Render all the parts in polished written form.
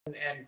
and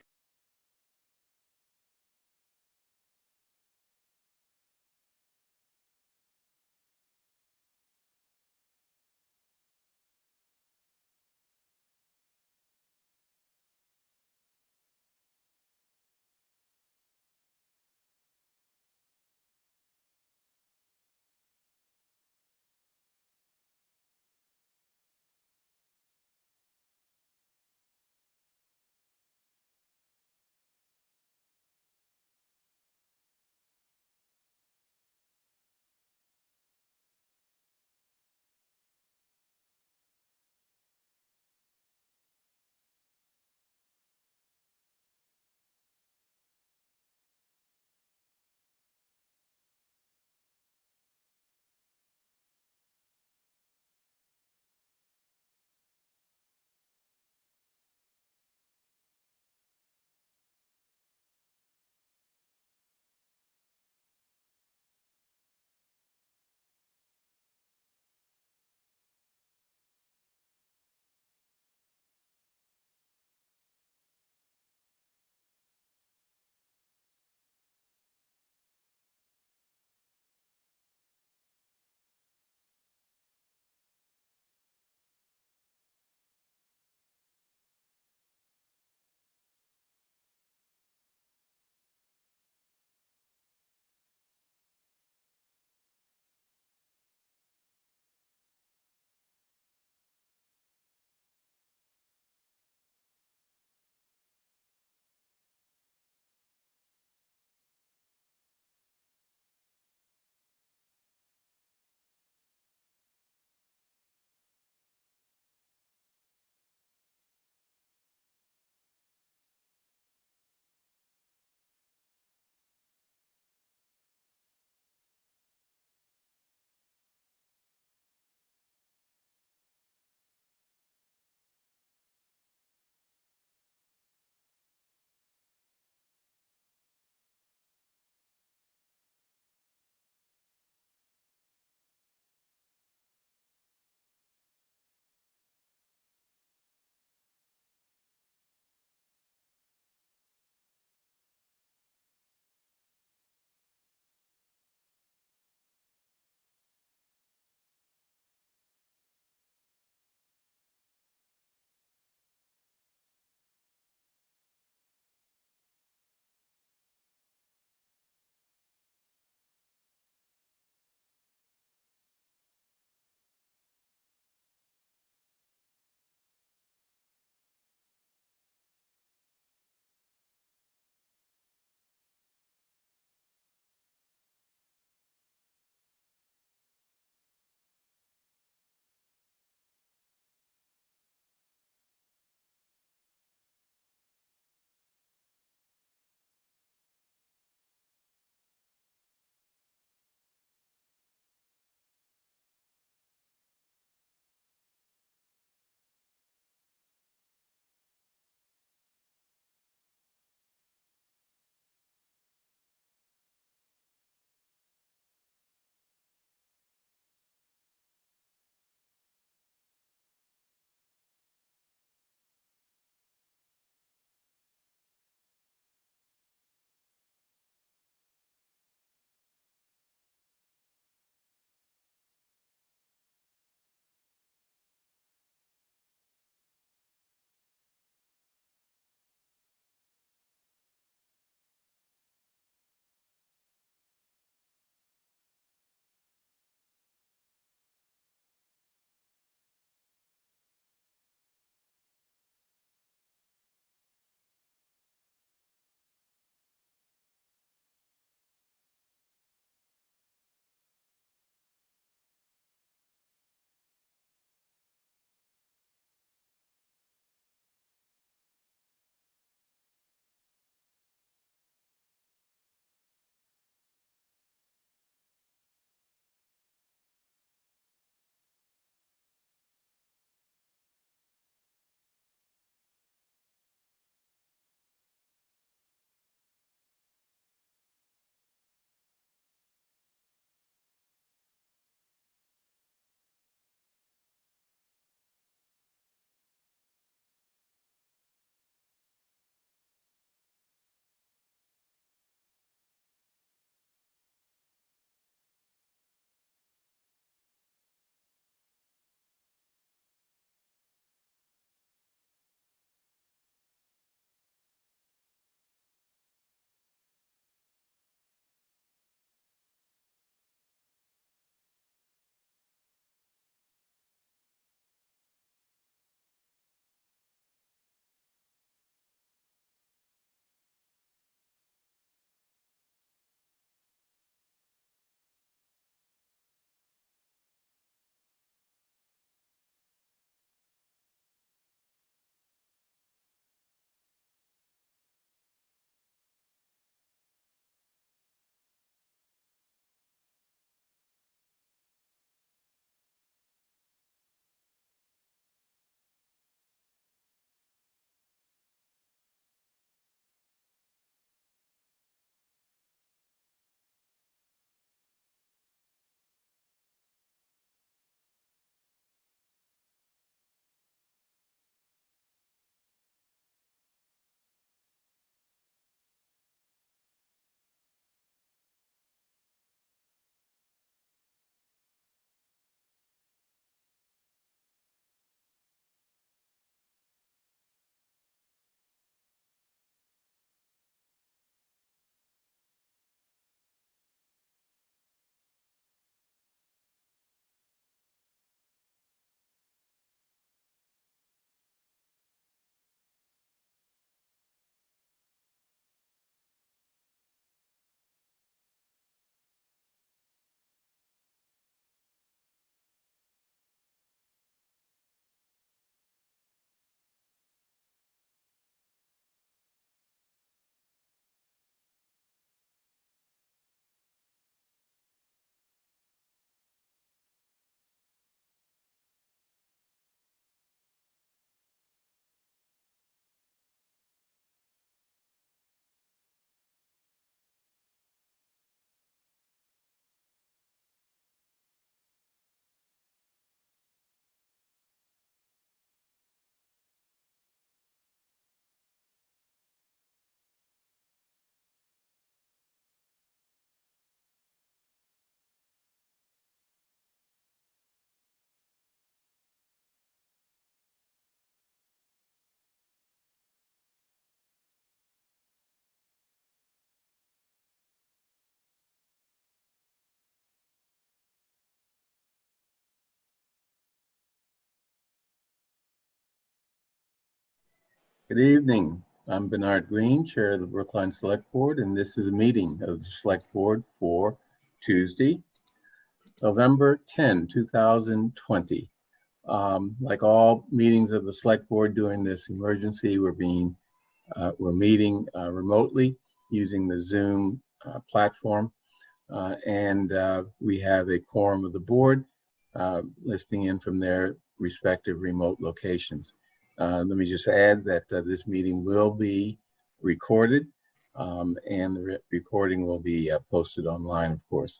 Good evening. I'm Bernard Green, Chair of the Brookline Select Board, and this is a meeting of the Select Board for Tuesday, November 10, 2020. Like all meetings of the Select Board during this emergency, we're meeting remotely using the Zoom platform, and we have a quorum of the board listing in from their respective remote locations. Let me just add that this meeting will be recorded, and the recording will be posted online, of course.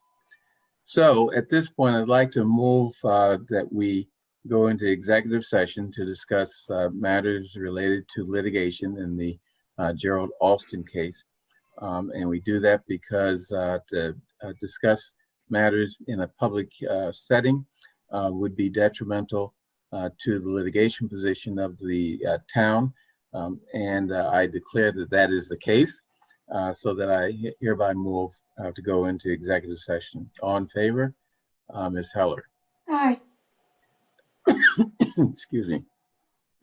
So at this point, I'd like to move that we go into executive session to discuss matters related to litigation in the Gerald Alston case. And we do that because to discuss matters in a public setting would be detrimental to the litigation position of the town. And I declare that that is the case, so that I hereby move to go into executive session. All in favor? Ms. Heller. Aye. Excuse me.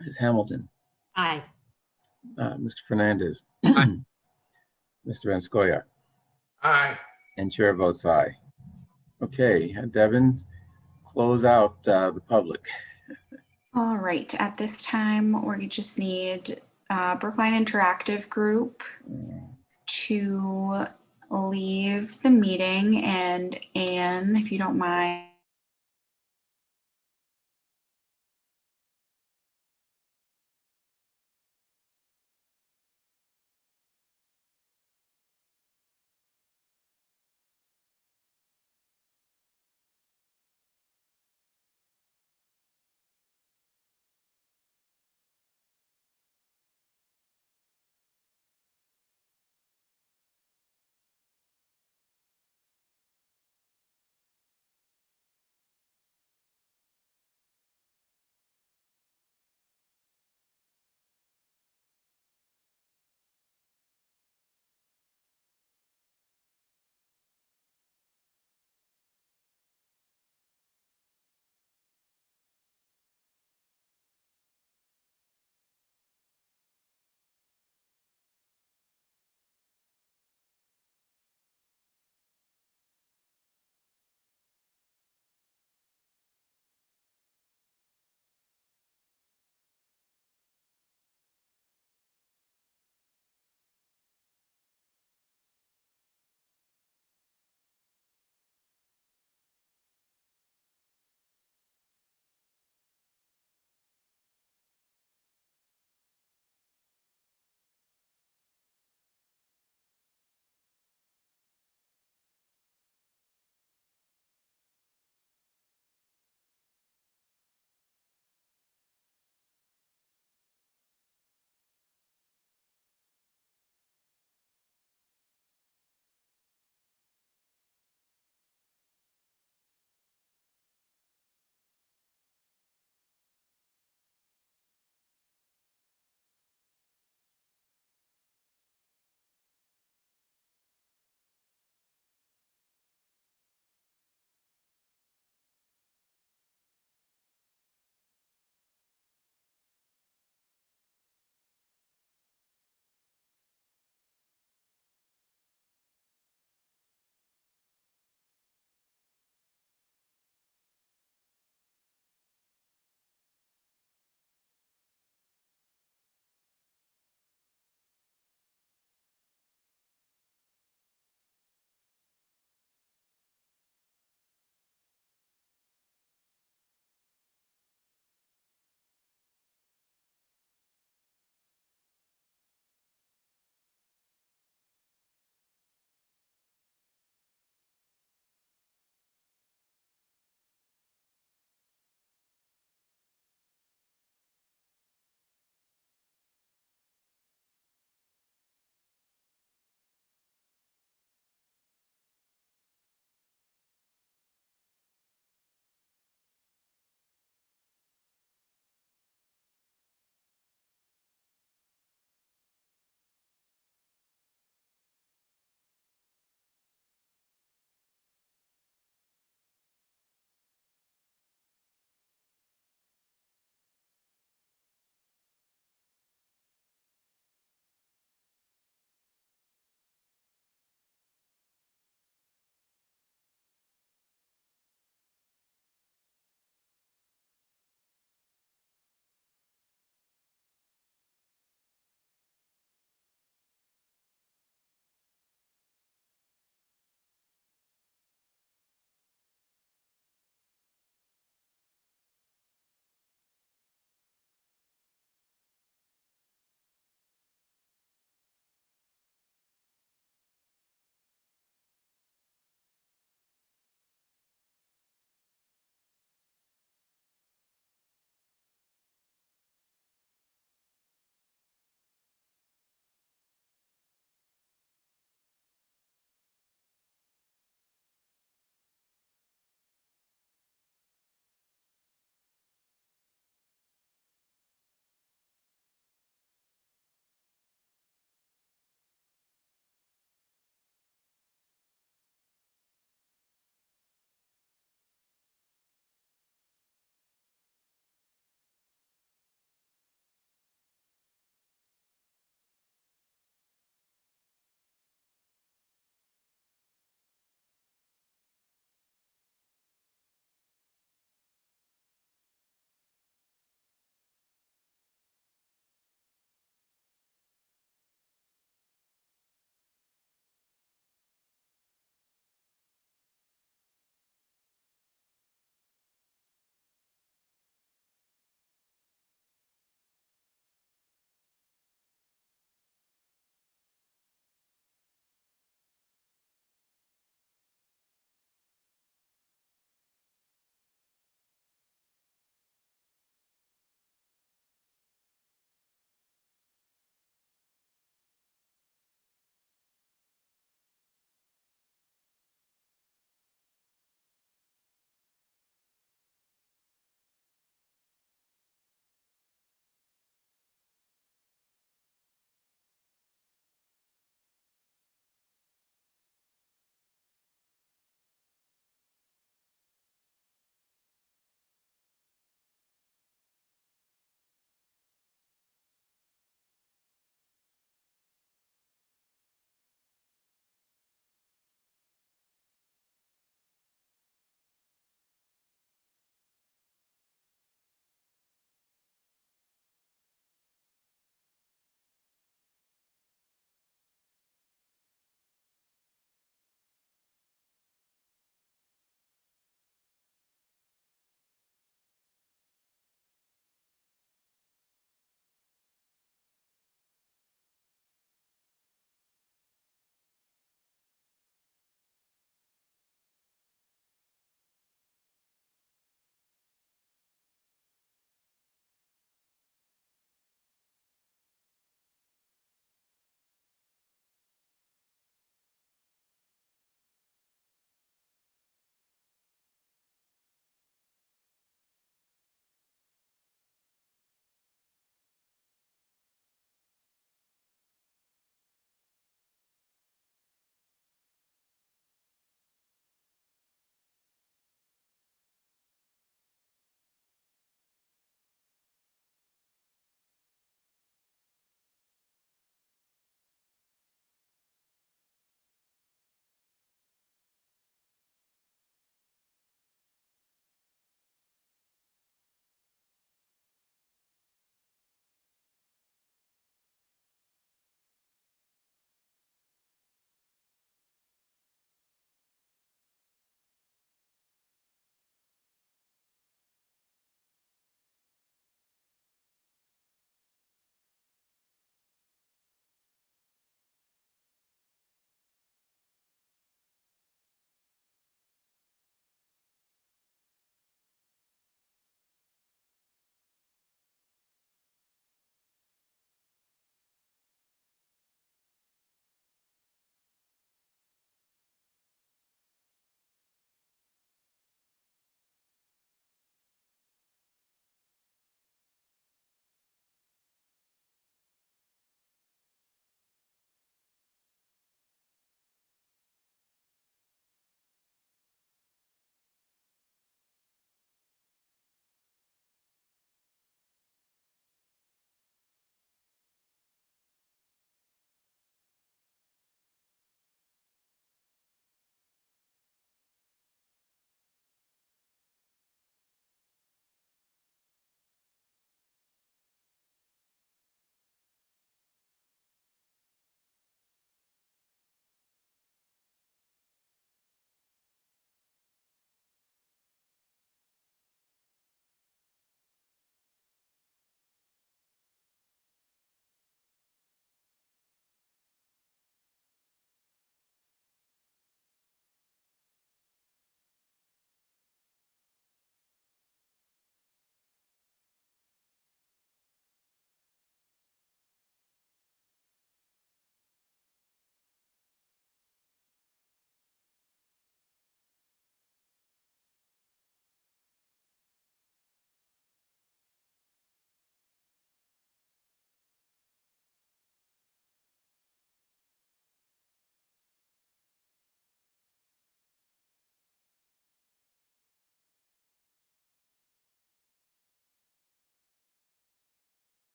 Ms. Hamilton. Aye. Mr. Fernandez. Aye. Mr. Vanscoya. Aye. And chair votes aye. Okay, Devin, close out the public. All right. At this time, we just need Brookline Interactive Group to leave the meeting, and Anne, if you don't mind.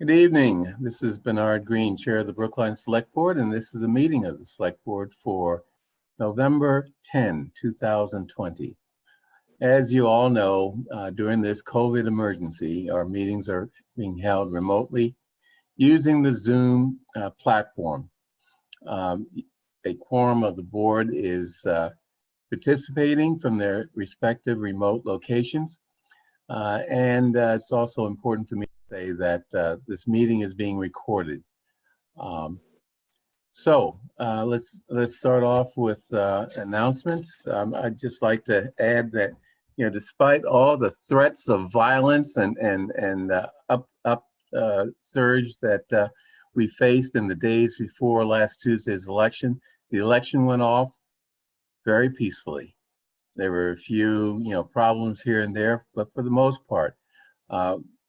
Good evening. This is Bernard Green, Chair of the Brookline Select Board, and this is a meeting of the Select Board for November 10, 2020. As you all know, during this COVID emergency, our meetings are being held remotely using the Zoom platform. A quorum of the board is participating from their respective remote locations. And it's also important for me to say that this meeting is being recorded. Let's start off with announcements. I'd just like to add that, you know, despite all the threats of violence and surge that we faced in the days before last Tuesday's election, the election went off very peacefully. There were a few, you know, problems here and there, but for the most part,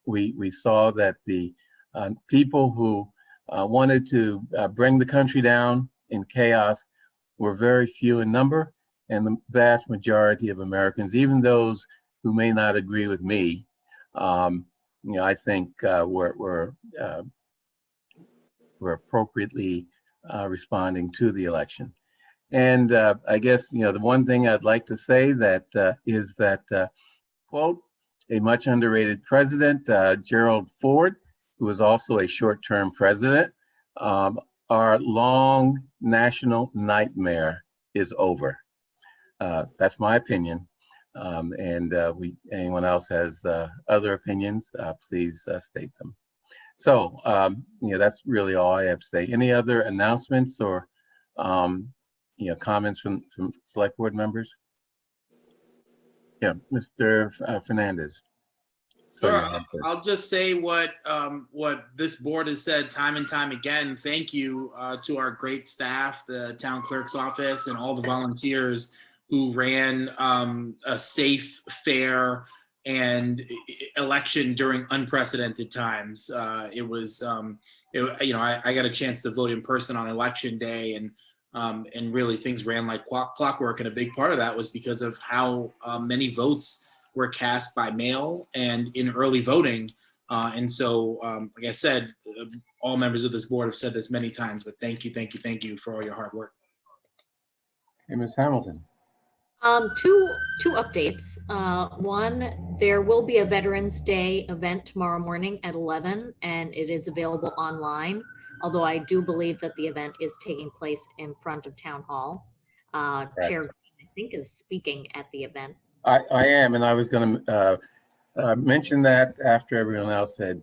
we saw that the people who wanted to bring the country down in chaos were very few in number, and the vast majority of Americans, even those who may not agree with me, you know, I think we're appropriately responding to the election. And I guess, you know, the one thing I'd like to say that is that, quote, a much underrated president, Gerald Ford, who was also a short-term president, our long national nightmare is over. That's my opinion. Anyone else has other opinions, please state them. So, you know, that's really all I have to say. Any other announcements or you know, comments from select board members? Yeah, Mr. Fernandez. Sure. I'll just say what this board has said time and time again. Thank you to our great staff, the town clerk's office, and all the volunteers who ran a safe, fair, and election during unprecedented times. It was, you know, I got a chance to vote in person on election day, and really things ran like clockwork. And a big part of that was because of how many votes were cast by mail and in early voting. And so, like I said, all members of this board have said this many times, but thank you for all your hard work. Hey, Ms. Hamilton. Two updates. One, there will be a Veterans Day event tomorrow morning at 11, and it is available online. Although I do believe that the event is taking place in front of Town Hall. Chair, I think, is speaking at the event. I am, and I was going to mention that after everyone else had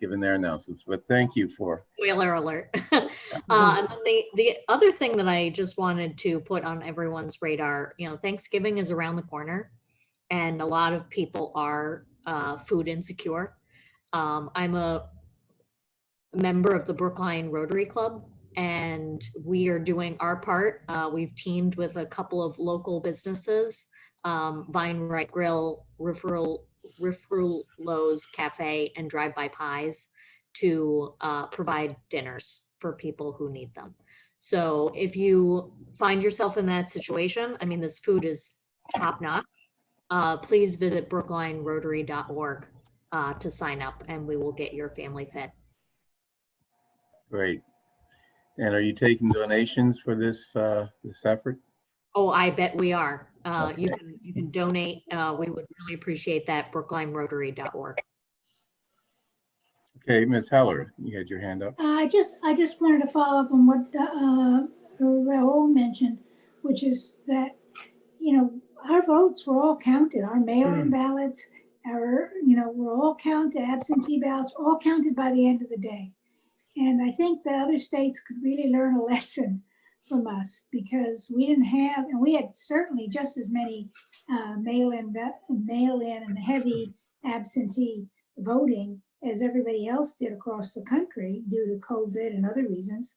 given their announcements, but thank you for. Spoiler alert. And then the other thing that I just wanted to put on everyone's radar, you know, Thanksgiving is around the corner, and a lot of people are food insecure. I'm a member of the Brookline Rotary Club, and we are doing our part. We've teamed with a couple of local businesses, Vine Right Grill, Riffrulo's Cafe, and Drive By Pies, to provide dinners for people who need them. So if you find yourself in that situation, I mean, this food is top notch. Please visit brooklinerotary.org to sign up, and we will get your family fed. Great. And are you taking donations for this this effort? Oh, I bet we are. Okay. You can donate. We would really appreciate that. brooklinerotary.org. Okay, Ms. Heller, you had your hand up. I just wanted to follow up on what Raul mentioned, which is that, you know, our votes were all counted. Our mail-in ballots, were all counted. Absentee ballots were all counted by the end of the day. And I think that other states could really learn a lesson from us, because we didn't have, and we had certainly just as many mail-in and heavy absentee voting as everybody else did across the country due to COVID and other reasons.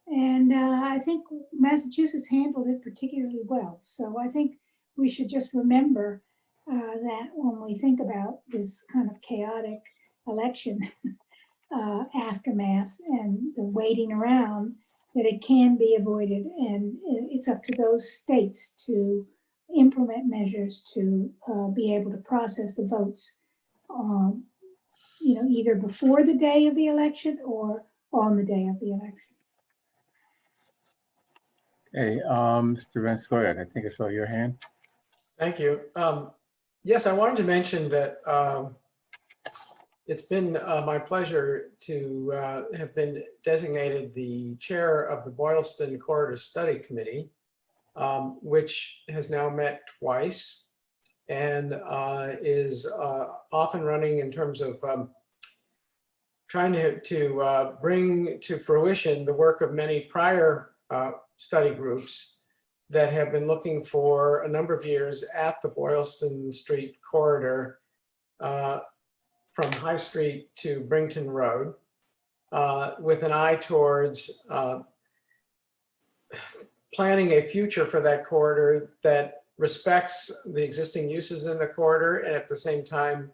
And I think Massachusetts handled it particularly well. So I think we should just remember that when we think about this kind of chaotic election aftermath and the waiting around, that it can be avoided, and it's up to those states to implement measures to be able to process the votes either before the day of the election or on the day of the election. Okay, Mr. Van Scoyac, I think I saw your hand. Thank you. Yes, I wanted to mention that it's been my pleasure to have been designated the chair of the Boylston Corridor Study Committee, which has now met twice and is off and running in terms of trying to bring to fruition the work of many prior study groups that have been looking for a number of years at the Boylston Street corridor from High Street to Brington Road, with an eye towards planning a future for that corridor that respects the existing uses in the corridor and at the same time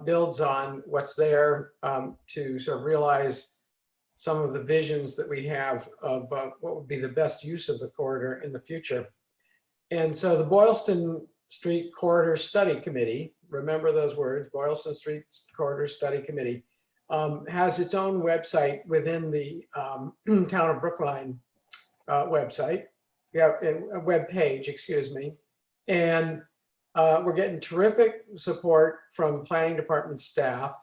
builds on what's there to sort of realize some of the visions that we have of what would be the best use of the corridor in the future. And so the Boylston Street Corridor Study Committee, remember those words, Boylston Street Corridor Study Committee, has its own website within the Town of Brookline website, a web page, excuse me. And we're getting terrific support from planning department staff,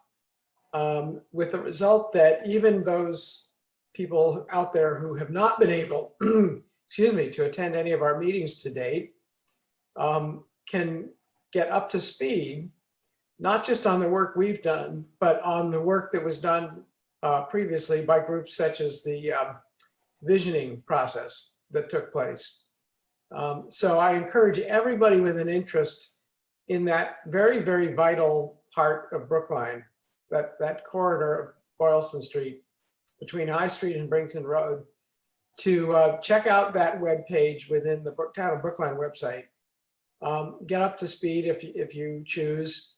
with the result that even those people out there who have not been able, excuse me, to attend any of our meetings to date, can get up to speed, not just on the work we've done, but on the work that was done previously by groups such as the visioning process that took place. So I encourage everybody with an interest in that very, very vital part of Brookline, that corridor of Boylston Street between High Street and Brington Road, to check out that web page within the Town of Brookline website. Get up to speed if you choose,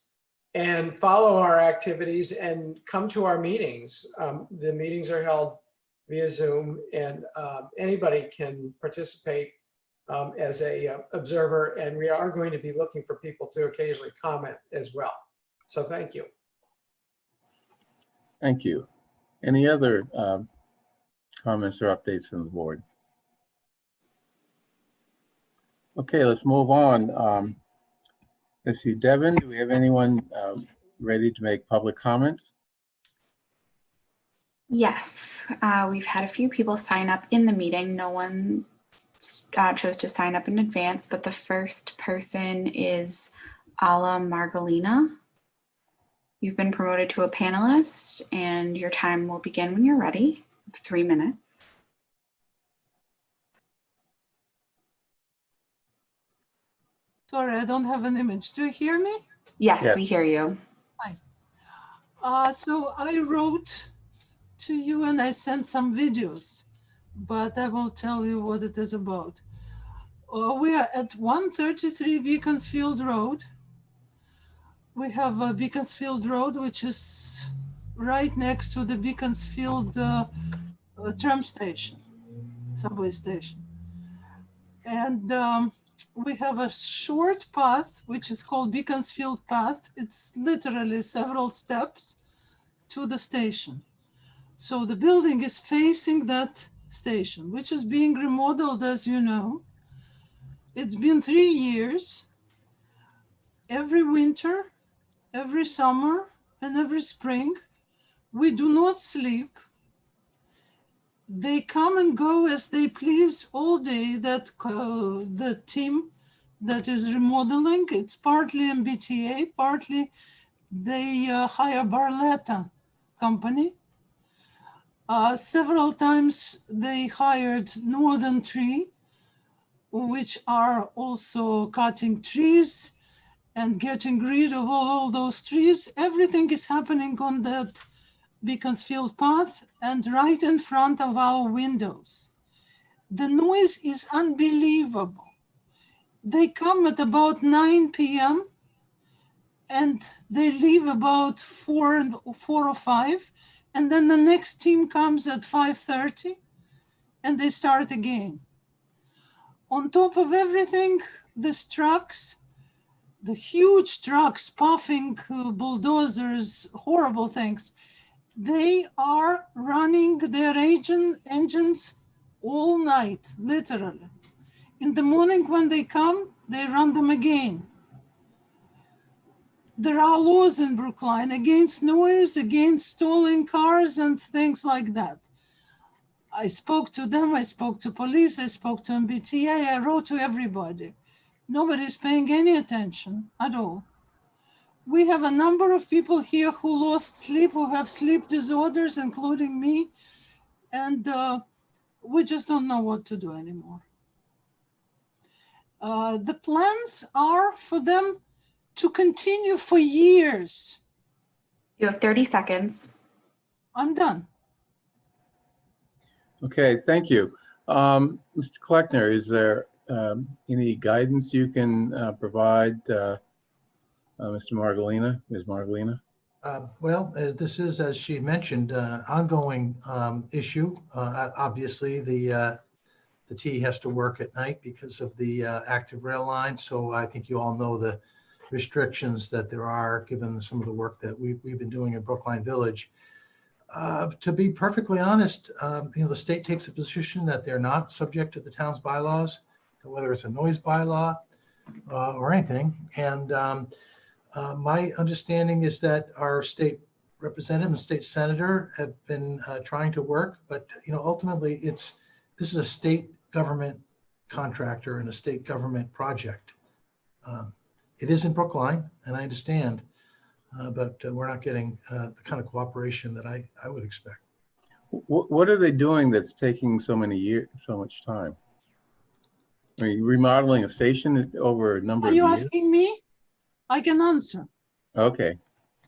and follow our activities and come to our meetings. The meetings are held via Zoom, and anybody can participate as a observer, and we are going to be looking for people to occasionally comment as well. So thank you. Thank you. Any other comments or updates from the board? Okay, let's move on. Let's see, Devin, do we have anyone ready to make public comments? Yes, we've had a few people sign up in the meeting. No one chose to sign up in advance, but the first person is Ala Margalina. You've been promoted to a panelist, and your time will begin when you're ready. 3 minutes. Sorry, I don't have an image. Do you hear me? Yes, Yes. we hear you. Hi. So I wrote to you and I sent some videos, but I will tell you what it is about. We are at 133 Beaconsfield Road. We have Beaconsfield Road, which is right next to the Beaconsfield tram station, subway station. And we have a short path, which is called Beaconsfield Path. It's literally several steps to the station. So the building is facing that station, which is being remodeled, as you know. It's been 3 years. Every winter, every summer, and every spring, we do not sleep. They come and go as they please all day. That the team that is remodeling, it's partly MBTA, partly they hire Barletta company. Several times they hired Northern Tree, which are also cutting trees and getting rid of all those trees. Everything is happening on that Beaconsfield path and right in front of our windows. The noise is unbelievable. They come at about 9 p.m. and they leave about 4 or 5. And then the next team comes at 5:30 and they start again. On top of everything, these trucks the huge trucks, puffing bulldozers, horrible things. They are running their engines all night, literally. In the morning when they come, they run them again. There are laws in Brookline against noise, against stolen cars and things like that. I spoke to them, I spoke to police, I spoke to MBTA, I wrote to everybody. Nobody's paying any attention at all. We have a number of people here who lost sleep, who have sleep disorders, including me, and we just don't know what to do anymore. The plans are for them to continue for years. You have 30 seconds. I'm done. Okay, thank you. Mr. Kleckner, is there any guidance you can provide Mr. Margolina, Ms. Margolina? Well, this is, as she mentioned, ongoing issue. Obviously, the T has to work at night because of the active rail line. So I think you all know the restrictions that there are given some of the work that we've been doing in Brookline Village. To be perfectly honest, the state takes a position that they're not subject to the town's bylaws, whether it's a noise bylaw or anything. And my understanding is that our state representative and state senator have been trying to work, but ultimately this is a state government contractor and a state government project. It is in Brookline, and I understand, but we're not getting the kind of cooperation that I would expect. What are they doing that's taking so many years, so much time? Are you remodeling a station over a number of years? Are you asking me? I can answer. Okay.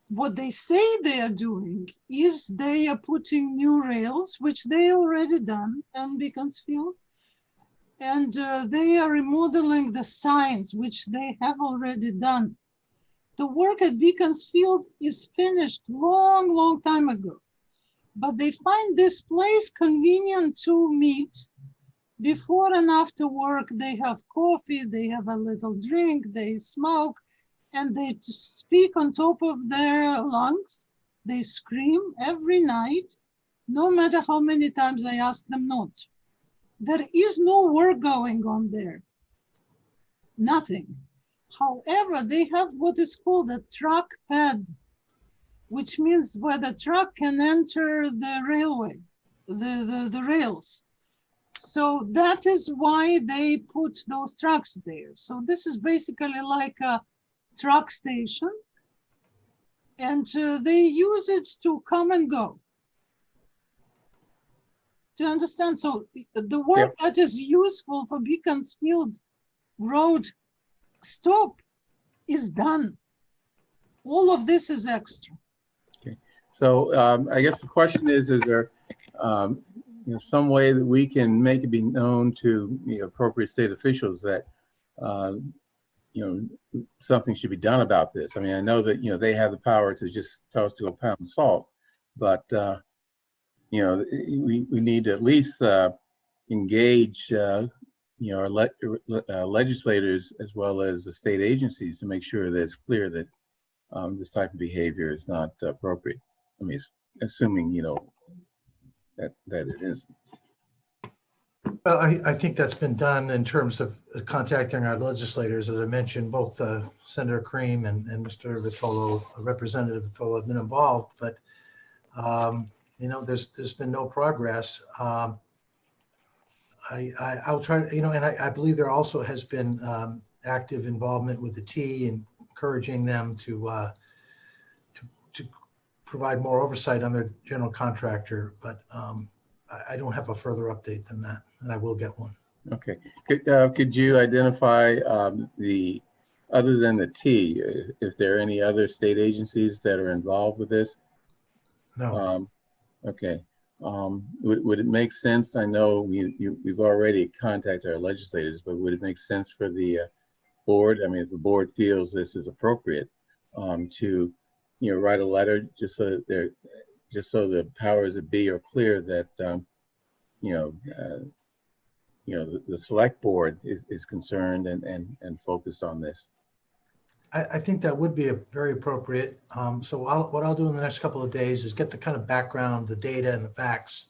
What they say they are doing is they are putting new rails, which they already done in Beaconsfield, and they are remodeling the signs, which they have already done. The work at Beaconsfield is finished long time ago, but they find this place convenient to meet. Before and after work, they have coffee, they have a little drink, they smoke, and they speak on top of their lungs. They scream every night, no matter how many times I ask them not. There is no work going on there, nothing. However, they have what is called a truck pad, which means where the truck can enter the railway, the rails. So that is why they put those trucks there. So this is basically like a truck station, and they use it to come and go. Do you understand? So the work that is useful for Beaconsfield Road stop is done. All of this is extra. Okay. So I guess the question is there some way that we can make it be known to the appropriate state officials that something should be done about this? I mean, I know that they have the power to just tell us to go pound salt, but we need to at least engage our legislators as well as the state agencies to make sure that it's clear that this type of behavior is not appropriate. I mean, assuming that it isn't. Well, I think that's been done in terms of contacting our legislators. As I mentioned, both Senator Cream and Mr. Vitolo, Representative Vitolo, have been involved, but there's been no progress. I'll try, and I believe there also has been active involvement with the T and encouraging them to provide more oversight on their general contractor, but I don't have a further update than that, and I will get one. Okay. Could you identify other than the T, if there are any other state agencies that are involved with this? No. Okay. Would it make sense? I know we've already contacted our legislators, but would it make sense for the board? I mean, if the board feels this is appropriate, to write a letter just so that the powers that be are clear that the select board is concerned and focused on this. I think that would be very appropriate. So what I'll do in the next couple of days is get the kind of background, the data and the facts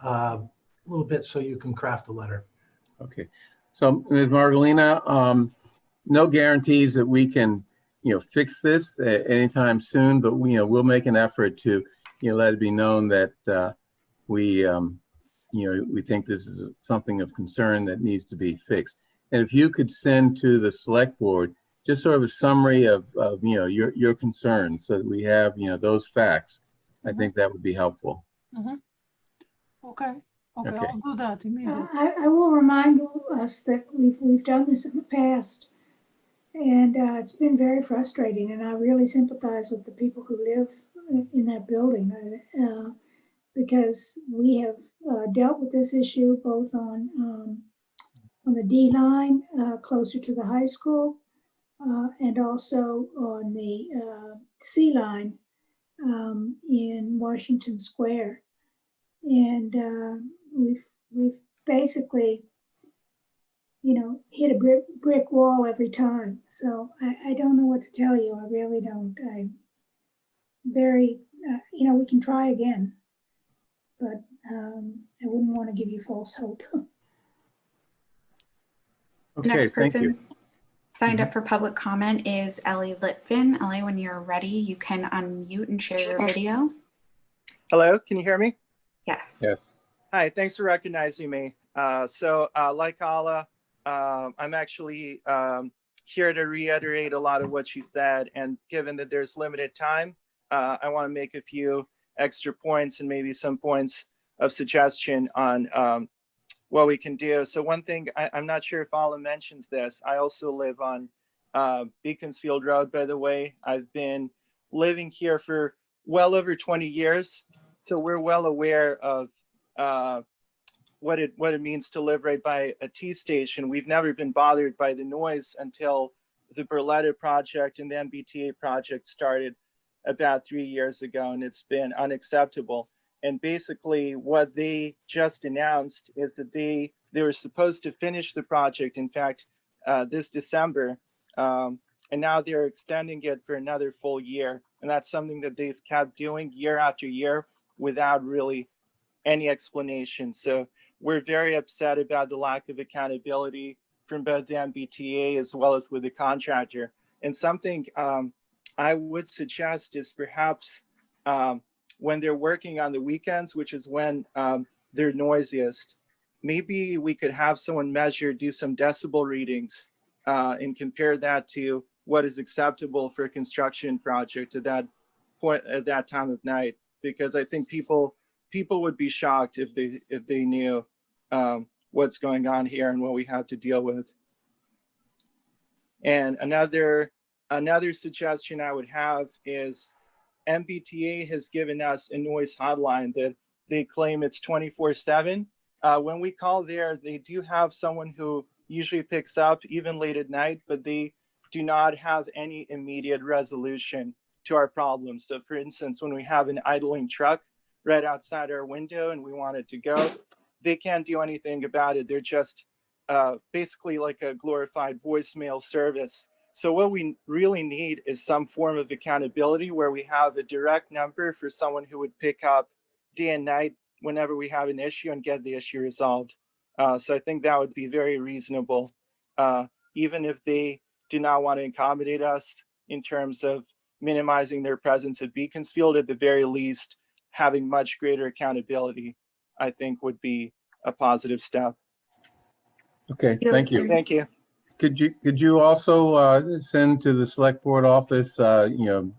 a little bit so you can craft a letter. Okay. So Ms. Margolina, no guarantees that we can, fix this anytime soon, but we'll make an effort to, let it be known that we think this is something of concern that needs to be fixed. And if you could send to the select board just sort of a summary of your concerns so that we have, those facts, I think that would be helpful. Okay, Okay. I'll do that immediately. I will remind us that we've done this in the past, and it's been very frustrating, and I really sympathize with the people who live in that building because we have dealt with this issue both on the D line closer to the high school and also on the C line in Washington Square. And we've basically, hit a brick wall every time. So I don't know what to tell you. I really don't. I'm very, we can try again, but I wouldn't want to give you false hope. Okay, Next thank you. person signed up for public comment is Ellie Litvin. Ellie, when you're ready, you can unmute and share your video. Hello, can you hear me? Yes. Yes. Hi, thanks for recognizing me. Like Ala, I'm actually here to reiterate a lot of what you said. And given that there's limited time, I want to make a few extra points and maybe some points of suggestion on what we can do. So one thing, I'm not sure if Ala mentions this, I also live on Beaconsfield Road, by the way. I've been living here for well over 20 years. So we're well aware of what it means to live right by a T station. We've never been bothered by the noise until the Burletta project and the MBTA project started about 3 years ago, and it's been unacceptable. And basically what they just announced is that they were supposed to finish the project, in fact, this December, and now they're extending it for another full year. And that's something that they've kept doing year after year without really any explanation. So we're very upset about the lack of accountability from both the MBTA as well as with the contractor. And something I would suggest is perhaps when they're working on the weekends, which is when they're noisiest, maybe we could have someone measure, do some decibel readings and compare that to what is acceptable for a construction project at that point, at that time of night. Because I think people would be shocked if they knew what's going on here and what we have to deal with. And another suggestion I would have is MBTA has given us a noise hotline that they claim it's 24/7. When we call there, they do have someone who usually picks up even late at night, but they do not have any immediate resolution to our problems. So for instance, when we have an idling truck right outside our window and we want it to go, they can't do anything about it. They're just basically like a glorified voicemail service. So what we really need is some form of accountability where we have a direct number for someone who would pick up day and night whenever we have an issue and get the issue resolved. So I think that would be very reasonable, even if they do not want to accommodate us in terms of minimizing their presence at Beaconsfield. At the very least, having much greater accountability, I think would be a positive step. Okay, thank you. Thank you. Could you also send to the select board office, your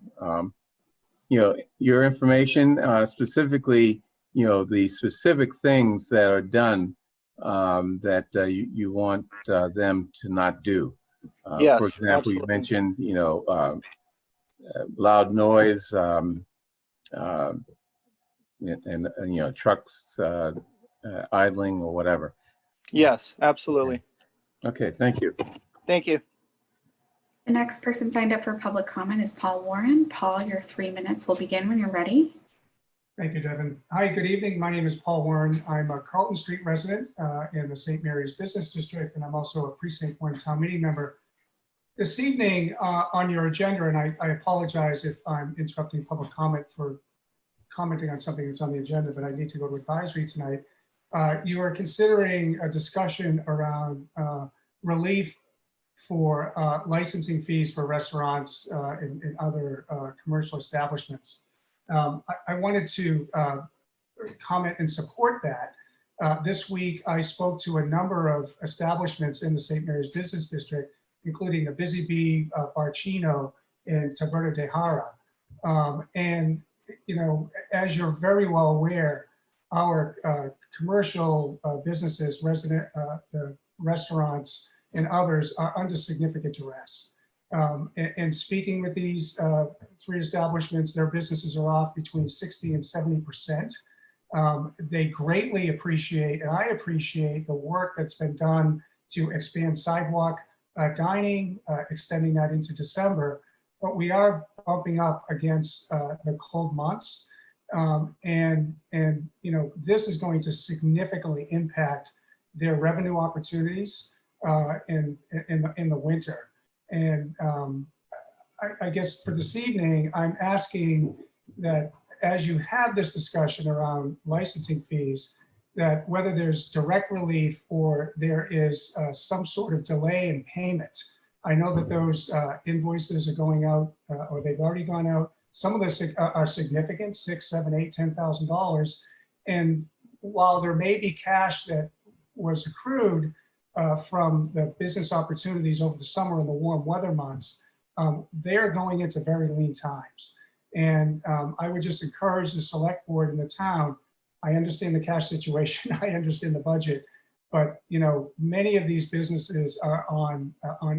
information, specifically, the specific things that are done that you want them to not do. Yes, for example, absolutely. you mentioned, loud noise, and trucks idling or whatever. Yes, absolutely. Okay, thank you. Thank you. The next person signed up for public comment is Paul Warren. Paul, your 3 minutes will begin when you're ready. Thank you, Devin. Hi, good evening. My name is Paul Warren. I'm a Carlton Street resident in the St. Mary's Business District, and I'm also a Precinct 1 town meeting member. This evening on your agenda, and I apologize if I'm interrupting public comment for commenting on something that's on the agenda, but I need to go to advisory tonight. You are considering a discussion around relief for licensing fees for restaurants and other commercial establishments. I wanted to comment and support that. This week, I spoke to a number of establishments in the St. Mary's Business District, including the Busy Bee Barcino and Taberna de Jara. And, you know, as you're very well aware, our commercial businesses, restaurants, and others are under significant duress. And speaking with these 3 establishments, their businesses are off between 60 and 70%. They greatly appreciate, and I appreciate, the work that's been done to expand sidewalk dining, extending that into December. But we are bumping up against the cold months. And you know, this is going to significantly impact their revenue opportunities in the winter. And I guess for this evening, I'm asking that as you have this discussion around licensing fees, that whether there's direct relief or there is some sort of delay in payment. I know that those invoices are going out, or they've already gone out. Some of those are significant, $6,000, $7,000, $8,000, $10,000. And while there may be cash that was accrued from the business opportunities over the summer and the warm weather months, they're going into very lean times. And I would just encourage the select board in the town. I understand the cash situation, I understand the budget, but you know, many of these businesses are on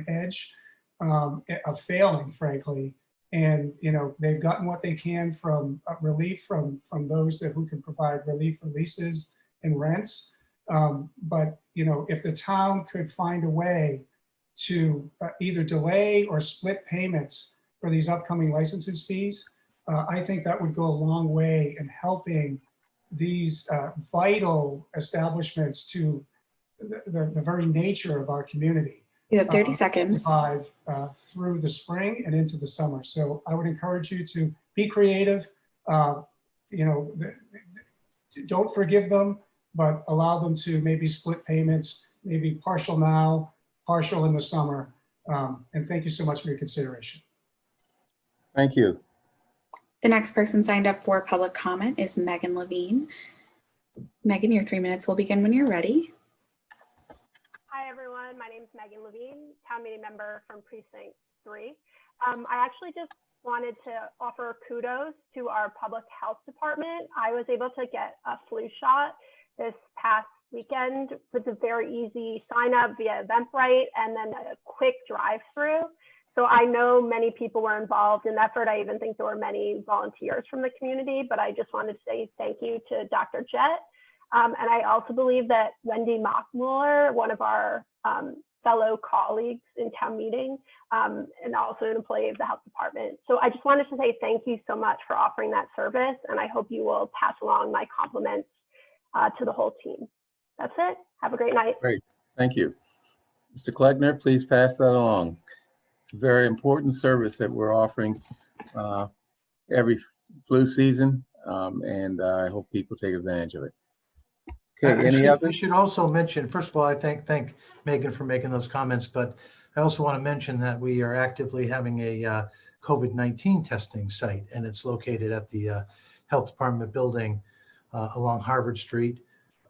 edge of failing, frankly. And you know, they've gotten what they can from relief from those who can provide relief for leases and rents. But you know, if the town could find a way to either delay or split payments for these upcoming licenses fees, I think that would go a long way in helping these vital establishments to the very nature of our community. You have 30 seconds. Survive through the spring and into the summer. So I would encourage you to be creative. You know, don't forgive them, but allow them to maybe split payments, maybe partial now, partial in the summer. And thank you so much for your consideration. Thank you. The next person signed up for public comment is Megan Levine. Megan, your 3 minutes will begin when you're ready. Hi, everyone. My name is Megan Levine, town meeting member from Precinct 3. I actually just wanted to offer kudos to our public health department. I was able to get a flu shot this past weekend with a very easy sign up via Eventbrite and then a quick drive-through. So I know many people were involved in the effort. I even think there were many volunteers from the community, but I just wanted to say thank you to Dr. Jett. And I also believe that Wendy Mockmuller, one of our fellow colleagues in town meeting, and also an employee of the health department. So I just wanted to say thank you so much for offering that service. And I hope you will pass along my compliments to the whole team. That's it. Have a great night. Great. Thank you. Mr. Kleckner, please pass that along. It's a very important service that we're offering every flu season, and I hope people take advantage of it. Okay, any other? I should also mention, first of all, I thank Megan for making those comments, but I also want to mention that we are actively having a COVID-19 testing site, and it's located at the Health Department building along Harvard Street,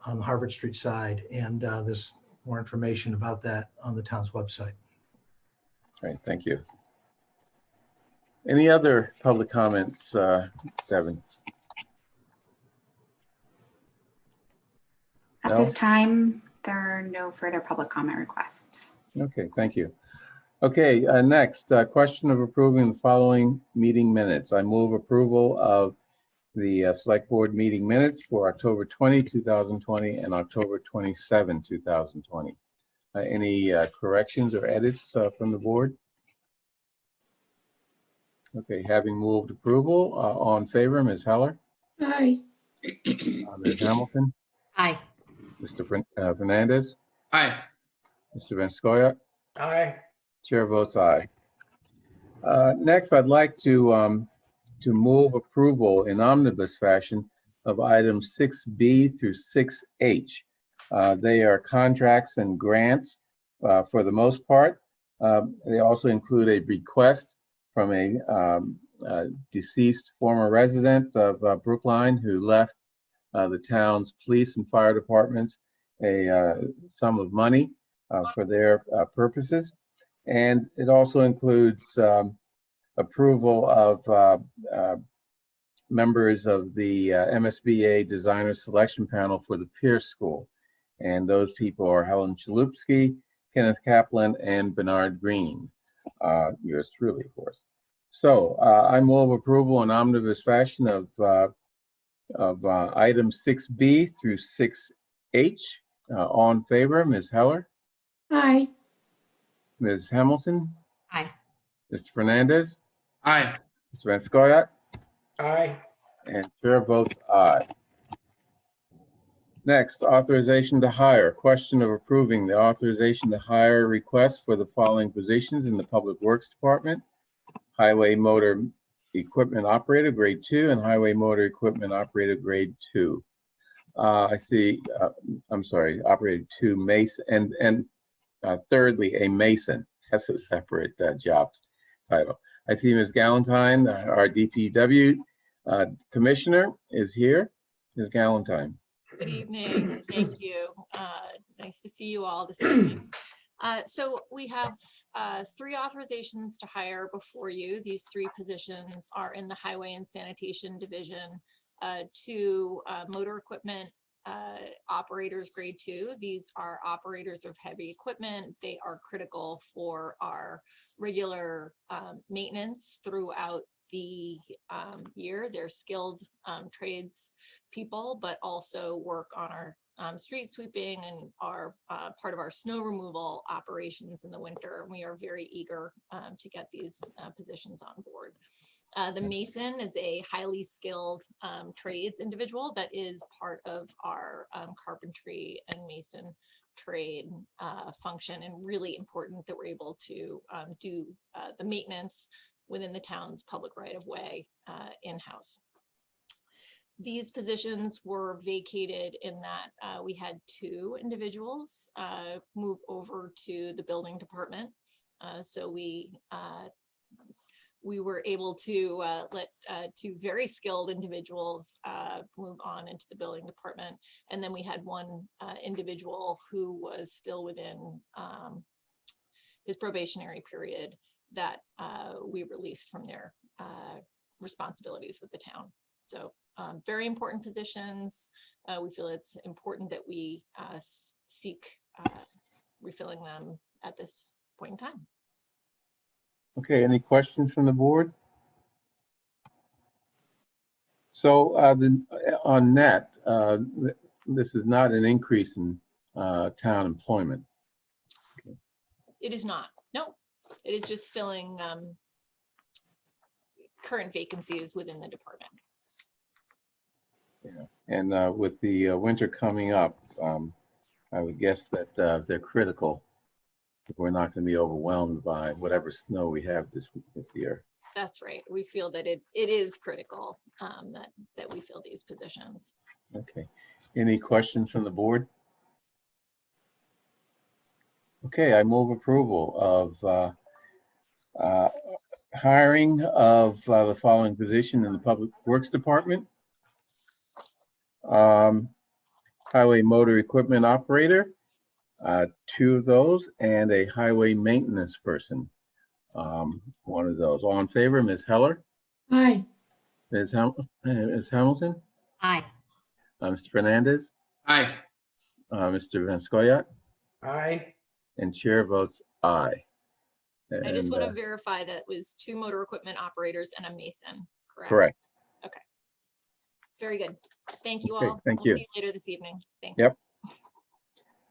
on the Harvard Street side, and there's more information about that on the town's website. All right, thank you. Any other public comments, Devin? At this time, there are no further public comment requests. Okay, thank you. Okay, next, question of approving the following meeting minutes. I move approval of the select board meeting minutes for October 20, 2020 and October 27, 2020. Any corrections or edits from the board? Okay, having moved approval, all in favor, Ms. Heller? Aye. Ms. Hamilton? Aye. Mr. Fernandez? Aye. Mr. Vanscoya? Aye. Chair votes aye. Next, I'd like to move approval in omnibus fashion of items 6B through 6H. They are contracts and grants for the most part. They also include a request from a deceased former resident of Brookline who left the town's police and fire departments a sum of money for their purposes. And it also includes approval of members of the MSBA Designer Selection Panel for the Pierce School. And those people are Helen Chalupsky, Kenneth Kaplan, and Bernard Green. Yours truly, of course. So I move approval in omnibus fashion of items 6B through 6H. All in favor, Ms. Heller, Aye. Ms. Hamilton, Aye. Mr. Fernandez, Aye. Mr. Vanskoyat, Aye. and chair votes aye. Next, authorization to hire. Question of approving the authorization to hire request for the following positions in the Public Works Department: Highway Motor Equipment Operator Grade 2 and Highway Motor Equipment Operator Grade 2. I see, I'm sorry, Operator 2 Mason, and thirdly, a Mason. That's a separate job title. I see Ms. Galentine, our DPW Commissioner, is here. Ms. Galentine. Good evening. Thank you. Nice to see you all this evening. So we have 3 authorizations to hire before you. These 3 positions are in the Highway and Sanitation Division. 2 motor equipment operators grade 2. These are operators of heavy equipment. They are critical for our regular maintenance throughout the year. They're skilled trades people, but also work on our street sweeping and are part of our snow removal operations in the winter. We are very eager to get these positions on board. The Mason is a highly skilled trades individual that is part of our carpentry and mason trade function, and really important that we're able to do the maintenance within the town's public right-of-way in-house. These positions were vacated in that we had 2 individuals move over to the building department. So we were able to let 2 very skilled individuals move on into the building department. And then we had 1 individual who was still within his probationary period that we released from their responsibilities with the town. So very important positions. We feel it's important that we seek refilling them at this point in time. Okay, any questions from the board? So on net, this is not an increase in town employment. It is not. No, it is just filling current vacancies within the department. Yeah, and with the winter coming up, I would guess that they're critical. We're not going to be overwhelmed by whatever snow we have this year. That's right. We feel that it is critical that we fill these positions. Okay. Any questions from the board? Okay, I move approval of hiring of the following position in the Public Works Department. Highway Motor Equipment Operator, 2 of those, and a highway maintenance person, 1 of those. All in favor, Ms. Heller? Aye. Ms. Hamilton? Aye. Mr. Fernandez? Aye. Mr. Vanskoyat? Aye. And chair votes aye. I just want to verify that was 2 motor equipment operators and a mason, correct? Correct. Okay. Very good. Thank you Okay, all. thank We'll you. see you later this evening. Thanks. Yep.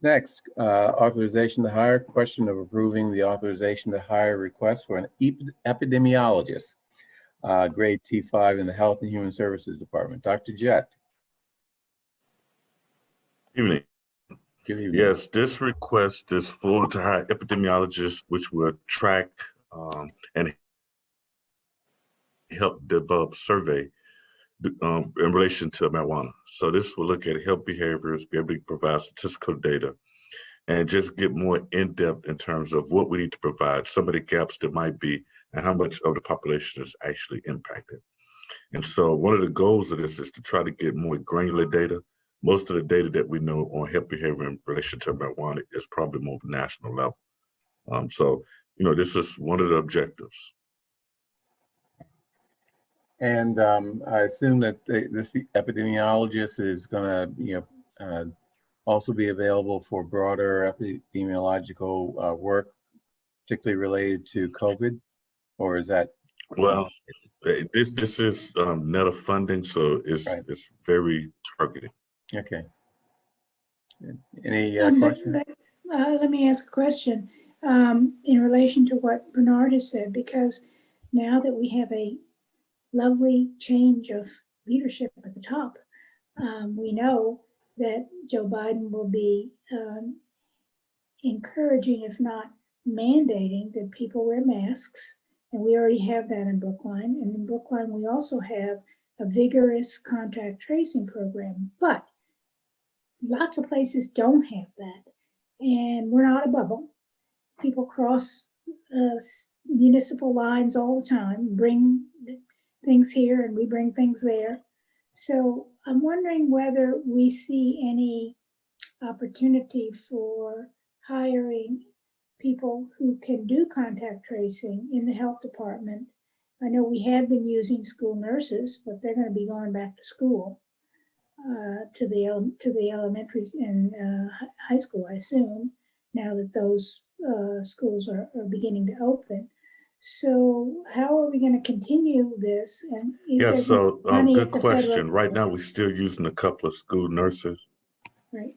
Next, authorization to hire. Question of approving the authorization to hire request for an epidemiologist, grade T5 in the Health and Human Services Department. Dr. Jett. Evening. Good evening. Yes, this request is for to hire epidemiologists, which will track and help develop survey in relation to marijuana. So this will look at health behaviors, be able to provide statistical data, and just get more in-depth in terms of what we need to provide, some of the gaps that might be, and how much of the population is actually impacted. And so one of the goals of this is to try to get more granular data. Most of the data that we know on health behavior in relation to marijuana is probably more national level. So, this is one of the objectives. And I assume that this epidemiologist is going to, also be available for broader epidemiological work, particularly related to COVID, or is that? Well, this is net of funding, so it's very targeted. Okay. Any But questions? let me ask a question in relation to what Bernard has said, because now that we have a lovely change of leadership at the top, we know that Joe Biden will be encouraging, if not mandating, that people wear masks. And we already have that in Brookline. And in Brookline, we also have a vigorous contact tracing program. But lots of places don't have that. And we're not a bubble. People cross municipal lines all the time, bring things here and we bring things there. So I'm wondering whether we see any opportunity for hiring people who can do contact tracing in the health department. I know we have been using school nurses, but they're going to be going back to school, to the elementary and high school, I assume, now that those schools are beginning to open. So how are we going to continue this? And So good question. Right now, we're still using a couple of school nurses. Right.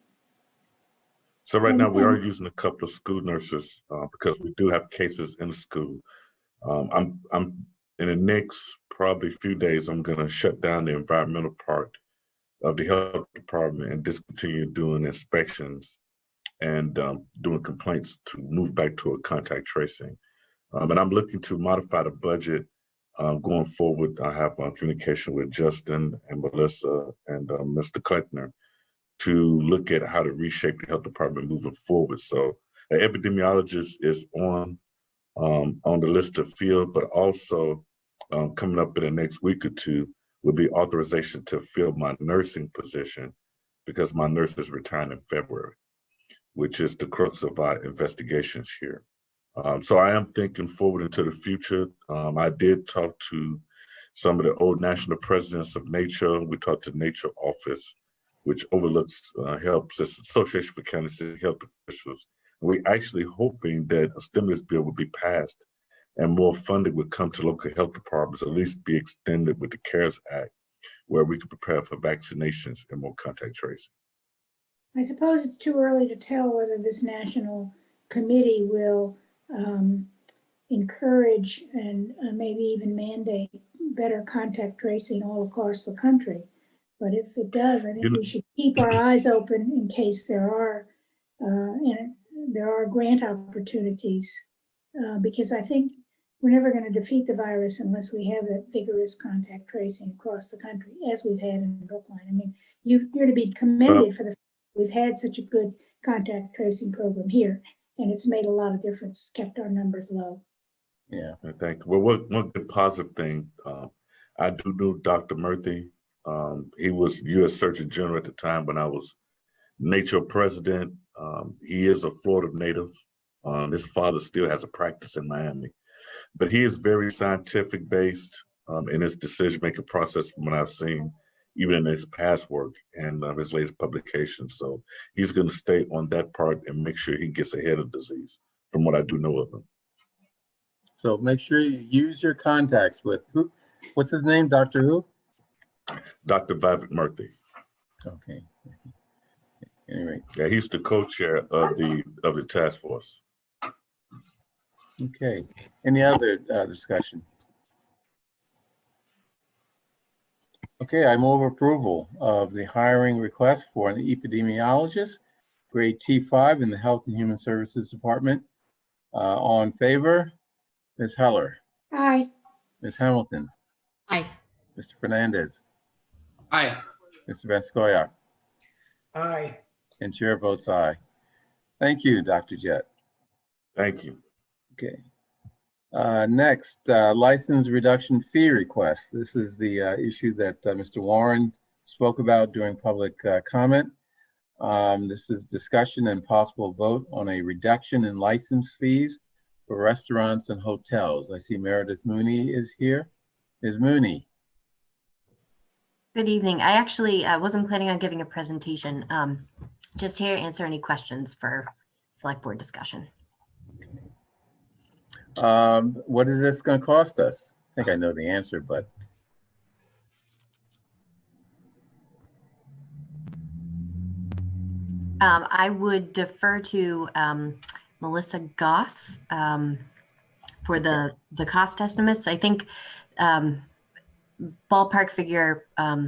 So right now we are using a couple of school nurses because we do have cases in the school. I'm in the next probably few days, I'm going to shut down the environmental part of the health department and discontinue doing inspections and doing complaints to move back to a contact tracing. And I'm looking to modify the budget going forward. I have communication with Justin and Melissa and Mr. Kleckner to look at how to reshape the health department moving forward. So an epidemiologist is on the list to fill, but also coming up in the next week or two will be authorization to fill my nursing position because my nurse is retiring in February, which is the crux of our investigations here. So I am thinking forward into the future. I did talk to some of the old national presidents of NATURE. We talked to NATURE office, which overlooks helps this Association for County City Health Officials. We're actually hoping that a stimulus bill would be passed and more funding would come to local health departments, at least be extended with the CARES Act, where we can prepare for vaccinations and more contact tracing. I suppose it's too early to tell whether this national committee will encourage and maybe even mandate better contact tracing all across the country. But if it does, I think we should keep our eyes open in case there are grant opportunities, because I think we're never going to defeat the virus unless we have that vigorous contact tracing across the country, as we've had in Brookline. I mean, you're to be commended for the fact that we've had such a good contact tracing program here, and it's made a lot of difference, kept our numbers low. Yeah, thank you. Well, one good positive thing, I do know Dr. Murthy. He was U.S. Surgeon General at the time when I was NATURE president. He is a Florida native. His father still has a practice in Miami, but he is very scientific based in his decision-making process from what I've seen, even in his past work and his latest publications. So he's going to stay on that part and make sure he gets ahead of disease from what I do know of him. So make sure you use your contacts with who? What's his name? Dr. who? Dr. Vivek Murthy. Okay. Anyway. Yeah, he's the co-chair of the task force. Okay. Any other discussion? Okay, I move approval of the hiring request for an epidemiologist grade T5 in the Health and Human Services Department. All in favor? Ms. Heller, Aye. Ms. Hamilton, Aye. Mr. Fernandez, Aye. Mr. Vanskoyak, Aye. and chair votes aye. Thank you, Dr. Jett. Thank you. Okay. Next, license reduction fee request. This is the issue that Mr. Warren spoke about during public comment. This is discussion and possible vote on a reduction in license fees for restaurants and hotels. I see Meredith Mooney is here. Ms. Mooney. Good evening. I actually wasn't planning on giving a presentation. Just here to answer any questions for select board discussion. What is this going to cost us? I think I know the answer, but. I would defer to Melissa Goff for the cost estimates. I think ballpark figure a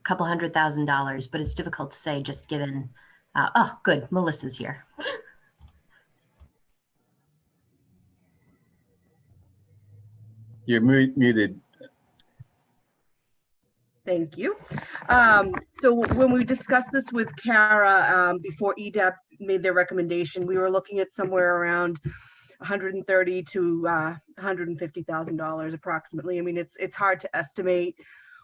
couple $100,000, but it's difficult to say just given. Oh, good. Melissa's here. You're muted. Thank you. So when we discussed this with Kara before EDAP made their recommendation, we were looking at somewhere around $130,000 to $150,000 approximately. I mean, it's hard to estimate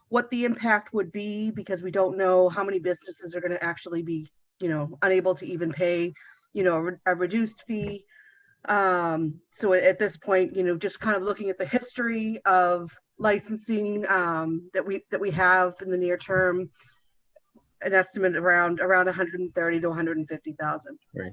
what the impact would be because we don't know how many businesses are going to actually be, unable to even pay, a reduced fee. So at this point, just kind of looking at the history of licensing that we have in the near term, an estimate around 130 to 150,000. Right.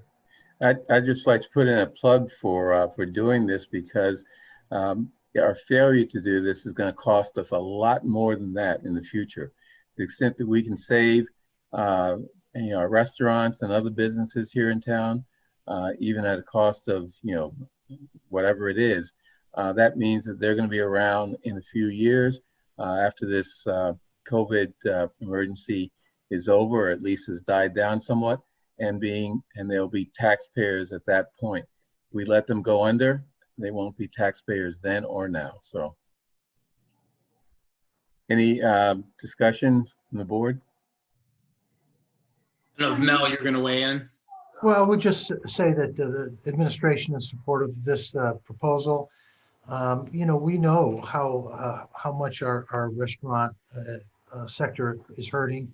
I'd just like to put in a plug for doing this because our failure to do this is going to cost us a lot more than that in the future. To the extent that we can save our restaurants and other businesses here in town, even at a cost of whatever it is, that means that they're going to be around in a few years after this COVID emergency is over, or at least has died down somewhat, and they'll be taxpayers at that point. We let them go under, they won't be taxpayers then or now. So, any discussion from the board? I don't know if Mel, you're going to weigh in. Well, we'll just say that the administration is supportive of this proposal. We know how much our restaurant sector is hurting.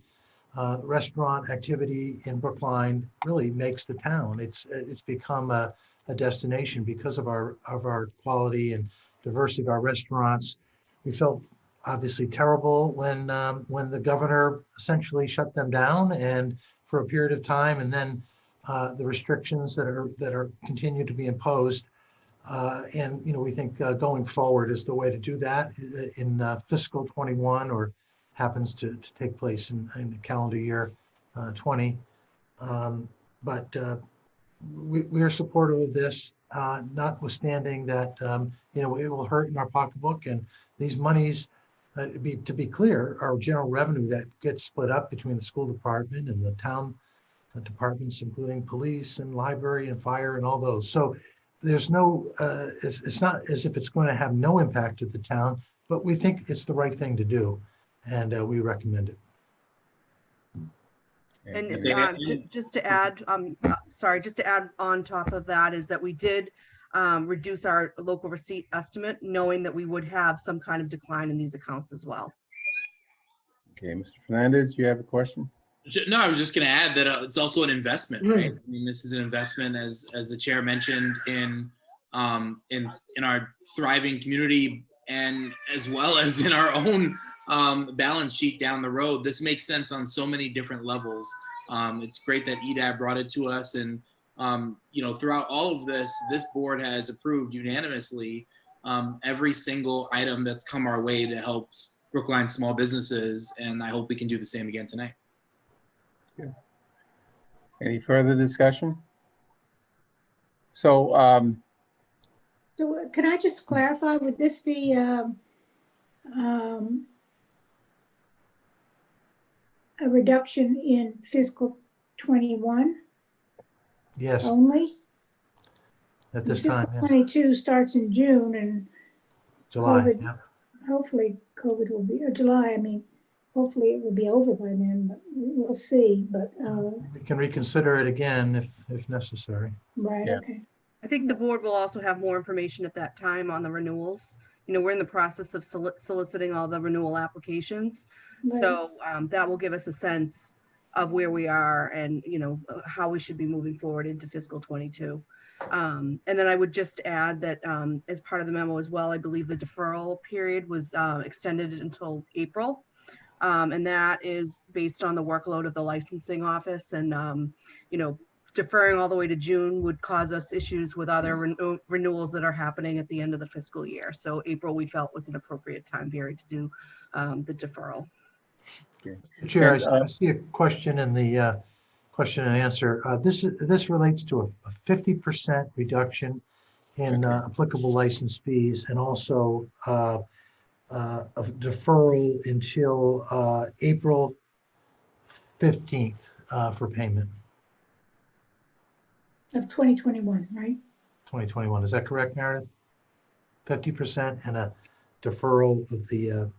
Restaurant activity in Brookline really makes the town. It's become a destination because of our quality and diversity of our restaurants. We felt obviously terrible when the governor essentially shut them down and for a period of time, and then the restrictions that are continue to be imposed. And we think going forward is the way to do that in fiscal 21, or happens to take place in the calendar year 20. But we are supportive of this, notwithstanding that it will hurt in our pocketbook, and these monies, to be clear, are general revenue that gets split up between the school department and the town departments, including police and library and fire and all those. So there's no, it's not as if it's going to have no impact to the town, but we think it's the right thing to do, and we recommend it. And just to add, just to add on top of that is that we did reduce our local receipt estimate, knowing that we would have some kind of decline in these accounts as well. Okay, Mr. Fernandez, you have a question? No, I was just going to add that it's also an investment, right? I mean, this is an investment, as the chair mentioned, in our thriving community, and as well as in our own balance sheet down the road. This makes sense on so many different levels. It's great that EDAB brought it to us, and throughout all of this board has approved unanimously every single item that's come our way to help Brookline small businesses, and I hope we can do the same again tonight. Yeah. Any further discussion? So, so can I just clarify, would this be a reduction in fiscal 21 Yes, only? at this Fiscal time, yes. 22 starts in June and July, COVID, yeah. hopefully COVID will be, or July, I mean, hopefully it will be over by then, but we'll see, but, We can reconsider it again if necessary. right, Yeah. okay. I think the board will also have more information at that time on the renewals. You know, we're in the process of soliciting all the renewal applications. Right. So that will give us a sense of where we are and, you know, how we should be moving forward into fiscal 22. And then I would just add that as part of the memo as well, I believe the deferral period was extended until April. And that is based on the workload of the licensing office. And, you know, deferring all the way to June would cause us issues with other renewals that are happening at the end of the fiscal year. So April, we felt, was an appropriate time period to do the deferral. Chair, And, I see a question in the question and answer. This relates to a 50% reduction in applicable license fees and also a deferral until April 15th for payment. Of 2021, right? 2021. Is that correct, Meredith? 50% and a deferral of the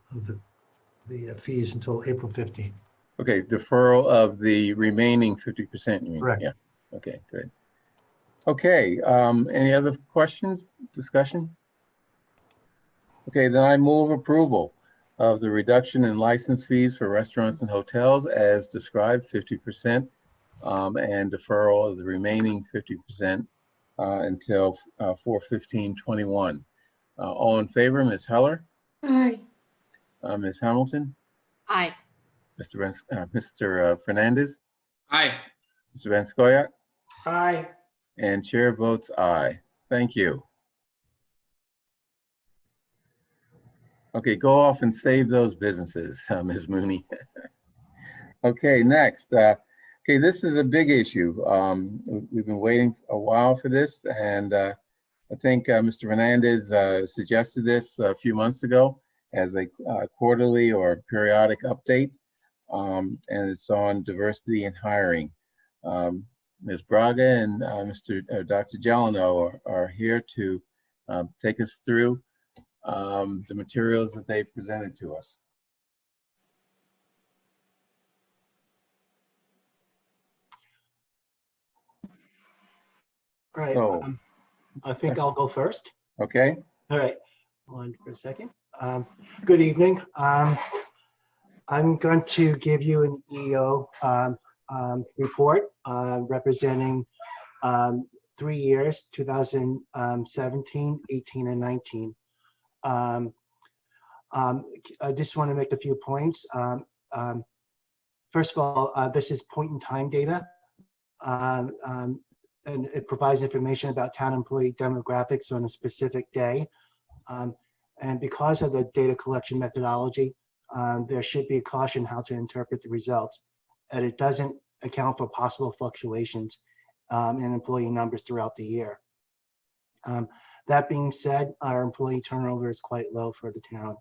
fees until April 15th. Okay, deferral of the remaining 50%, you mean? Correct. Yeah, okay, good. Okay, any other questions, discussion? Okay, then I move approval of the reduction in license fees for restaurants and hotels as described, 50%, and deferral of the remaining 50% until 4/15/21. All in favor, Ms. Heller? Aye. Ms. Hamilton? Aye. Mr. Fernandez? Aye. Mr. Van Scoyac? Aye. And chair votes aye. Thank you. Okay, go off and save those businesses, Ms. Mooney. Okay, next. Okay, this is a big issue. We've been waiting a while for this, and I think Mr. Fernandez suggested this a few months ago as a quarterly or periodic update, and it's on diversity in hiring. Ms. Braga and Dr. Gelano are here to take us through the materials that they've presented to us. All right, So, I think I'll go first. okay. All right, hold on for a second. Good evening. I'm going to give you an EO report representing 3 years, 2017, 18, and 19. I just want to make a few points. First of all, this is point in time data. And it provides information about town employee demographics on a specific day. And because of the data collection methodology, there should be a caution how to interpret the results. And it doesn't account for possible fluctuations in employee numbers throughout the year. That being said, our employee turnover is quite low for the town.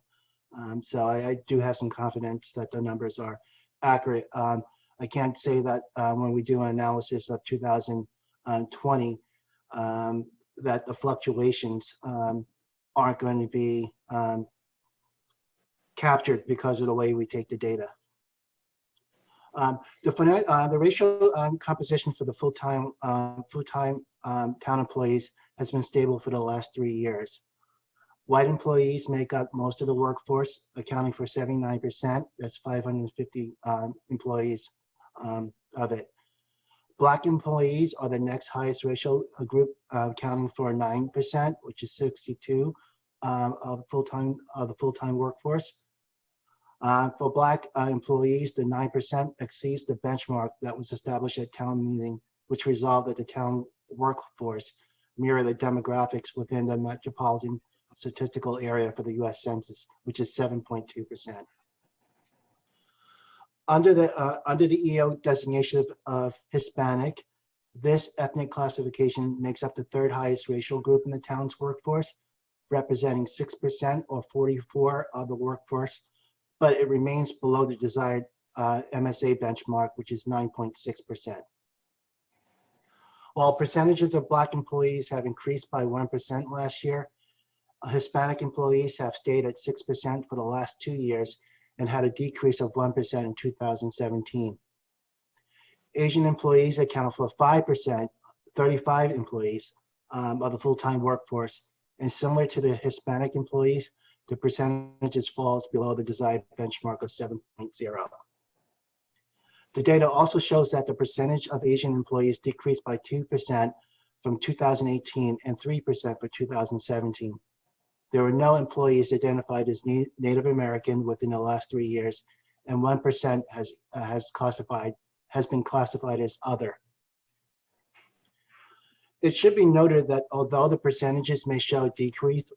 So I do have some confidence that the numbers are accurate. I can't say that when we do an analysis of 2020, that the fluctuations aren't going to be captured because of the way we take the data. The racial composition for the full-time town employees has been stable for the last 3 years. White employees make up most of the workforce, accounting for 79%. That's 550 employees of it. Black employees are the next highest racial group, accounting for 9%, which is 62 of the full-time workforce. For Black employees, the 9% exceeds the benchmark that was established at town meeting, which resolved that the town workforce mirror the demographics within the metropolitan statistical area for the U.S. Census, which is 7.2%. Under the EO designation of Hispanic, this ethnic classification makes up the third highest racial group in the town's workforce, representing 6% or 44 of the workforce, but it remains below the desired MSA benchmark, which is 9.6%. While percentages of Black employees have increased by 1% last year, Hispanic employees have stayed at 6% for the last 2 years and had a decrease of 1% in 2017. Asian employees account for 5%, 35 employees of the full-time workforce. And similar to the Hispanic employees, the percentages falls below the desired benchmark of 7.0. The data also shows that the percentage of Asian employees decreased by 2% from 2018 and 3% for 2017. There were no employees identified as Native American within the last 3 years, and 1% has been classified as other. It should be noted that although the percentages may show decrease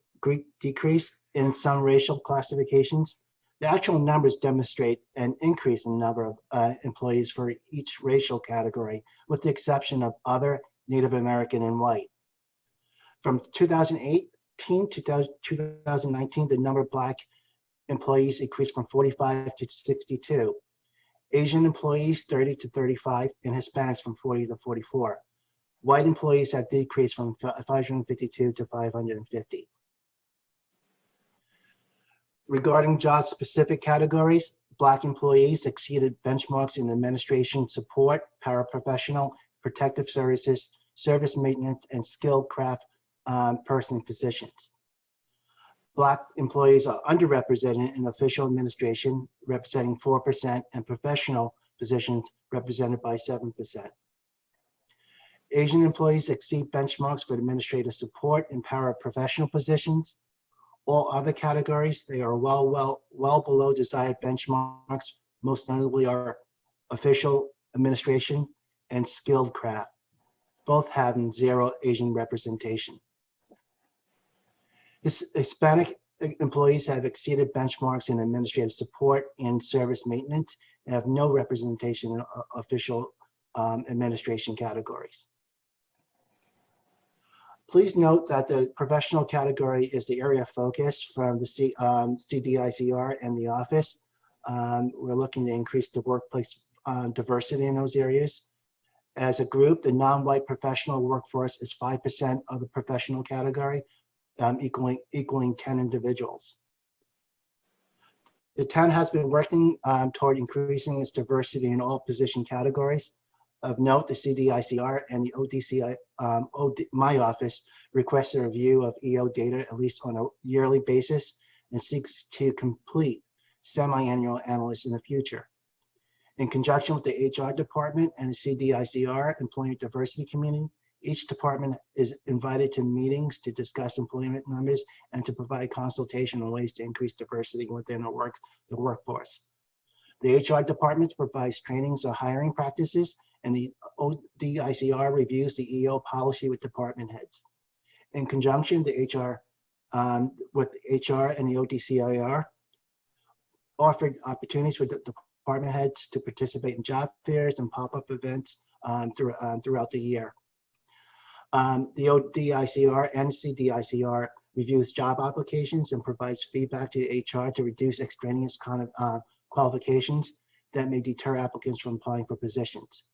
in some racial classifications, the actual numbers demonstrate an increase in number of employees for each racial category, with the exception of other, Native American, and white. From 2018 to 2019, the number of Black employees increased from 45 to 62. Asian employees 30 to 35, and Hispanics from 40 to 44. White employees have decreased from 552 to 550. Regarding job-specific categories, Black employees exceeded benchmarks in administration support, paraprofessional, protective services, service maintenance, and skilled craft person positions. Black employees are underrepresented in official administration, representing 4%, and professional positions represented by 7%. Asian employees exceed benchmarks for administrative support and paraprofessional positions. All other categories, they are well below desired benchmarks, most notably are official administration and skilled craft, both having 0 Asian representation. Hispanic employees have exceeded benchmarks in administrative support and service maintenance and have no representation in official administration categories. Please note that the professional category is the area of focus from the CDICR and the office. We're looking to increase the workplace diversity in those areas. As a group, the non-white professional workforce is 5% of the professional category, equaling 10 individuals. The town has been working toward increasing its diversity in all position categories. Of note, the CDICR and the ODCI, my office, requests a review of EO data at least on a yearly basis and seeks to complete semi-annual analysis in the future. In conjunction with the HR department and the CDICR Employment Diversity Committee, each department is invited to meetings to discuss employment numbers and to provide consultation on ways to increase diversity within the workforce. The HR department provides trainings on hiring practices, and the ODICR reviews the EO policy with department heads. In conjunction, the HR and the ODCIR offered opportunities for the department heads to participate in job fairs and pop-up events throughout the year. The ODICR and CDICR reviews job applications and provides feedback to HR to reduce extraneous qualifications that may deter applicants from applying for positions.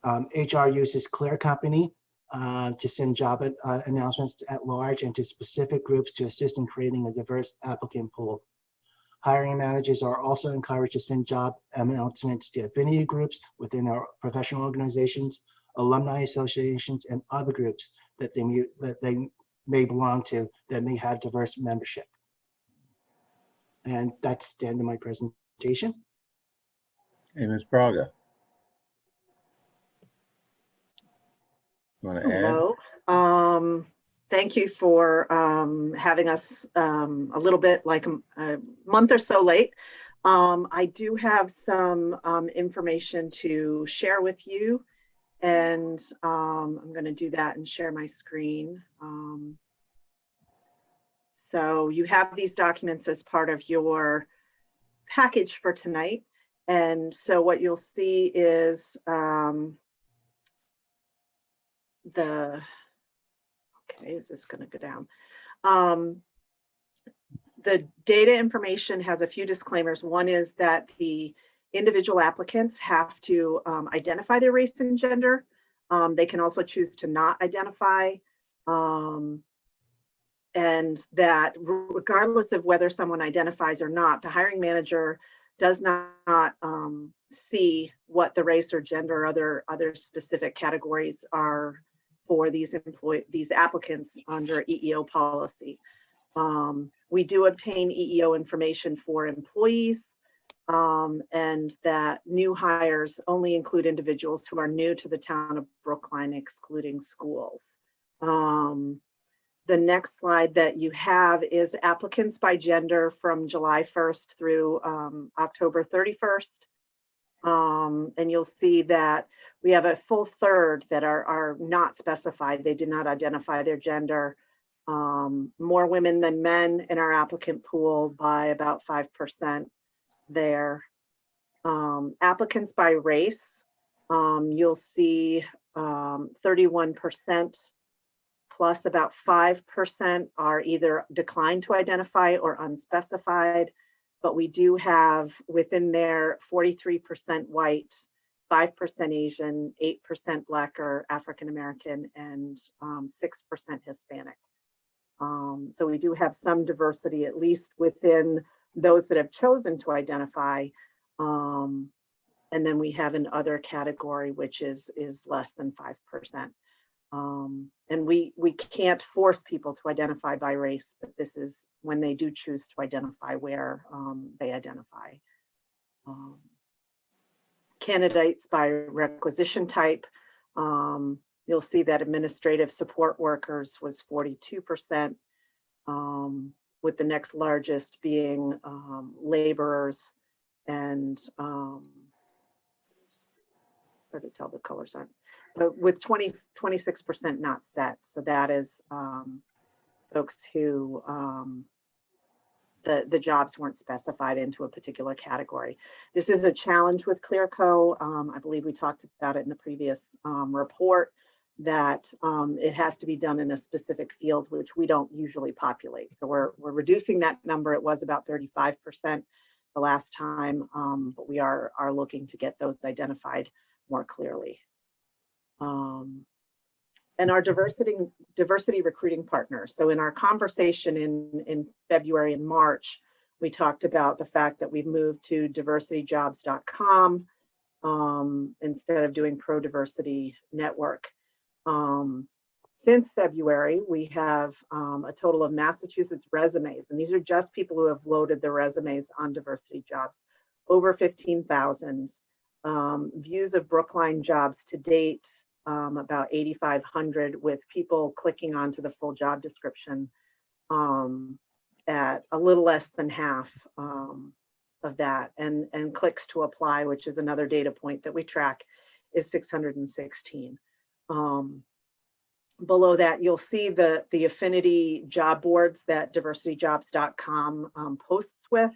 HR uses Clear Company to send job announcements at large and to specific groups to assist in creating a diverse applicant pool. Hiring managers are also encouraged to send job announcements to affinity groups within their professional organizations, alumni associations, and other groups that they may belong to that may have diverse membership. And that's the end of my presentation. Hey, Ms. Braga. Want to add? Hello. Thank you for having us a little bit like a month or so late. I do have some information to share with you, and I'm going to do that and share my screen. So you have these documents as part of your package for tonight. And so what you'll see is okay, is this going to go down? The data information has a few disclaimers. One is that the individual applicants have to identify their race and gender They can also choose to not identify. And that regardless of whether someone identifies or not, the hiring manager does not see what the race or gender or other specific categories are for these applicants under EEO policy. We do obtain EEO information for employees, and that new hires only include individuals who are new to the town of Brookline, excluding schools. The next slide that you have is applicants by gender from July 1st through October 31st. And you'll see that we have a full third that are not specified. They did not identify their gender. More women than men in our applicant pool by about 5% there. Applicants by race, you'll see 31% plus about 5% are either declined to identify or unspecified. But we do have within there 43% white, 5% Asian, 8% Black or African American, and 6% Hispanic. So we do have some diversity, at least within those that have chosen to identify. And then we have an other category, which is less than 5%. And we can't force people to identify by race, but this is when they do choose to identify where they identify. Candidates by requisition type, you'll see that administrative support workers was 42%, with the next largest being laborers and hard to tell, the colors aren't, but with 26% not set. So that is folks who the jobs weren't specified into a particular category. This is a challenge with Clearco. I believe we talked about it in the previous report, that it has to be done in a specific field, which we don't usually populate. So we're reducing that number. It was about 35% the last time, but we are looking to get those identified more clearly. And our diversity recruiting partners. So in our conversation in February and March, we talked about the fact that we've moved to diversityjobs.com instead of doing Pro Diversity Network. Since February, we have a total of Massachusetts resumes, and these are just people who have loaded their resumes on Diversity Jobs, over 15,000. Views of Brookline jobs to date, about 8,500, with people clicking onto the full job description at a little less than half of that. And clicks to apply, which is another data point that we track, is 616. Below that, you'll see the affinity job boards that diversityjobs.com posts with,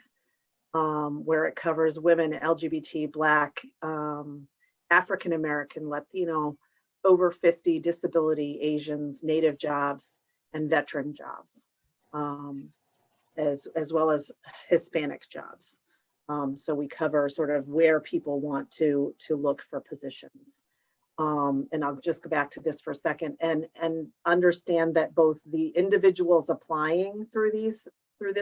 where it covers women, LGBT, Black, African American, Latino, over 50, disability, Asians, Native jobs, and veteran jobs, as well as Hispanic jobs. So we cover sort of where people want to look for positions. And I'll just go back to this for a second and understand that both the individuals applying through this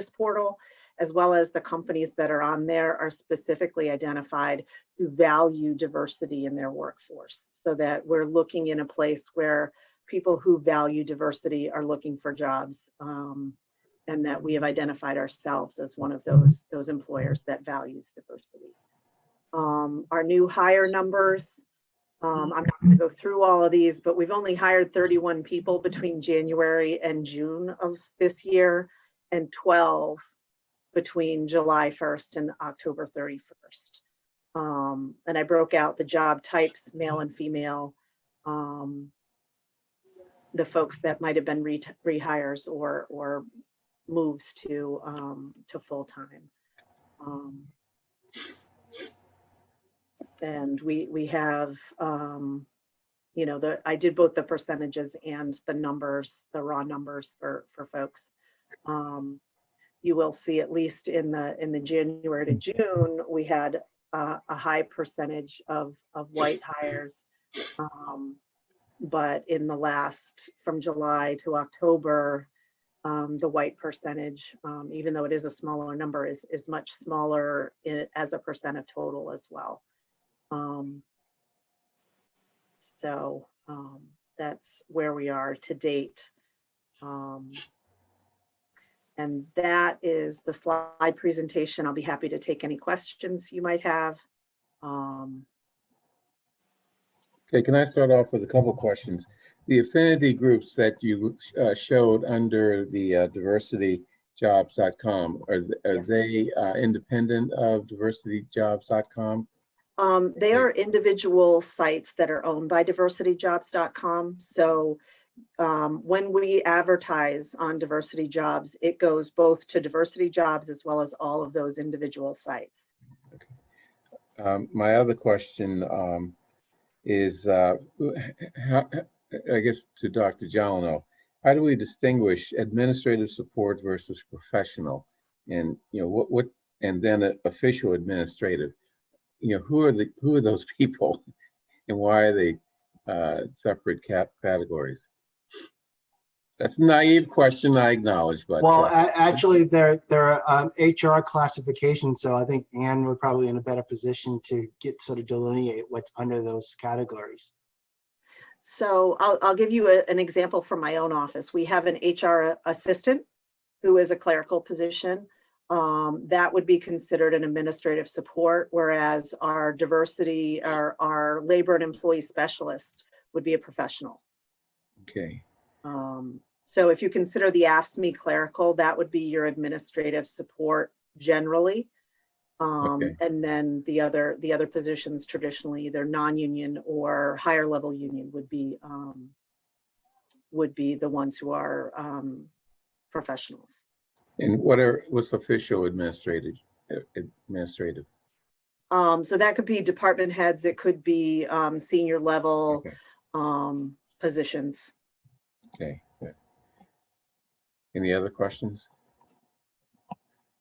portal, as well as the companies that are on there, are specifically identified who value diversity in their workforce, so that we're looking in a place where people who value diversity are looking for jobs, and that we have identified ourselves as one of those employers that values diversity. Our new hire numbers, I'm not going to go through all of these, but we've only hired 31 people between January and June of this year, and 12 between July 1st and October 31st. And I broke out the job types, male and female, the folks that might have been rehires or moves to full-time. And we have, I did both the percentages and the numbers, the raw numbers for folks. You will see, at least in the January to June, we had a high percentage of white hires, but in the last, from July to October, the white percentage, even though it is a smaller number, is much smaller as a percent of total as well. So that's where we are to date. And that is the slide presentation. I'll be happy to take any questions you might have. Okay, can I start off with a couple questions? The affinity groups that you showed under the diversityjobs.com, are Yes. they independent of diversityjobs.com? They are individual sites that are owned by diversityjobs.com. So when we advertise on Diversity Jobs, it goes both to Diversity Jobs as well as all of those individual sites. Okay. My other question is, I guess to Dr. Jalano, how do we distinguish administrative support versus professional? And what and then official administrative? Who are those people, and why are they separate categories? That's a naive question, I acknowledge, but well, actually, there are HR classifications, so I think Anne would probably be in a better position to get sort of delineate what's under those categories. So I'll give you an example from my own office. We have an HR assistant who is a clerical position. That would be considered an administrative support, whereas our diversity, our labor and employee specialist would be a professional. Okay. So if you consider the AFSCME clerical, that would be your administrative support generally. Okay. And then the other positions traditionally either non-union or higher level union would be the ones who are professionals. And what's official administrative? So that could be department heads. It could be senior level positions. Okay. Good. Any other questions?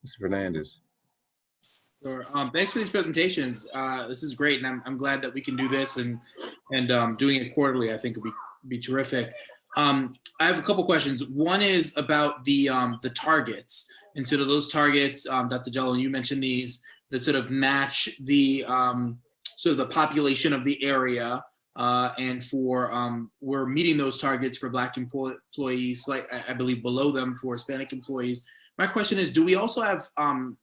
Mr. Fernandez. Sure. Thanks for these presentations. This is great, and I'm glad that we can do this and doing it quarterly. I think would be terrific. I have a couple questions. One is about the targets, and sort of those targets. Dr. Jello, you mentioned these that sort of match the sort of the population of the area, and for we're meeting those targets for Black employees, like I believe below them for Hispanic employees. My question is, do we also have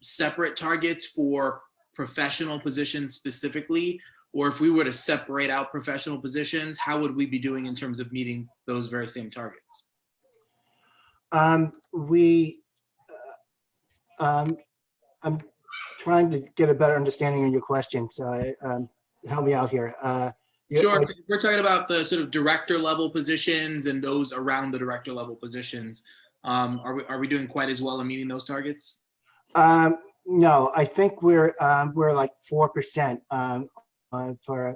separate targets for professional positions specifically? Or if we were to separate out professional positions, how would we be doing in terms of meeting those very same targets? I'm trying to get a better understanding of your question, so help me out here. Sure, we're talking about the sort of director level positions and those around the director level positions. Are we doing quite as well in meeting those targets? No, I think we're like 4% for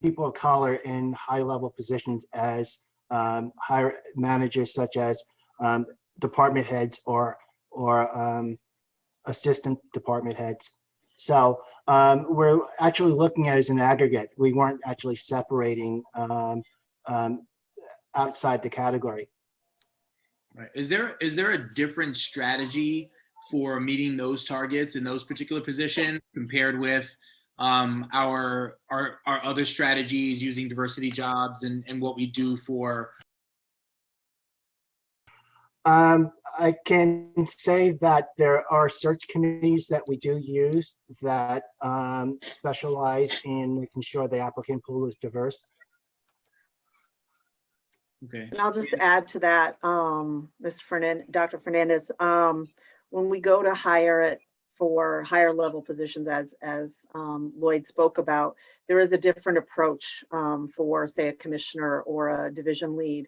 people of color in high level positions as higher managers, such as department heads or assistant department heads. So we're actually looking at it as an aggregate. We weren't actually separating outside the category. Right. Is there a different strategy for meeting those targets in those particular positions compared with our other strategies using diversity jobs and what we do for? I can say that there are search committees that we do use that specialize in making sure the applicant pool is diverse. Okay. And I'll just add to that, Dr. Fernandez, when we go to hire it for higher level positions, as Lloyd spoke about, there is a different approach for, say, a commissioner or a division lead.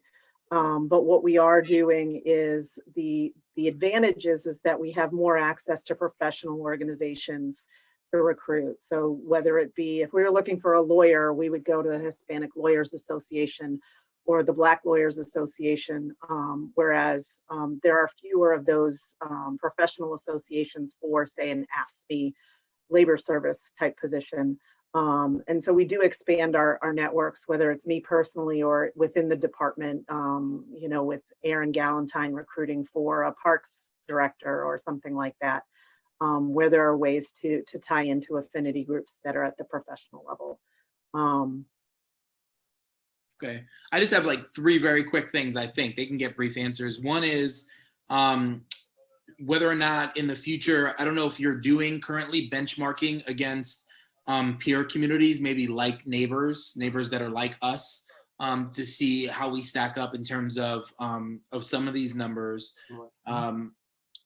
But what we are doing is the advantage is that we have more access to professional organizations to recruit. So whether it be, if we were looking for a lawyer, we would go to the Hispanic Lawyers Association or the Black Lawyers Association, whereas there are fewer of those professional associations for, say, an AFSCME labor service type position. And so we do expand our networks, whether it's me personally or within the department, you know, with Aaron Galentine recruiting for a parks director or something like that, where there are ways to tie into affinity groups that are at the professional level. Okay, I just have like 3 very quick things. I think they can get brief answers. One is whether or not in the future, I don't know if you're doing currently benchmarking against peer communities, maybe like neighbors that are like us, to see how we stack up in terms of some of these numbers.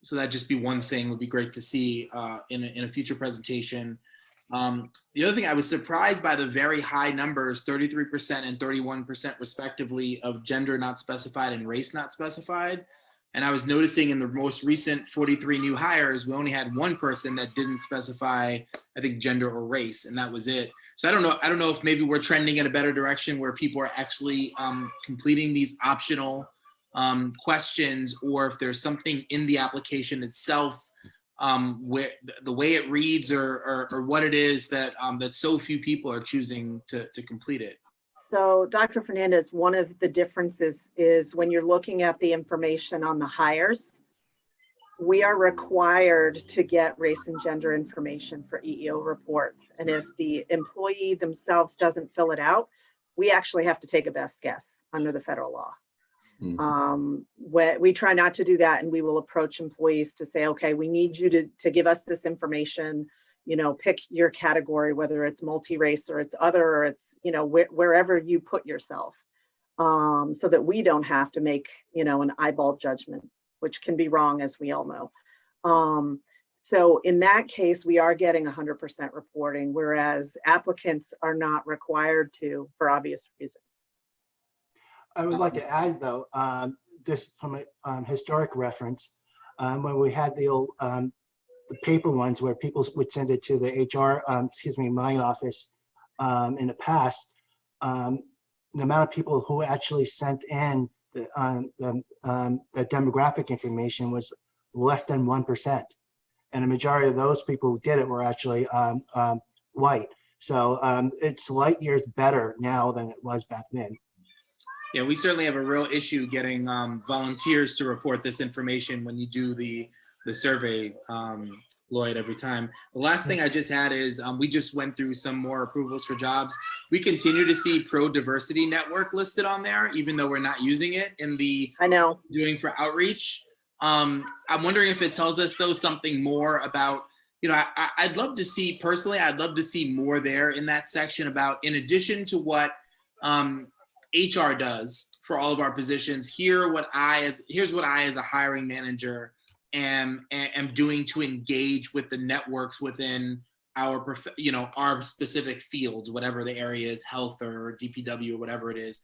So that'd just be one thing. Would be great to see in a future presentation. The other thing, I was surprised by the very high numbers, 33% and 31% respectively, of gender not specified and race not specified. And I was noticing in the most recent 43 new hires, we only had 1 person that didn't specify, I think, gender or race, and that was it. So I don't know if maybe we're trending in a better direction where people are actually completing these optional questions, or if there's something in the application itself where the way it reads or what it is that that so few people are choosing to complete it. So Dr. Fernandez, one of the differences is when you're looking at the information on the hires, we are required to get race and gender information for EEO reports. And if the employee themselves doesn't fill it out, we actually have to take a best guess under the federal law. We try not to do that, and we will approach employees to say, okay, we need you to give us this information, you know, pick your category, whether it's multi-race or it's other, or it's, you know, wherever you put yourself, so that we don't have to make, you know, an eyeball judgment, which can be wrong, as we all know. So in that case, we are getting 100% reporting, whereas applicants are not required to, for obvious reasons. I would like to add, though, this from a historic reference, when we had the old the paper ones where people would send it to the HR, my office, in the past, the amount of people who actually sent in the demographic information was less than 1%. And the majority of those people who did it were actually white. So it's light years better now than it was back then. Yeah, we certainly have a real issue getting volunteers to report this information when you do the survey, Lloyd, every time. The last thing I just had is we just went through some more approvals for jobs. We continue to see Pro Diversity Network listed on there, even though we're not using it in the doing for outreach. I'm wondering if it tells us, though, something more about, you know, I'd love to see, personally, I'd love to see more there in that section about, in addition to what HR does for all of our positions, here's what I as a hiring manager am doing to engage with the networks within our, you know, our specific fields, whatever the area is, health or DPW or whatever it is.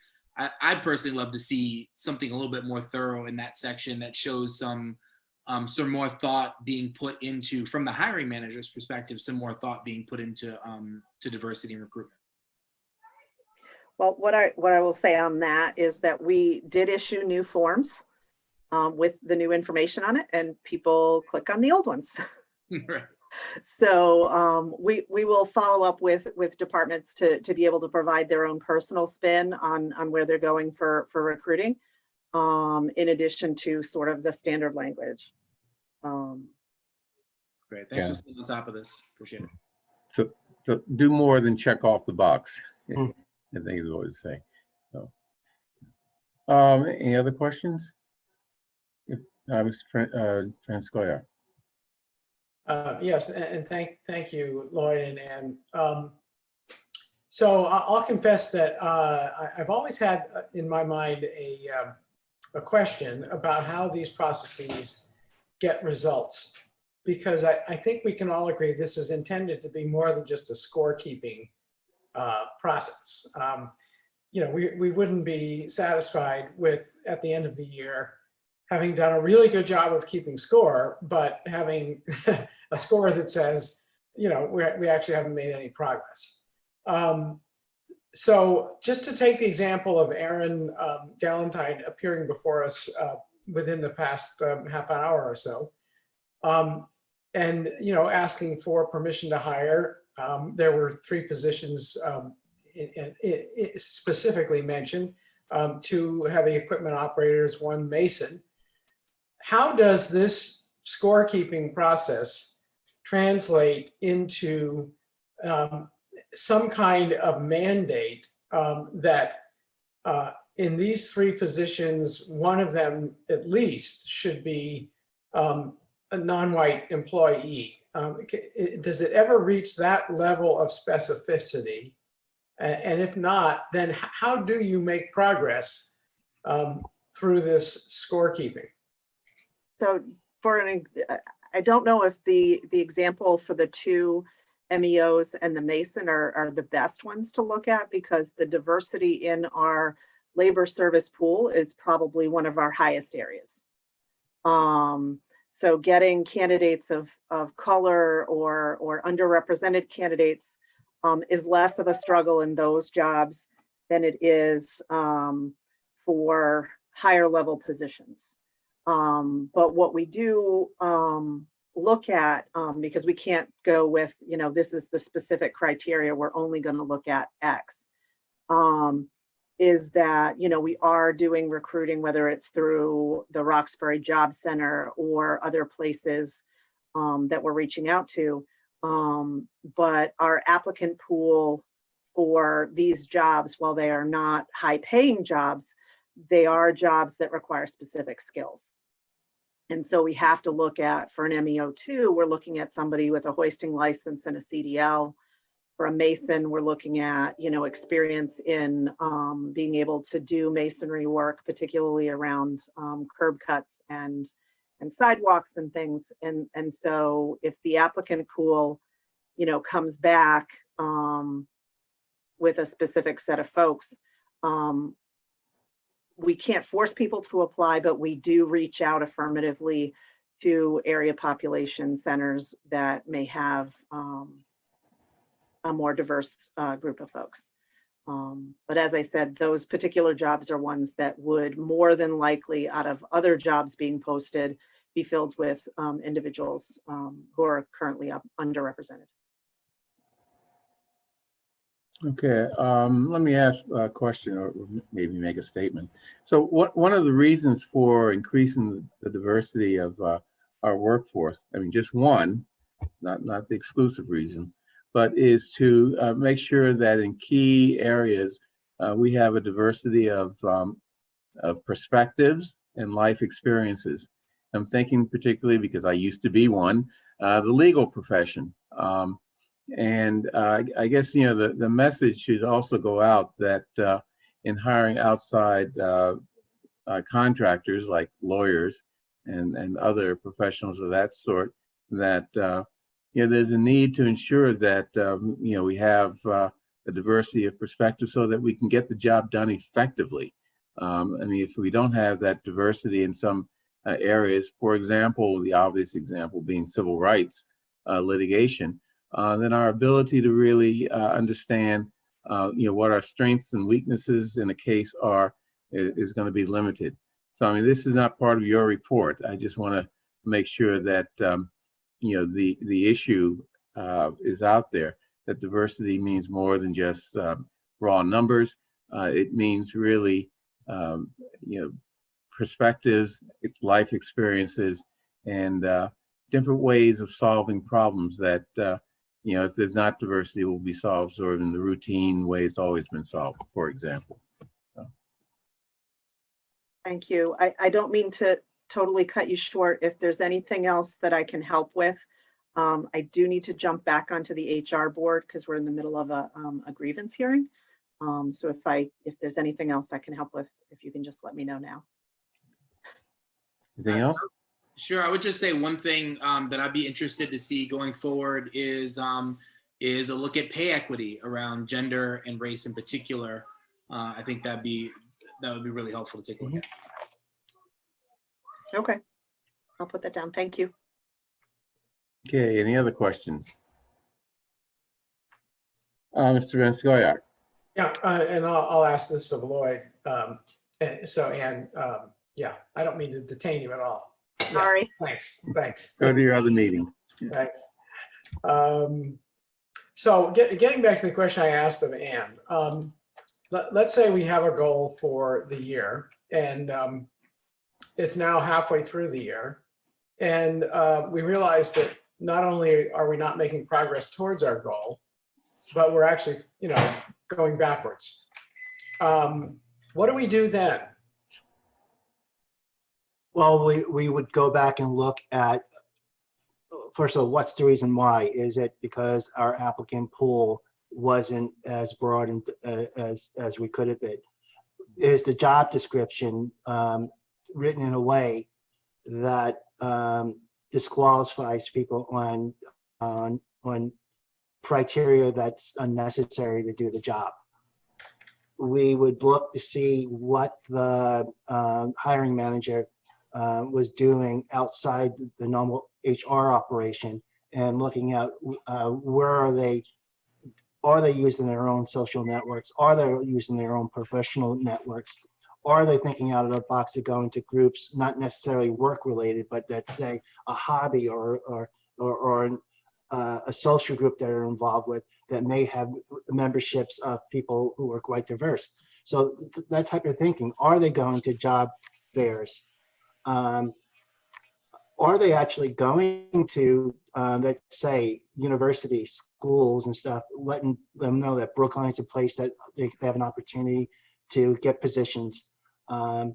I'd personally love to see something a little bit more thorough in that section that shows some more thought being put into, from the hiring manager's perspective, some more thought being put into to diversity and recruitment. Well, what I will say on that is that we did issue new forms with the new information on it, and people click on the old ones. Right. So we will follow up with departments to be able to provide their own personal spin on where they're going for recruiting, in addition to sort of the standard language. Great. Thanks for staying on top of this. Appreciate it. So do more than check off the box. I think is what I would say. So, any other questions? Mr. Transcoya. Yes, and thank you, Lloyd and Ann. So I'll confess that I've always had in my mind a question about how these processes get results, because I think we can all agree this is intended to be more than just a scorekeeping process. You know, we wouldn't be satisfied with, at the end of the year, having done a really good job of keeping score, but having a score that says, you know, we actually haven't made any progress. So just to take the example of Aaron Galentine appearing before us within the past half an hour or so, and, you know, asking for permission to hire there were 3 positions specifically mentioned, 2 heavy equipment operators, 1 mason. How does this scorekeeping process translate into some kind of mandate that in these 3 positions, one of them at least should be a non-white employee? Does it ever reach that level of specificity? And if not, then how do you make progress through this scorekeeping? So I don't know if the example for the 2 MEOs and the Mason are the best ones to look at, because the diversity in our labor service pool is probably one of our highest areas. So getting candidates of color or underrepresented candidates is less of a struggle in those jobs than it is for higher level positions. But what we do look at, because we can't go with, this is the specific criteria, we're only going to look at X, is that, we are doing recruiting, whether it's through the Roxbury Job Center or other places that we're reaching out to. But our applicant pool for these jobs, while they are not high paying jobs, they are jobs that require specific skills. And so we have to look at, for an MEO2, we're looking at somebody with a hoisting license and a CDL. For a mason, we're looking at, experience in being able to do masonry work, particularly around curb cuts and sidewalks and things. And so if the applicant pool, comes back with a specific set of folks, we can't force people to apply, but we do reach out affirmatively to area population centers that may have a more diverse group of folks. But as I said, those particular jobs are ones that would more than likely, out of other jobs being posted, be filled with individuals who are currently underrepresented. Okay, let me ask a question, or maybe make a statement. So one of the reasons for increasing the diversity of our workforce, I mean, just one, not the exclusive reason, but is to make sure that in key areas, we have a diversity of perspectives and life experiences. I'm thinking particularly, because I used to be one, the legal profession. And I guess, the message should also go out that in hiring outside contractors like lawyers and other professionals of that sort, that there's a need to ensure that we have a diversity of perspective so that we can get the job done effectively. I mean, if we don't have that diversity in some areas, for example, the obvious example being civil rights litigation, then our ability to really understand, what our strengths and weaknesses in a case are is going to be limited. So, I mean, this is not part of your report. I just want to make sure that, the issue is out there, that diversity means more than just raw numbers. It means really, perspectives, life experiences, and different ways of solving problems that, if there's not diversity, will be solved sort of in the routine way it's always been solved, for example. So. Thank you. I don't mean to totally cut you short. If there's anything else that I can help with, I do need to jump back onto the HR board because we're in the middle of a grievance hearing. So if there's anything else I can help with, if you can just let me know now. Anything else? Sure. I would just say one thing that I'd be interested to see going forward is a look at pay equity around gender and race in particular. I think that would be really helpful to take a look at. Okay, I'll put that down. Thank you. Okay. Any other questions? Mr. Van Scoyoc. Yeah, and I'll ask this of Lloyd. Yeah, I don't mean to detain you at all. Sorry. Yeah, thanks. Go to your other meeting. Thanks. So getting back to the question I asked of Anne, let's say we have a goal for the year, and it's now halfway through the year, and we realize that not only are we not making progress towards our goal, but we're actually, going backwards. What do we do then? Well, we would go back and look at, first of all, what's the reason why? Is it because our applicant pool wasn't as broad and, as we could have been? Is the job description written in a way that disqualifies people on criteria that's unnecessary to do the job? We would look to see what the hiring manager was doing outside the normal HR operation, and looking at where are they using their own social networks? Are they using their own professional networks? Are they thinking out of the box to go into groups, not necessarily work related, but that say a hobby or a social group that are involved with that may have memberships of people who are quite diverse. So that type of thinking. Are they going to job fairs? Are they actually going to, let's say, universities, schools and stuff, letting them know that Brookline is a place that they have an opportunity to get positions? Are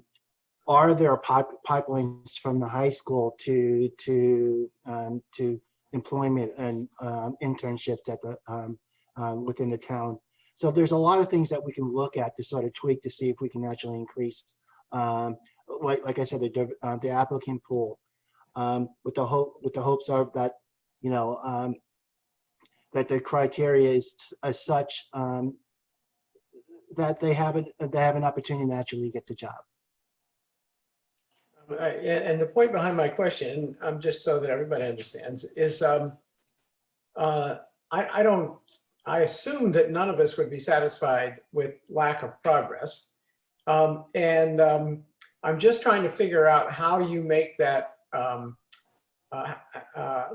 there pipelines from the high school to employment and internships at the within the town? So there's a lot of things that we can look at to sort of tweak to see if we can actually increase, like I said, the applicant pool, with the hopes of that, that the criteria is as such that they have an opportunity to actually get the job. And the point behind my question, just so that everybody understands, is I assume that none of us would be satisfied with lack of progress. I'm just trying to figure out how you make that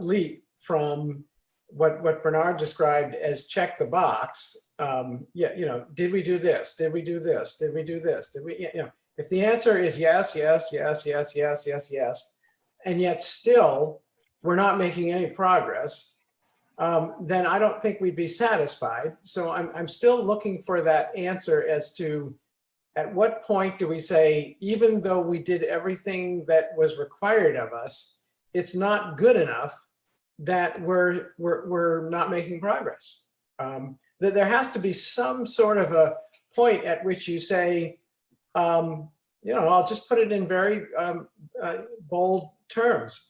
leap from what Bernard described as check the box. Did we do this? Did we do this? Did we do this? Did we, if the answer is yes, yes, yes, yes, yes, yes, yes, and yet still we're not making any progress, then I don't think we'd be satisfied. So I'm still looking for that answer as to at what point do we say, even though we did everything that was required of us, it's not good enough, that we're not making progress. That there has to be some sort of a point at which you say, I'll just put it in very bold terms.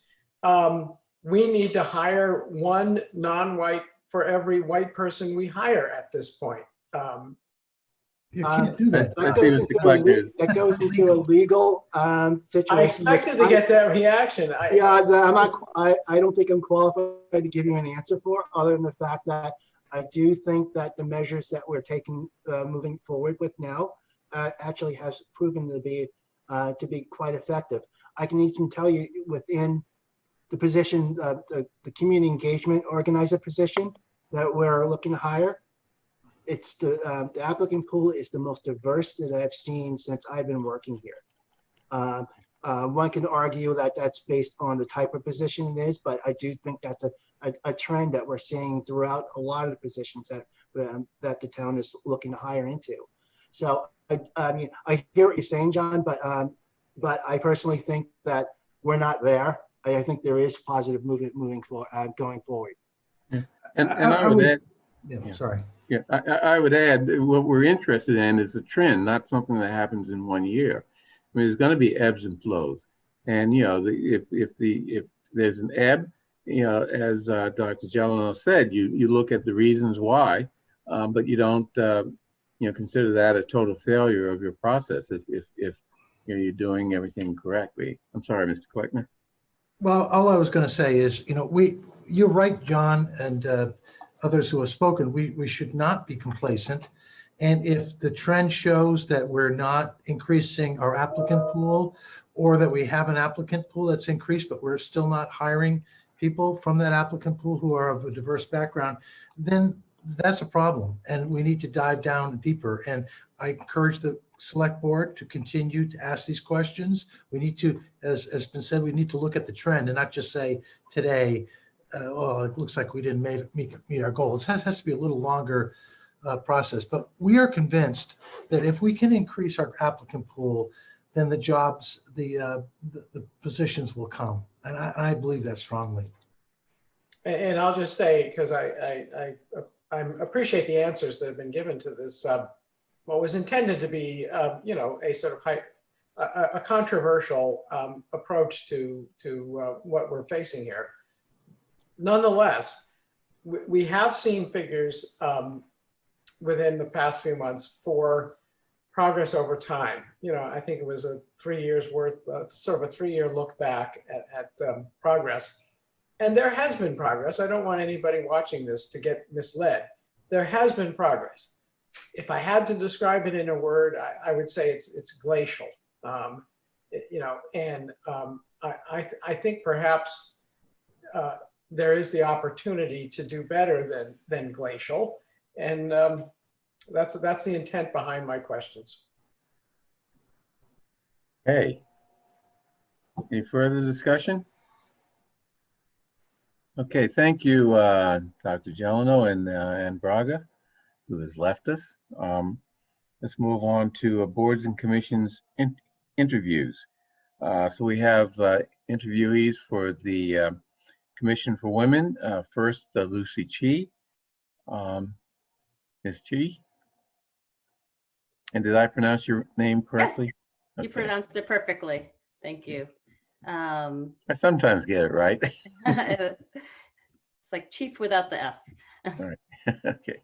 We need to hire one non-white for every white person we hire at this point. You can't do that. That goes into a legal situation. I expected to get that reaction. I don't think I'm qualified to give you an answer for, other than the fact that I do think that the measures that we're taking moving forward with now actually has proven to be quite effective. I can even tell you within the position, the community engagement organizer position that we're looking to hire, it's the applicant pool is the most diverse that I've seen since I've been working here. One can argue that that's based on the type of position it is, but I do think that's a trend that we're seeing throughout a lot of the positions that the town is looking to hire into. So I mean, I hear what you're saying, John, but I personally think that we're not there. I think there is positive movement going forward. Yeah. And I would add. Yeah, sorry. Yeah, I would add that what we're interested in is a trend, not something that happens in 1 year. I mean, there's going to be ebbs and flows, and if there's an ebb, as Dr. Gelano said, you look at the reasons why, but you don't consider that a total failure of your process if you're doing everything correctly. I'm sorry, Mr. Kleckner. Well, all I was going to say is, you're right, John, and others who have spoken, we should not be complacent. And if the trend shows that we're not increasing our applicant pool, or that we have an applicant pool that's increased, but we're still not hiring people from that applicant pool who are of a diverse background, then that's a problem, and we need to dive down deeper. And I encourage the select board to continue to ask these questions. We need to, as been said, we need to look at the trend and not just say today, oh, it looks like we didn't meet our goals. It has to be a little longer process. But we are convinced that if we can increase our applicant pool, then the jobs, the positions will come. And I believe that strongly. And I'll just say, because I appreciate the answers that have been given to this, what was intended to be, you know, a sort of a controversial approach to what we're facing here. Nonetheless, we have seen figures within the past few months for progress over time. You know, I think it was a 3 years worth, sort of a 3-year look back at progress. And there has been progress. I don't want anybody watching this to get misled. There has been progress. If I had to describe it in a word, I would say it's glacial. You know, and I think perhaps there is the opportunity to do better than glacial, and that's the intent behind my questions. Okay. Any further discussion? Okay, thank you, Dr. Gelano and Braga, who has left us. Let's move on to boards and commissions interviews. So we have interviewees for the Commission for Women. First, Lucy Chi. Ms. Chi? And did I pronounce your name correctly? Yes, you pronounced it perfectly. Thank you. I sometimes get it right. It's like chief without the F. All right. Okay.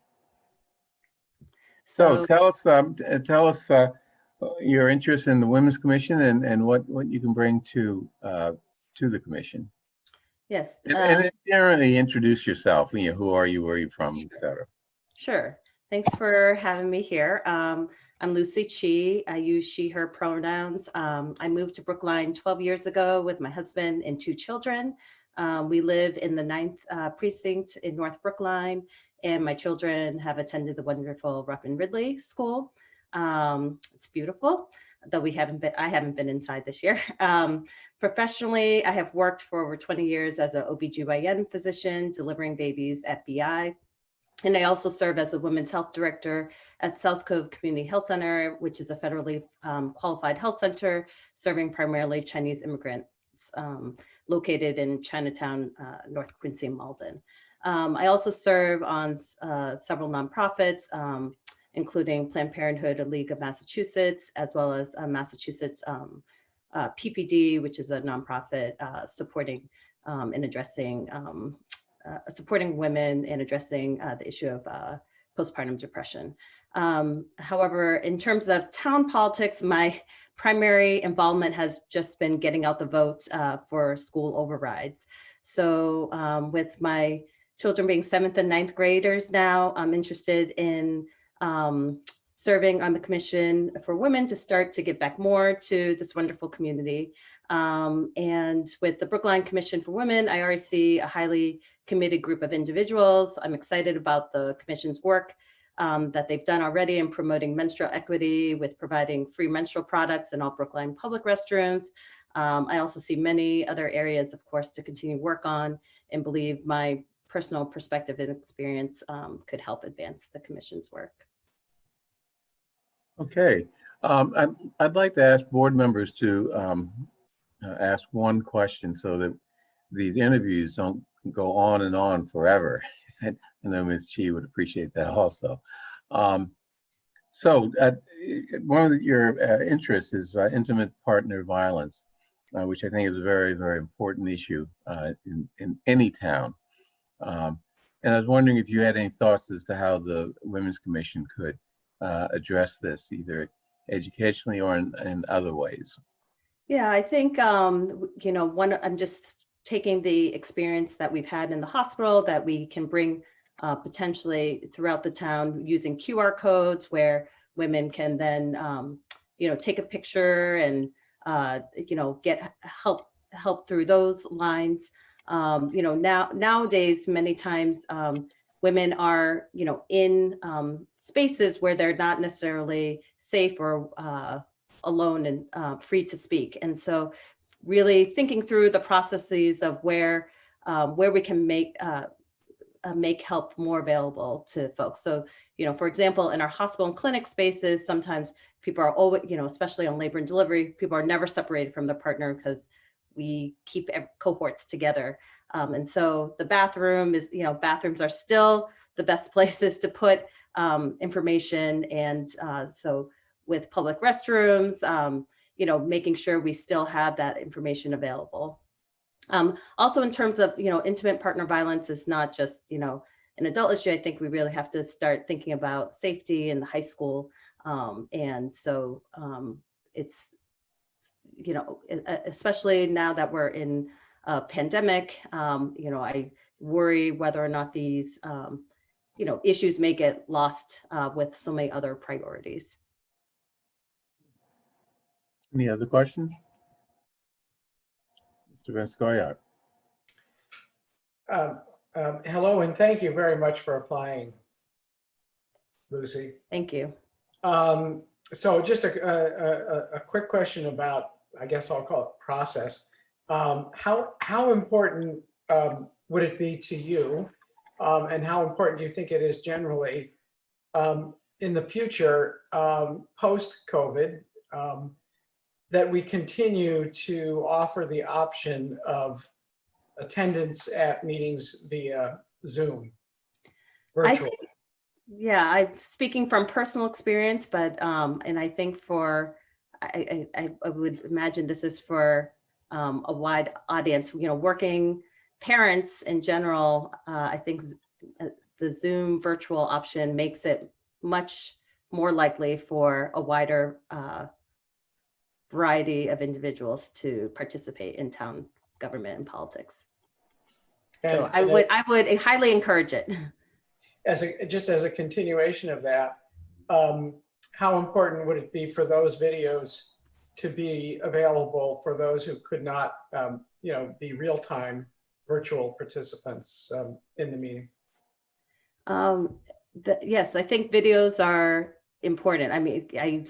So tell us your interest in the Women's Commission and what you can bring to the commission. Yes. And generally introduce yourself. You know, who are you, where are you from, etc. Sure. Thanks for having me here. I'm Lucy Chi. I use she, her pronouns. I moved to Brookline 12 years ago with my husband and 2 children. We live in the 9th precinct in North Brookline, and my children have attended the wonderful Ruffin Ridley School. It's beautiful, though I haven't been inside this year. Professionally, I have worked for over 20 years as an OBGYN physician, delivering babies at BI. And I also serve as a women's health director at South Cove Community Health Center, which is a federally qualified health center serving primarily Chinese immigrants located in Chinatown, North Quincy and Malden. I also serve on several nonprofits, including Planned Parenthood, a League of Massachusetts, as well as Massachusetts PPD, which is a nonprofit supporting and addressing supporting women and addressing the issue of postpartum depression. However, in terms of town politics, my primary involvement has just been getting out the vote for school overrides. So with my children being 7th and 9th graders now, I'm interested in serving on the Commission for Women to start to give back more to this wonderful community. And with the Brookline Commission for Women, I already see a highly committed group of individuals. I'm excited about the Commission's work that they've done already in promoting menstrual equity with providing free menstrual products in all Brookline public restrooms. I also see many other areas, of course, to continue to work on, and believe my personal perspective and experience could help advance the Commission's work. Okay. I'd like to ask board members to ask one question so that these interviews don't go on and on forever. I know Ms. Chi would appreciate that also. So one of your interests is intimate partner violence, which I think is a very, very important issue in any town. And I was wondering if you had any thoughts as to how the Women's Commission could address this, either educationally or in other ways. Yeah, I think, you know, I'm just taking the experience that we've had in the hospital that we can bring potentially throughout the town using QR codes where women can then, you know, take a picture and, you know, get help through those lines. You know, nowadays, many times women are, in spaces where they're not necessarily safe or alone and free to speak. And so really thinking through the processes of where we can make help more available to folks. So, for example, in our hospital and clinic spaces, sometimes people are always, especially on labor and delivery, people are never separated from their partner because we keep cohorts together. And so the bathroom is, bathrooms are still the best places to put information. And so with public restrooms, making sure we still have that information available. Also in terms of, intimate partner violence is not just, an adult issue. I think we really have to start thinking about safety in the high school. And so it's, especially now that we're in a pandemic, I worry whether or not these, issues may get lost with so many other priorities. Any other questions? Mr. Vescoyar. Hello, and thank you very much for applying, Lucy. Thank you. So just a quick question about, I guess I'll call it process. How important would it be to you, and how important do you think it is generally in the future, post-COVID, that we continue to offer the option of attendance at meetings via Zoom, virtual? I'm speaking from personal experience, but and I think I would imagine this is for a wide audience. Working parents in general, I think the Zoom virtual option makes it much more likely for a wider variety of individuals to participate in town government and politics. So I would highly encourage it. Just as a continuation of that, how important would it be for those videos to be available for those who could not, be real-time virtual participants in the meeting? Yes, I think videos are important. I mean, I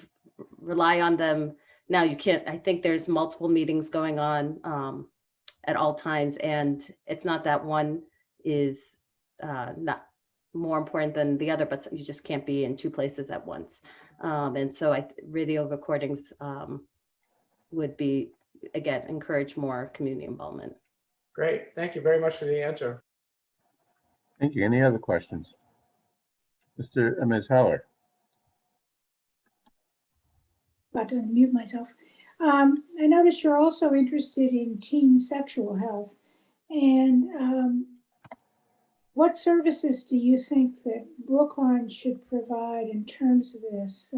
rely on them now. I think there's multiple meetings going on at all times, and it's not that one is not more important than the other, but you just can't be in two places at once. And so video recordings would be, again, encourage more community involvement. Great, thank you very much for the answer. Thank you. Any other questions? Ms. Heller. About to unmute myself. I noticed you're also interested in teen sexual health, and what services do you think that Brookline should provide in terms of this?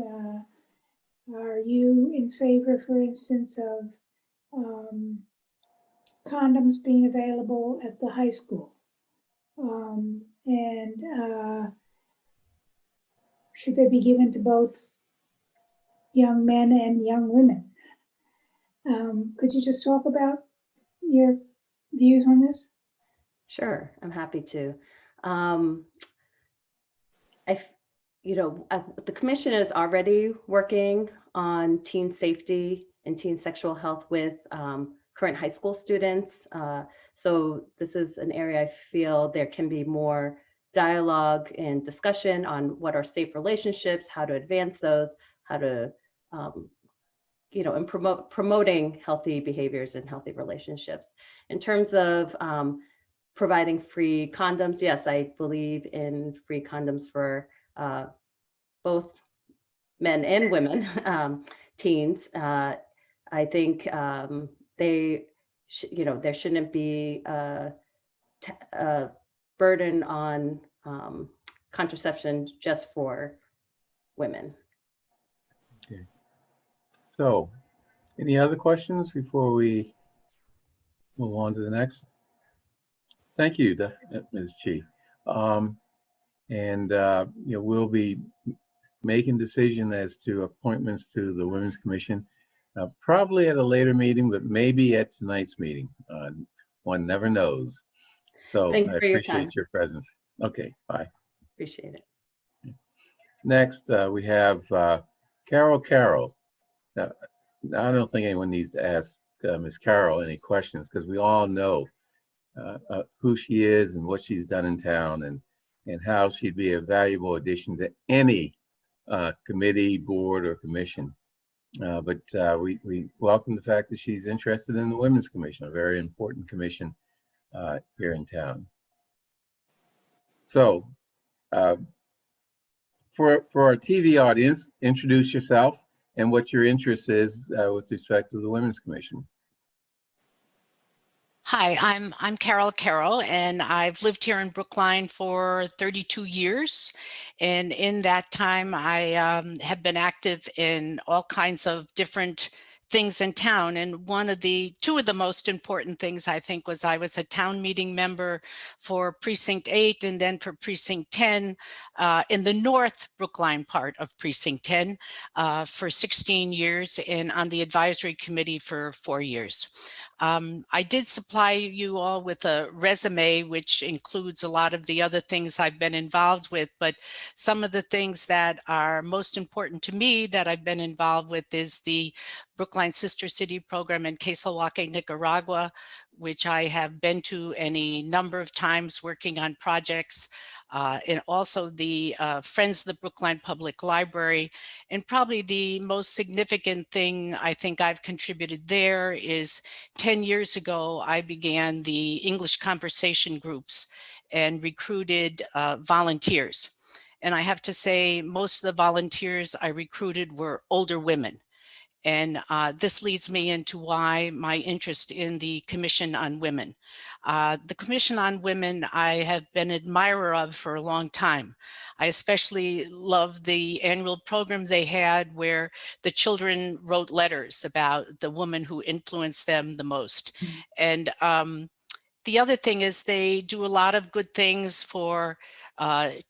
Are you in favor, for instance, of condoms being available at the high school? And should they be given to both young men and young women? Could you just talk about your views on this? Sure, I'm happy to. The commission is already working on teen safety and teen sexual health with current high school students. So this is an area I feel there can be more dialogue and discussion on what are safe relationships, how to advance those, how to, and promoting healthy behaviors and healthy relationships. In terms of providing free condoms, yes, I believe in free condoms for both men and women, teens. I think there shouldn't be a burden on contraception just for women. Okay. So, any other questions before we move on to the next? Thank you, Ms. Chi. We'll be making decision as to appointments to the Women's Commission, probably at a later meeting, but maybe at tonight's meeting. One never knows. So I appreciate your presence. Okay, bye. Appreciate it. Next, we have Carol. Now, I don't think anyone needs to ask Ms. Carol any questions because we all know who she is and what she's done in town and how she'd be a valuable addition to any committee, board, or commission. But we welcome the fact that she's interested in the Women's Commission, a very important commission here in town. So for our TV audience, introduce yourself and what your interest is with respect to the Women's Commission. Hi, I'm Carol, and I've lived here in Brookline for 32 years. And in that time, I have been active in all kinds of different things in town. And two of the most important things, I think, was I was a town meeting member for Precinct 8 and then for Precinct 10 in the North Brookline part of Precinct 10 for 16 years and on the advisory committee for 4 years. I did supply you all with a resume, which includes a lot of the other things I've been involved with, but some of the things that are most important to me that I've been involved with is the Brookline Sister City program in Quesalwaque, Nicaragua, which I have been to any number of times working on projects, and also the Friends of the Brookline Public Library. And probably the most significant thing I think I've contributed there is 10 years ago, I began the English conversation groups and recruited volunteers. And I have to say, most of the volunteers I recruited were older women. And this leads me into why my interest in the Commission on Women. The Commission on Women I have been an admirer of for a long time. I especially love the annual program they had where the children wrote letters about the woman who influenced them the most. And the other thing is they do a lot of good things for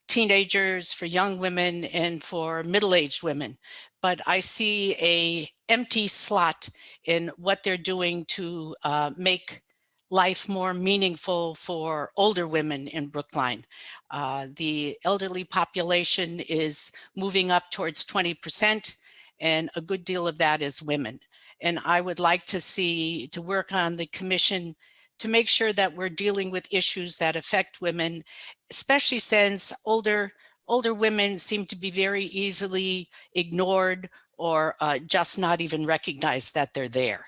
teenagers, for young women, and for middle-aged women. But I see an empty slot in what they're doing to make life more meaningful for older women in Brookline. The elderly population is moving up towards 20%, and a good deal of that is women. And I would like to work on the commission to make sure that we're dealing with issues that affect women, especially since older women seem to be very easily ignored or just not even recognize that they're there.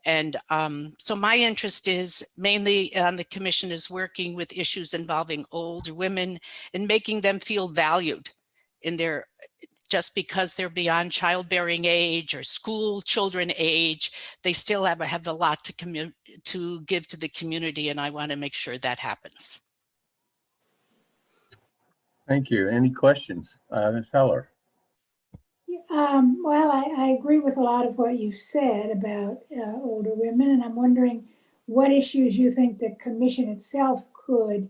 And so my interest is mainly on the commission is working with issues involving older women and making them feel valued in their, just because they're beyond childbearing age or school children age, they still have a lot to give to the community, and I want to make sure that happens. Thank you. Any questions? Ms. Heller? Well, I agree with a lot of what you said about older women, and I'm wondering what issues you think the commission itself could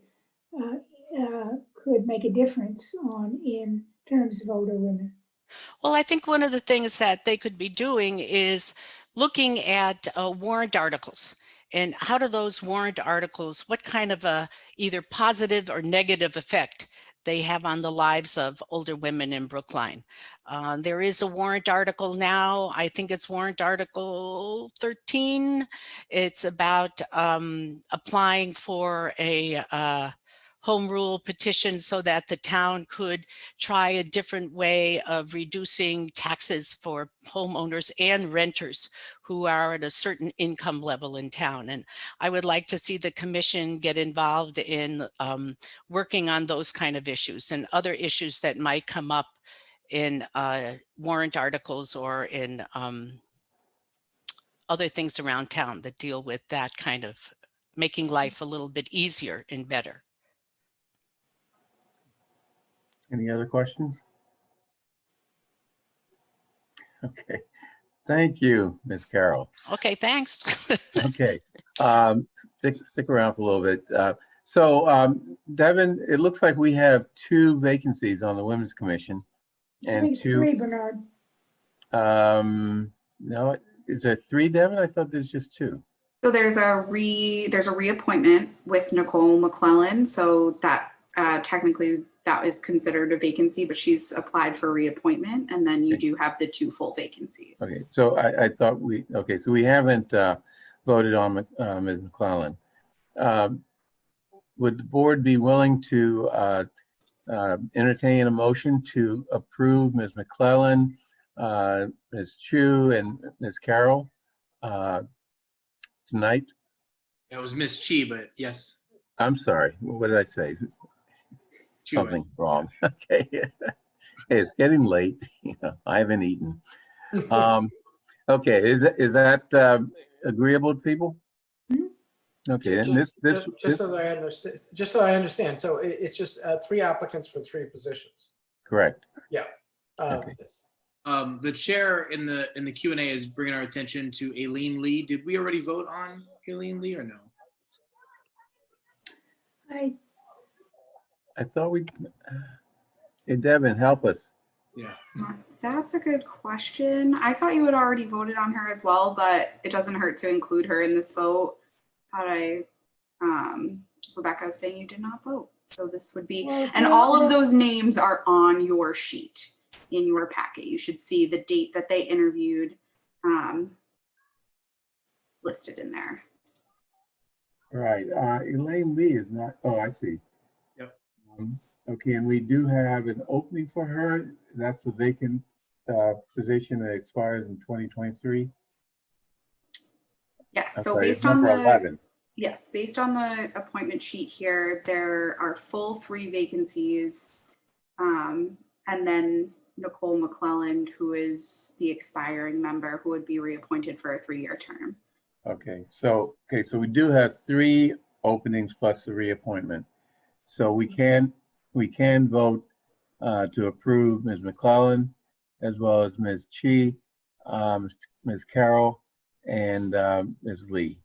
make a difference on in terms of older women. Well, I think one of the things that they could be doing is looking at warrant articles. And how do those warrant articles, what kind of a either positive or negative effect they have on the lives of older women in Brookline? There is a warrant article now, I think it's warrant article 13. It's about applying for a home rule petition so that the town could try a different way of reducing taxes for homeowners and renters who are at a certain income level in town. And I would like to see the commission get involved in working on those kind of issues and other issues that might come up in warrant articles or in other things around town that deal with that kind of making life a little bit easier and better. Any other questions? Okay. Thank you, Ms. Carol. Okay, thanks. Okay. Stick around for a little bit. Devin, it looks like we have 2 vacancies on the Women's Commission. And I think it's 3, Bernard. No, is there 3, Devin? I thought there's just 2. So there's a reappointment with Nicole McClellan. So that technically that is considered a vacancy, but she's applied for reappointment, and then you do have the 2 full vacancies. Okay, so I thought so we haven't voted on Ms. McClellan. Would the board be willing to entertain a motion to approve Ms. McClellan, Ms. Chu, and Ms. Carroll tonight? It was Miss Chi, but yes. I'm sorry, what did I say? Something wrong. Okay. Hey, it's getting late. I haven't eaten. Okay, is that agreeable to people? Okay, and just so that I understand. So it's just 3 applicants for 3 positions. Correct. Yeah. Okay. The chair in the Q&A is bringing our attention to Aileen Lee. Did we already vote on Aileen Lee or no? I thought hey, Devin, help us. Yeah. That's a good question. I thought you had already voted on her as well, but it doesn't hurt to include her in this vote. Rebecca is saying you did not vote. So this would be, and all of those names are on your sheet in your packet. You should see the date that they interviewed listed in there. Right. Elaine Lee is not, oh, I see. Yep. Okay, and we do have an opening for her. That's the vacant position that expires in 2023. Yes, I'm so sorry, based on number the 11. Yes, based on the appointment sheet here, there are full 3 vacancies. And then Nicole McClelland, who is the expiring member, who would be reappointed for a 3-year term. Okay, so we do have 3 openings plus the reappointment. So we can vote to approve Ms. McClellan as well as Ms. Chi, Ms. Carroll, and Ms. Lee.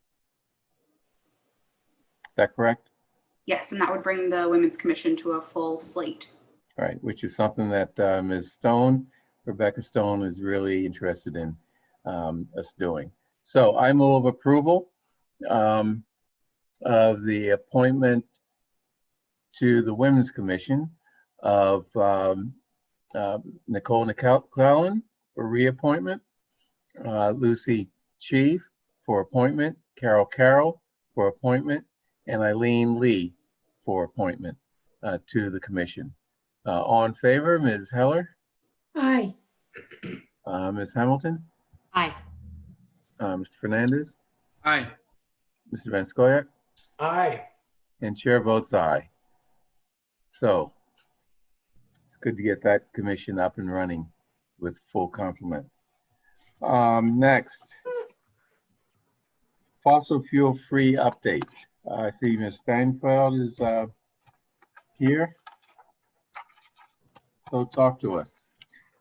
Is that correct? Yes, and that would bring the Women's Commission to a full slate. All right, which is something that Ms. Rebecca Stone is really interested in us doing. So I move approval of the appointment to the Women's Commission of Nicole McClellan for reappointment, Lucy Chief for appointment, Carol for appointment, and Aileen Lee for appointment to the commission. All in favor, Ms. Heller? Aye. Ms. Hamilton? Aye. Mr. Fernandez? Aye. Mr. Van Scoyac? Aye. And chair votes aye. So it's good to get that commission up and running with full complement. Next, fossil fuel free update. I see Ms. Steinfeld is here. So talk to us,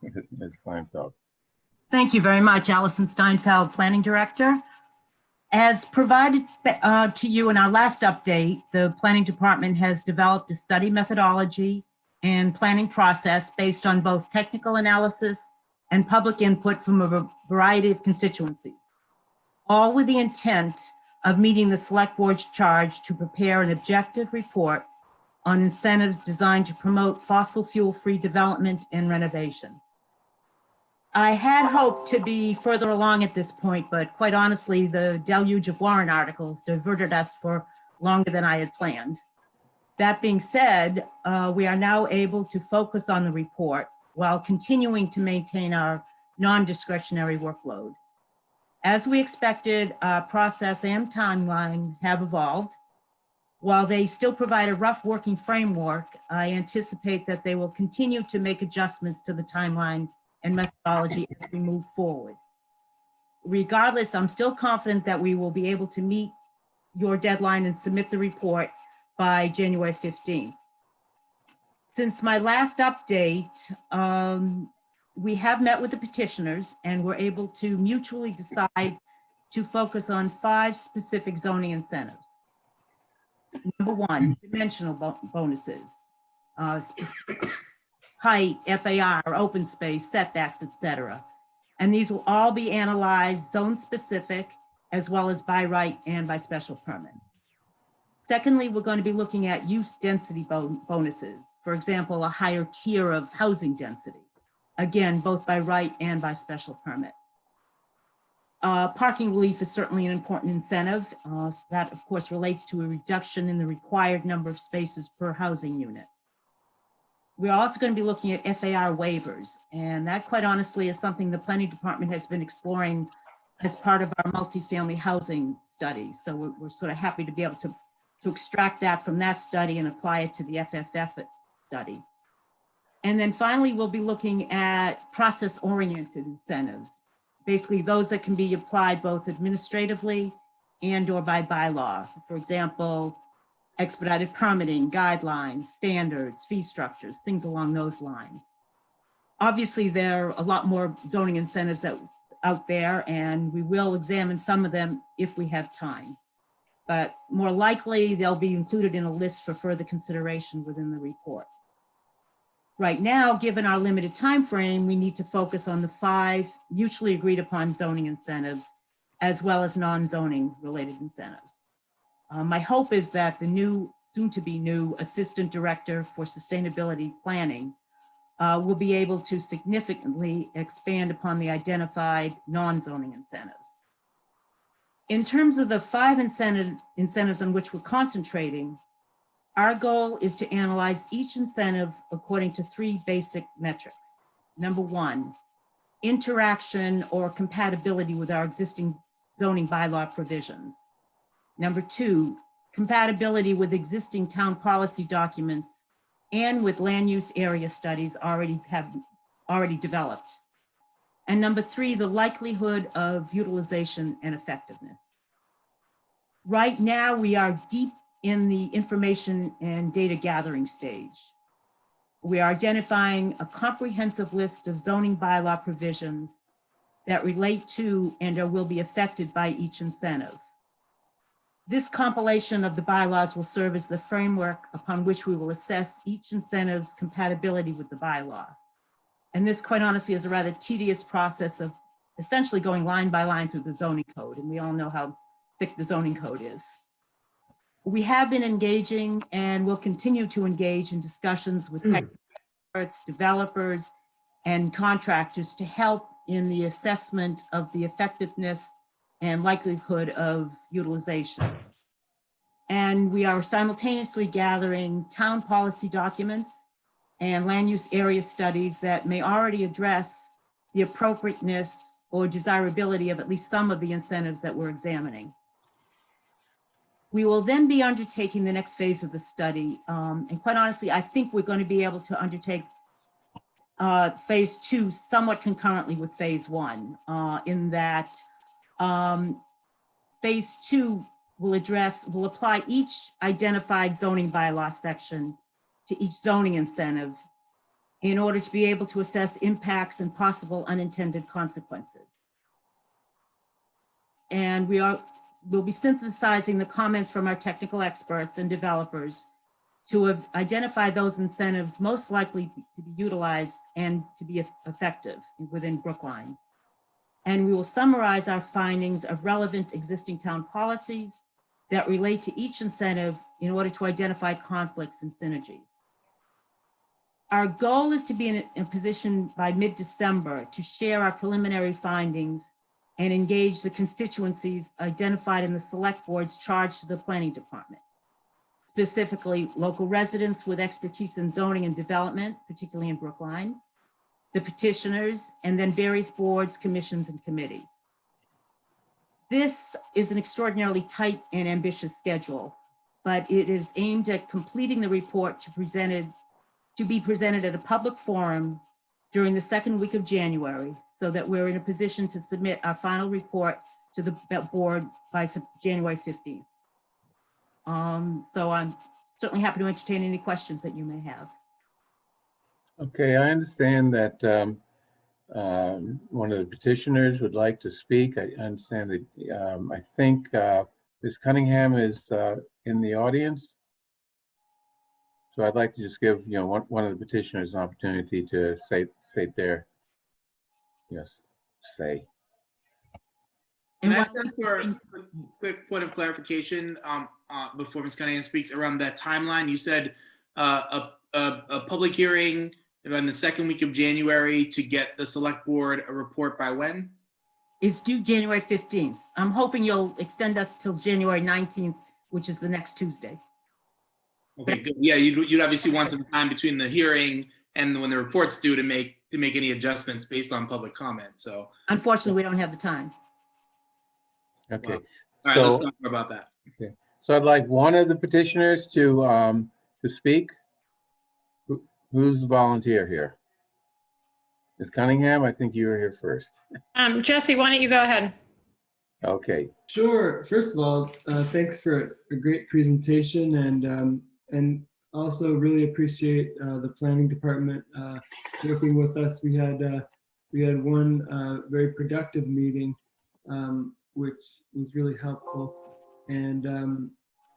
Ms. Steinfeld. Thank you very much, Allison Steinfeld, Planning Director. As provided to you in our last update, the Planning Department has developed a study methodology and planning process based on both technical analysis and public input from a variety of constituencies, all with the intent of meeting the Select Board's charge to prepare an objective report on incentives designed to promote fossil fuel-free development and renovation. I had hoped to be further along at this point, but quite honestly, the deluge of warrant articles diverted us for longer than I had planned. That being said, we are now able to focus on the report while continuing to maintain our non-discretionary workload. As we expected, our process and timeline have evolved. While they still provide a rough working framework, I anticipate that they will continue to make adjustments to the timeline and methodology as we move forward. Regardless, I'm still confident that we will be able to meet your deadline and submit the report by January 15th. Since my last update, we have met with the petitioners and were able to mutually decide to focus on 5 specific zoning incentives. Number 1, dimensional bonuses, specific height, FAR, open space, setbacks, etc. And these will all be analyzed zone specific as well as by right and by special permit. Secondly, we're going to be looking at use density bonuses. For example, a higher tier of housing density. Again, both by right and by special permit. Parking relief is certainly an important incentive. That, of course, relates to a reduction in the required number of spaces per housing unit. We're also going to be looking at FAR waivers, and that, quite honestly, is something the planning department has been exploring as part of our multifamily housing study. So we're sort of happy to be able to extract that from that study and apply it to the FFF study. And then finally, we'll be looking at process-oriented incentives, basically those that can be applied both administratively and or by bylaw. For example, expedited permitting, guidelines, standards, fee structures, things along those lines. Obviously, there are a lot more zoning incentives out there, and we will examine some of them if we have time. But more likely, they'll be included in a list for further consideration within the report. Right now, given our limited time frame, we need to focus on the 5 mutually agreed upon zoning incentives, as well as non-zoning related incentives. My hope is that the new, soon to be new, Assistant Director for Sustainability Planning will be able to significantly expand upon the identified non-zoning incentives. In terms of the 5 incentives on which we're concentrating, our goal is to analyze each incentive according to 3 basic metrics. Number 1, interaction or compatibility with our existing zoning bylaw provisions. Number 2, compatibility with existing town policy documents and with land use area studies already developed. And number 3, the likelihood of utilization and effectiveness. Right now, we are deep in the information and data gathering stage. We are identifying a comprehensive list of zoning bylaw provisions that relate to and or will be affected by each incentive. This compilation of the bylaws will serve as the framework upon which we will assess each incentive's compatibility with the bylaw. And this, quite honestly, is a rather tedious process of essentially going line by line through the zoning code, and we all know how thick the zoning code is. We have been engaging and will continue to engage in discussions with experts, developers, and contractors to help in the assessment of the effectiveness and likelihood of utilization. And we are simultaneously gathering town policy documents and land use area studies that may already address the appropriateness or desirability of at least some of the incentives that we're examining. We will then be undertaking the next phase of the study. And quite honestly, I think we're going to be able to undertake phase 2 somewhat concurrently with phase 1, in that phase 2 will apply each identified zoning bylaw section to each zoning incentive in order to be able to assess impacts and possible unintended consequences. And we'll be synthesizing the comments from our technical experts and developers to identify those incentives most likely to be utilized and to be effective within Brookline. And we will summarize our findings of relevant existing town policies that relate to each incentive in order to identify conflicts and synergies. Our goal is to be in a position by mid-December to share our preliminary findings and engage the constituencies identified in the select board's charge to the planning department, specifically local residents with expertise in zoning and development, particularly in Brookline, the petitioners, and then various boards, commissions, and committees. This is an extraordinarily tight and ambitious schedule, but it is aimed at completing the report to be presented at a public forum during the 2nd week of January, so that we're in a position to submit our final report to the board by January 15th. So I'm certainly happy to entertain any questions that you may have. Okay, I understand that one of the petitioners would like to speak. I understand that I think Ms. Cunningham is in the audience. So I'd like to just give one of the petitioners an opportunity to state their say. Can I ask them for a quick point of clarification? before Ms. Cunningham speaks, around that timeline. You said a public hearing in the second week of January to get the select board a report by when? It's due January 15th. I'm hoping you'll extend us till January 19th, which is the next Tuesday. Okay, good. Yeah, you'd obviously want some time between the hearing and when the report's due to make any adjustments based on public comment. So Unfortunately, we don't have the time. Okay. All right, So- let's talk more about that. Okay, so I'd like one of the petitioners to speak. Who's the volunteer here? Ms. Cunningham, I think you were here first. Jesse, why don't you go ahead? Okay, Sure. First of all, thanks for a great presentation, and also really appreciate the planning department working with us. We had one very productive meeting, which was really helpful, and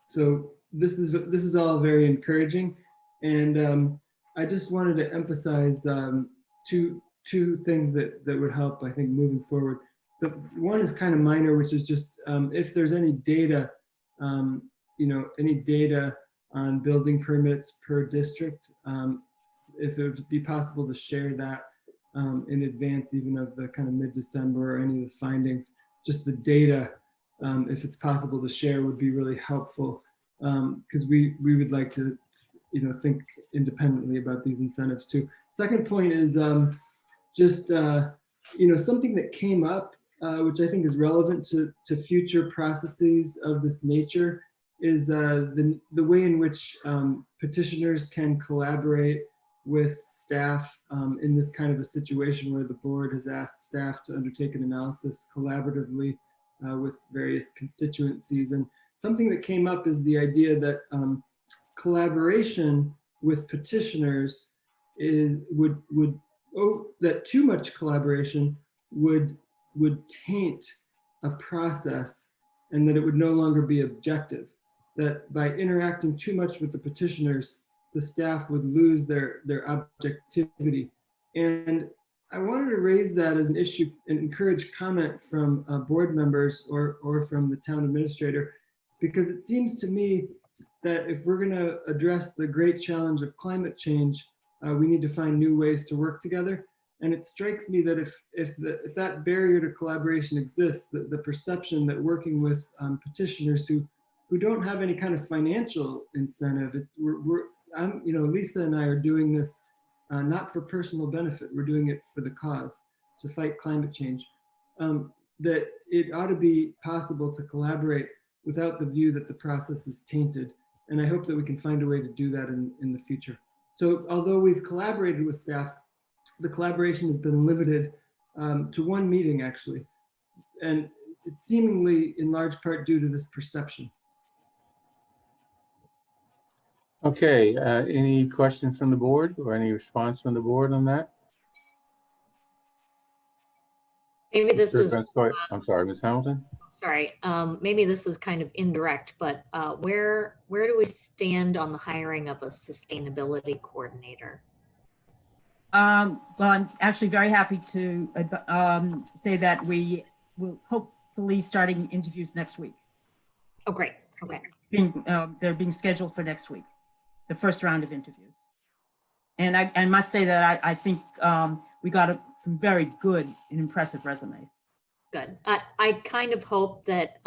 so this is all very encouraging. And I just wanted to emphasize two things that would help, I think, moving forward. The one is kind of minor, which is just if there's any data, any data on building permits per district, if it would be possible to share that in advance, even of the kind of mid-December or any of the findings, just the data, if it's possible to share, would be really helpful, because we would like to, think independently about these incentives too. Second point is just something that came up, which I think is relevant to future processes of this nature, is the way in which petitioners can collaborate with staff in this kind of a situation where the board has asked staff to undertake an analysis collaboratively with various constituencies. And something that came up is the idea that collaboration with petitioners that too much collaboration would taint a process, and that it would no longer be objective. That by interacting too much with the petitioners, the staff would lose their objectivity. And I wanted to raise that as an issue and encourage comment from board members or from the town administrator, because it seems to me that if we're going to address the great challenge of climate change, we need to find new ways to work together. And it strikes me that if that barrier to collaboration exists, the perception that working with petitioners who don't have any kind of financial incentive, Lisa and I are doing this not for personal benefit. We're doing it for the cause, to fight climate change. That it ought to be possible to collaborate without the view that the process is tainted. And I hope that we can find a way to do that in the future. So although we've collaborated with staff, the collaboration has been limited to one meeting, actually. And it's seemingly in large part due to this perception. okay. Any questions from the board or any response from the board on that? Maybe this is, I'm sorry, Ms. Hamilton? sorry, maybe this is kind of indirect, but where do we stand on the hiring of a sustainability coordinator? Well, I'm actually very happy to say that we will hopefully starting interviews next week. Oh, great. Okay. They're being scheduled for next week, the first round of interviews. And I must say that I think we got some very good and impressive resumes. Good. I kind of hope that,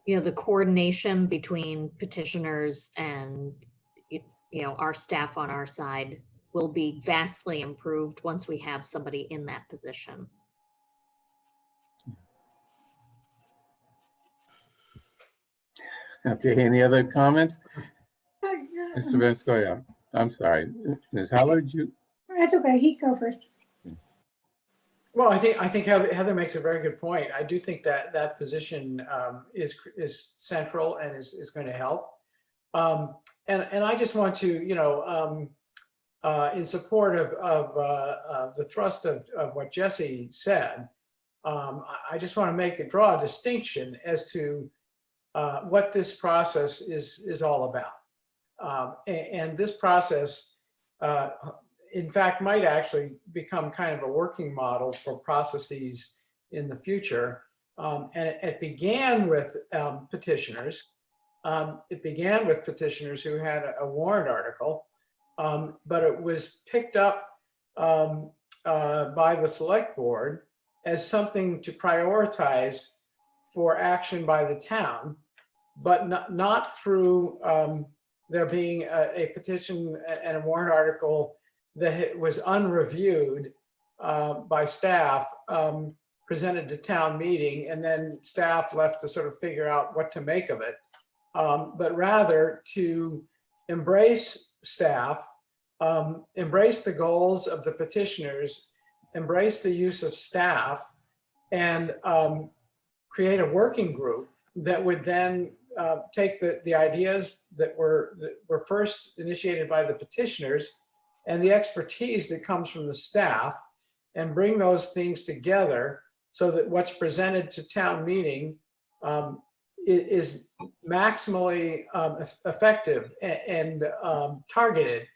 the coordination between petitioners and, our staff on our side will be vastly improved once we have somebody in that position. Okay, any other comments? Mr. Vanscoy, I'm sorry. Ms. Howard, That's okay, he go first. Well, I think Heather makes a very good point. I do think that position is central and is going to help. And I just want to, in support of the thrust of what Jesse said, I just want to draw a distinction as to what this process is all about. And this process, in fact, might actually become kind of a working model for processes in the future And it began with petitioners. It began with petitioners who had a warrant article, but it was picked up by the select board as something to prioritize for action by the town, but not through there being a petition and a warrant article that was unreviewed by staff, presented to town meeting, and then staff left to sort of figure out what to make of it. But rather to embrace staff, embrace the goals of the petitioners, embrace the use of staff, and create a working group that would then take the ideas that were first initiated by the petitioners and the expertise that comes from the staff, and bring those things together so that what's presented to town meeting is maximally effective and targeted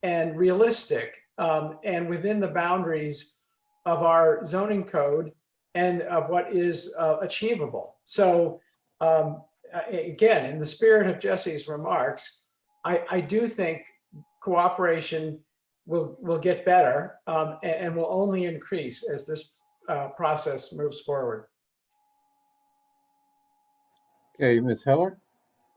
and realistic and within the boundaries of our zoning code and of what is achievable. So again, in the spirit of Jesse's remarks, I do think cooperation will get better and will only increase as this process moves forward. Okay, Ms. Heller?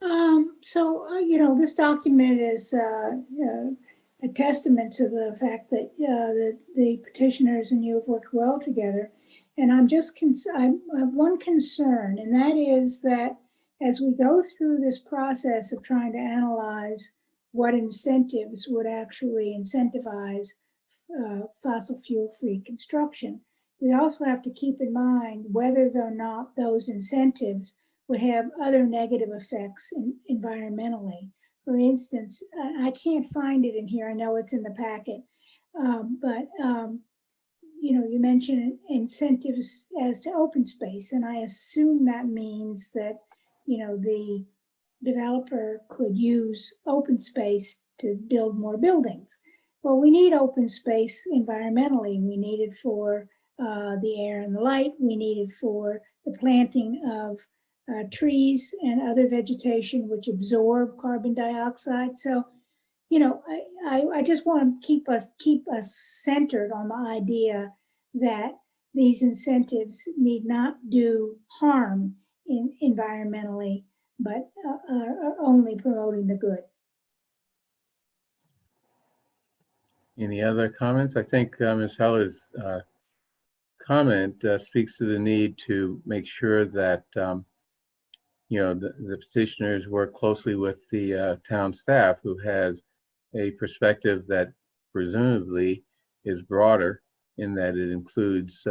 You know, this document is a testament to the fact that the petitioners and you have worked well together. And I have one concern, and that is that as we go through this process of trying to analyze what incentives would actually incentivize fossil fuel-free construction, we also have to keep in mind whether or not those incentives would have other negative effects environmentally. For instance, I can't find it in here. I know it's in the packet, but you know, you mentioned incentives as to open space, and I assume that means that, you know, the developer could use open space to build more buildings. Well, we need open space environmentally. We need it for the air and the light. We need it for the planting of trees and other vegetation which absorb carbon dioxide. So, you know, I just want to keep us centered on the idea that these incentives need not do harm environmentally, but are only promoting the good. Any other comments? I think Ms. Heller's comment speaks to the need to make sure that you know, the petitioners work closely with the town staff, who has a perspective that presumably is broader in that it includes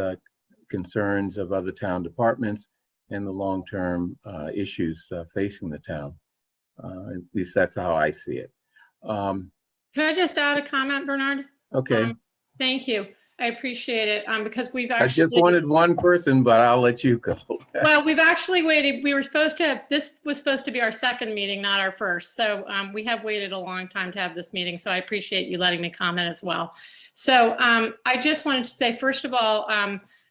concerns of other town departments and the long-term issues facing the town. At least that's how I see it. Can I just add a comment, Bernard? Okay. Thank you. I appreciate it because we've I actually— just wanted one person, but I'll let you go. Well, we've actually waited. We were supposed to have, this was supposed to be our second meeting, not our first. So we have waited a long time to have this meeting. So I appreciate you letting me comment as well. So I just wanted to say, first of all,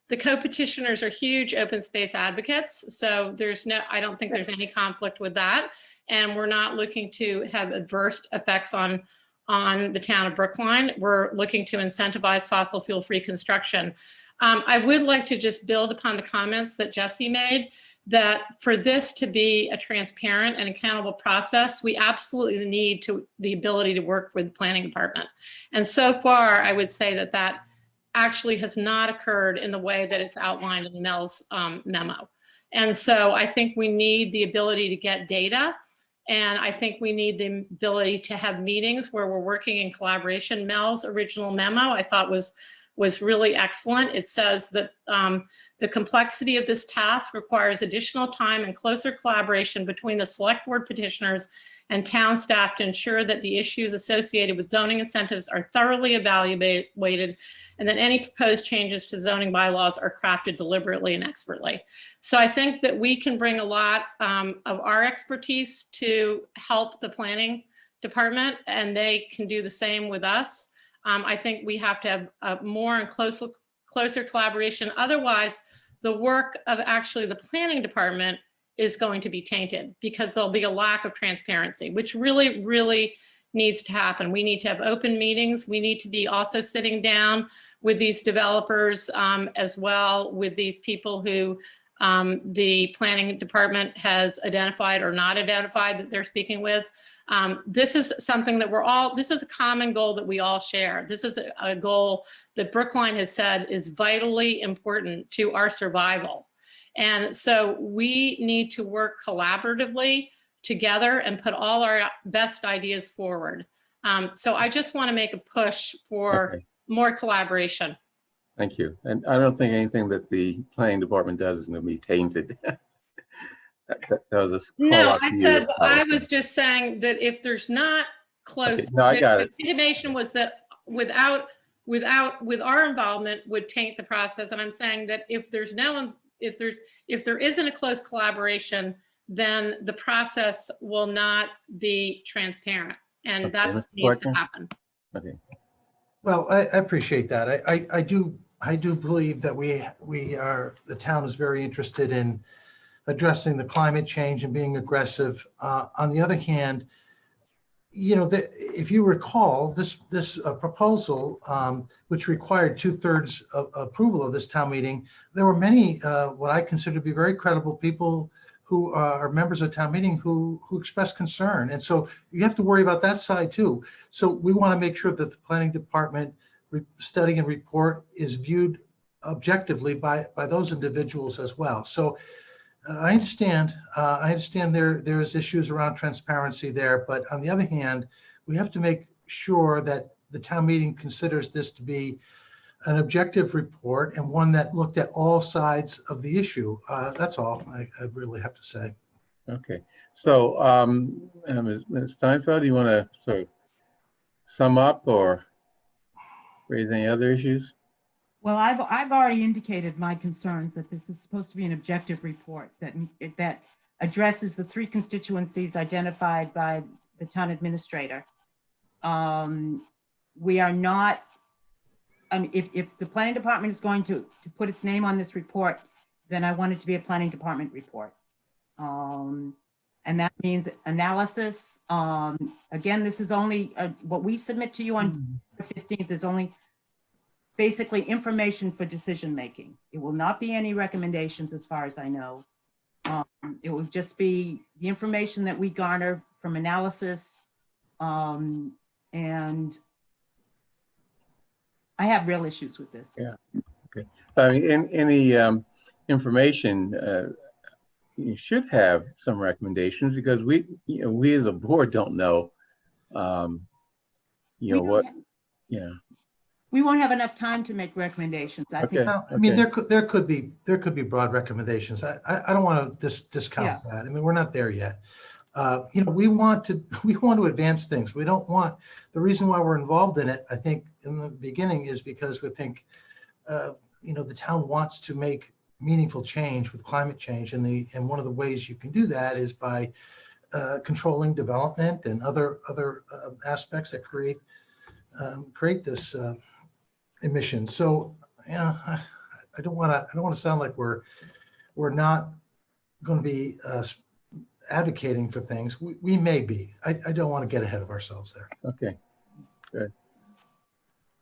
the co-petitioners are huge open space advocates. So I don't think there's any conflict with that. And we're not looking to have adverse effects on the town of Brookline. We're looking to incentivize fossil fuel-free construction. I would like to just build upon the comments that Jesse made, that for this to be a transparent and accountable process, we absolutely need the ability to work with the planning department. And so far, I would say that that actually has not occurred in the way that it's outlined in the Mel's memo. And so I think we need the ability to get data. And I think we need the ability to have meetings where we're working in collaboration. Mel's original memo, I thought was really excellent. It says that the complexity of this task requires additional time and closer collaboration between the select board petitioners and town staff to ensure that the issues associated with zoning incentives are thoroughly evaluated and that any proposed changes to zoning bylaws are crafted deliberately and expertly. So I think that we can bring a lot of our expertise to help the planning department, and they can do the same with us. I think we have to have more and closer collaboration. Otherwise, the work of actually the planning department is going to be tainted because there'll be a lack of transparency, which really, really needs to happen. We need to have open meetings. We need to be also sitting down with these developers as well, with these people who the planning department has identified or not identified that they're speaking with. This is something that this is a common goal that we all share. This is a goal that Brookline has said is vitally important to our survival. And so we need to work collaboratively together and put all our best ideas forward. So I just want to make a push for more collaboration. Thank you. And I don't think anything that the planning department does is going to be tainted. that was a call No, out to I you, said, I Allison. was just saying that if there's not close, No, I got the it. intimation was that with our involvement would taint the process. And I'm saying that if there isn't a close collaboration, then the process will not be transparent. And Okay, that Mr. needs to Fleckner? happen. Okay. Well, I appreciate that. I do believe that the town is very interested in addressing the climate change and being aggressive. On the other hand, if you recall, this proposal, which required 2/3 approval of this town meeting, there were many what I consider to be very credible people who are members of town meeting who expressed concern. And so you have to worry about that side too. So we want to make sure that the planning department study and report is viewed objectively by those individuals as well. So I understand there is issues around transparency there, but on the other hand, we have to make sure that the town meeting considers this to be an objective report and one that looked at all sides of the issue. That's all I really have to say. Okay. So, Ms. Steinfeld, do you want to sort of sum up or raise any other issues? Well, I've already indicated my concerns that this is supposed to be an objective report that addresses the 3 constituencies identified by the town administrator. We are not, if the planning department is going to put its name on this report, then I want it to be a planning department report. And that means analysis. Again, this is only what we submit to you on the 15th is only basically information for decision making. It will not be any recommendations as far as I know. It will just be the information that we garner from analysis. And I have real issues with this. Yeah, okay. I mean, any information, you should have some recommendations because we as a board don't know, We won't have enough time to make recommendations. I think. I mean, there could be broad recommendations. I don't want to discount that. I mean, we're not there yet. We want to advance things. We don't want, the reason why we're involved in it, I think in the beginning, is because we think, the town wants to make meaningful change with climate change, and one of the ways you can do that is by controlling development and other aspects that create this emission. So, I don't want to sound like we're not going to be advocating for things. We may be. I don't want to get ahead of ourselves there. Okay, good.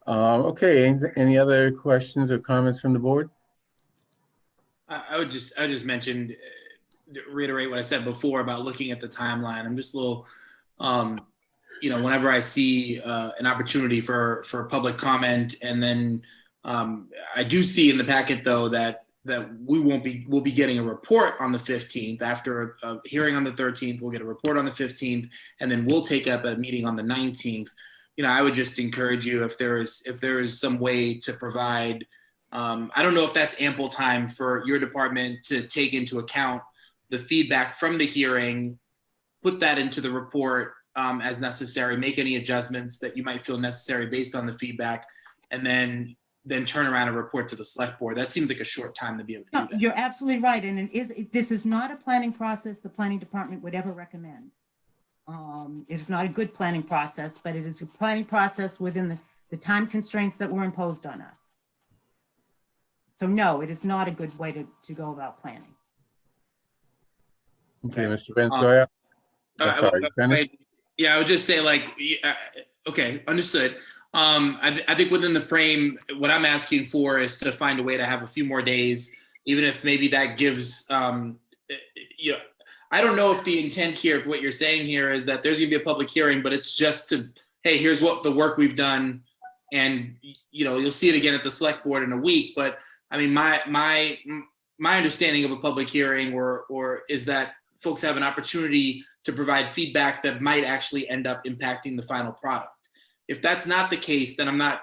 Okay, any other questions or comments from the board? I would just mention, reiterate what I said before about looking at the timeline. I'm just a little, whenever I see an opportunity for public comment, and then I do see in the packet though that we'll be getting a report on the 15th. After a hearing on the 13th, we'll get a report on the 15th, and then we'll take up a meeting on the 19th. I would just encourage you, if there is some way to provide, I don't know if that's ample time for your department to take into account the feedback from the hearing, put that into the report as necessary, make any adjustments that you might feel necessary based on the feedback, and then turn around and report to the select board. That seems like a short time to be able to do that. You're absolutely right. And this is not a planning process the planning department would ever recommend. It is not a good planning process, but it is a planning process within the time constraints that were imposed on us. So no, it is not a good way to go about planning. Okay, Mr. Vanscoy. Yeah, I would just say okay, understood. I think within the frame, what I'm asking for is to find a way to have a few more days, even if maybe that gives, I don't know if the intent here of what you're saying here is that there's gonna be a public hearing, but it's just to, hey, here's what the work we've done. And, you'll see it again at the select board in a week. But I mean, my understanding of a public hearing or is that folks have an opportunity to provide feedback that might actually end up impacting the final product. If that's not the case, then I'm not,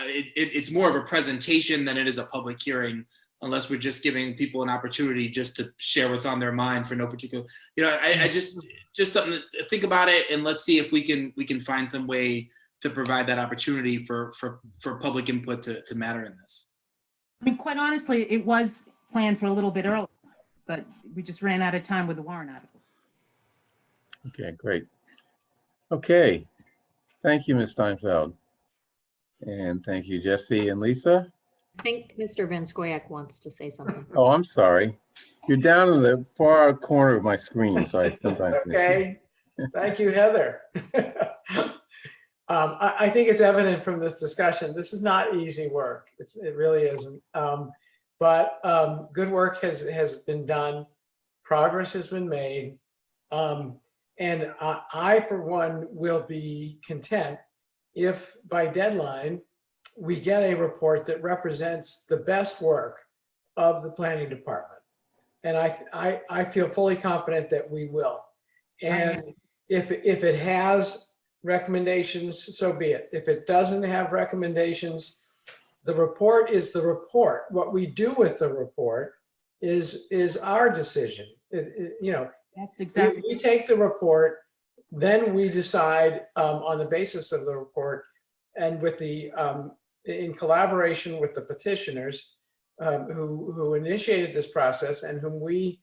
it's more of a presentation than it is a public hearing, unless we're just giving people an opportunity just to share what's on their mind for no particular, I just something to think about it, and let's see if we can find some way to provide that opportunity for public input to matter in this. I mean, quite honestly, it was planned for a little bit earlier, but we just ran out of time with the warrant articles. Okay, great. Okay, thank you, Ms. Steinfeld. And thank you, Jesse and Lisa. I think Mr. Vanscoy wants to say something. Oh, I'm sorry. You're down in the far corner of my screen, so I sometimes miss okay. Thank you, Heather. I think it's evident from this discussion, this is not easy work. It really isn't. But good work has been done. Progress has been made. And I, for one, will be content if by deadline, we get a report that represents the best work of the planning department. And I feel fully confident that we will. And if it has recommendations, so be it. If it doesn't have recommendations, the report is the report. What we do with the report is our decision. That's exactly. We take the report, then we decide on the basis of the report, and with the in collaboration with the petitioners who initiated this process and whom we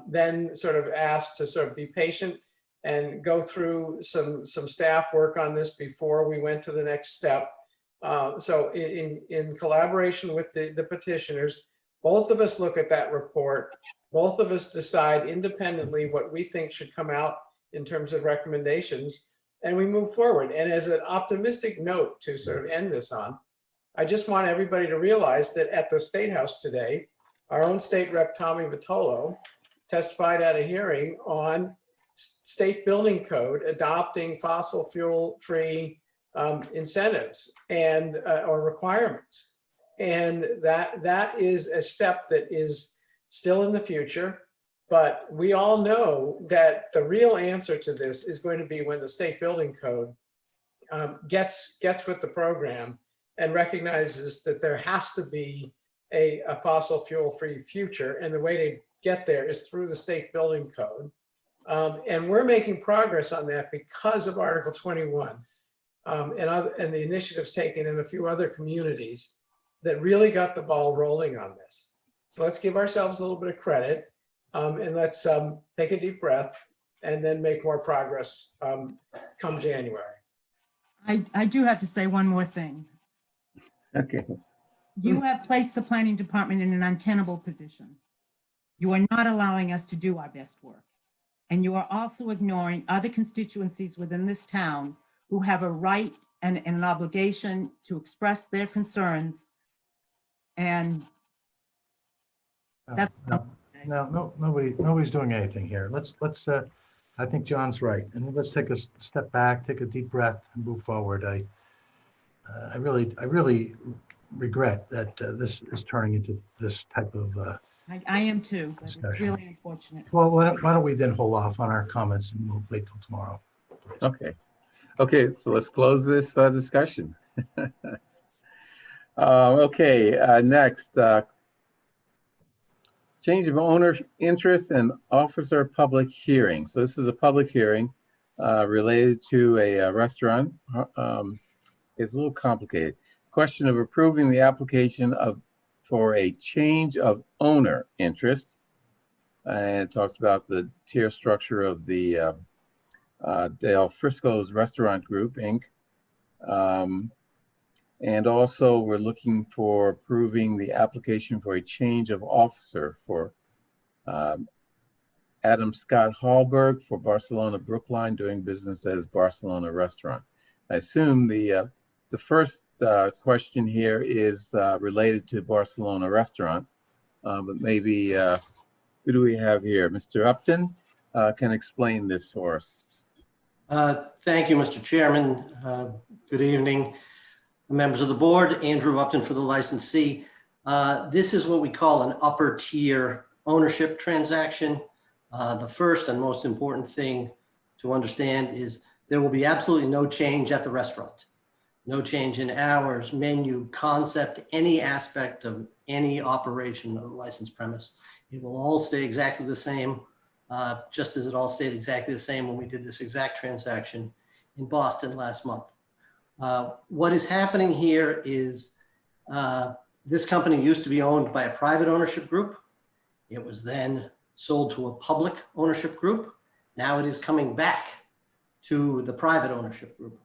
then sort of asked to sort of be patient and go through some staff work on this before we went to the next step. So in collaboration with the petitioners, both of us look at that report. Both of us decide independently what we think should come out in terms of recommendations, and we move forward. And as an optimistic note to sort of end this on, I just want everybody to realize that at the State House today, our own state rep, Tommy Vitolo, testified at a hearing on state building code adopting fossil fuel-free incentives and or requirements. And that is a step that is still in the future, but we all know that the real answer to this is going to be when the state building code gets with the program and recognizes that there has to be a fossil fuel-free future, and the way to get there is through the state building code. And we're making progress on that because of Article 21 and the initiatives taken in a few other communities that really got the ball rolling on this. So let's give ourselves a little bit of credit and let's take a deep breath and then make more progress come January. I do have to say one more thing. Okay. You have placed the planning department in an untenable position. You are not allowing us to do our best work. And you are also ignoring other constituencies within this town who have a right and an obligation to express their concerns. And that's nobody's doing anything here. Let's I think John's right. And let's take a step back, take a deep breath and move forward. I really regret that this is turning into this type of I am too, but it's really unfortunate. Well, why don't we then hold off on our comments and we'll wait till tomorrow. Okay. Okay, so let's close this discussion. Okay, next. Change of owner interest and officer public hearing. So this is a public hearing related to a restaurant. It's a little complicated. Question of approving the application for a change of owner interest. And it talks about the tier structure of the Del Frisco's Restaurant Group, Inc. And also, we're looking for approving the application for a change of officer for Adam Scott Hallberg for Barcelona Brookline, doing business as Barcelona Restaurant. I assume the first question here is related to Barcelona Restaurant, but maybe who do we have here? Mr. Upton can explain this for us. Thank you, Mr. Chairman. Good evening, members of the board. Andrew Upton for the licensee. This is what we call an upper tier ownership transaction. The first and most important thing to understand is there will be absolutely no change at the restaurant. No change in hours, menu, concept, any aspect of any operation of the licensed premise. It will all stay exactly the same, just as it all stayed exactly the same when we did this exact transaction in Boston last month. What is happening here is this company used to be owned by a private ownership group. It was then sold to a public ownership group. Now it is coming back to the private ownership group.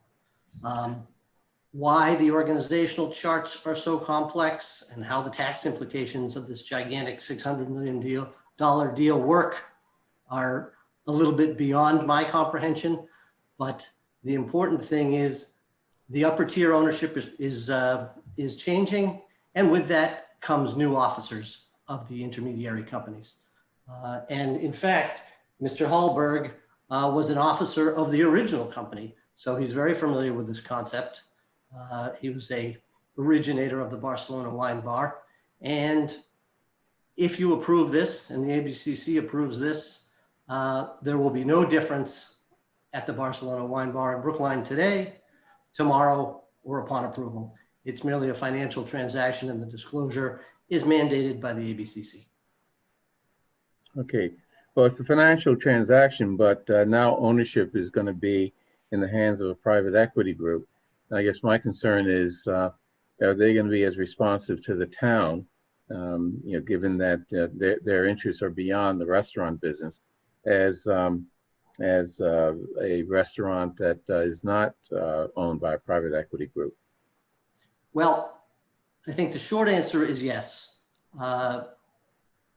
Why the organizational charts are so complex and how the tax implications of this gigantic $600 million deal work are a little bit beyond my comprehension. But the important thing is the upper tier ownership is changing, and with that comes new officers of the intermediary companies. And in fact, Mr. Hallberg was an officer of the original company, so he's very familiar with this concept. He was a originator of the Barcelona Wine Bar. And if you approve this and the ABCC approves this, there will be no difference at the Barcelona Wine Bar in Brookline today, tomorrow, or upon approval. It's merely a financial transaction, and the disclosure is mandated by the ABCC. Okay, well, it's a financial transaction, but now ownership is going to be in the hands of a private equity group. I guess my concern is, are they going to be as responsive to the town, given that their interests are beyond the restaurant business, as a restaurant that is not owned by a private equity group? Well, I think the short answer is yes.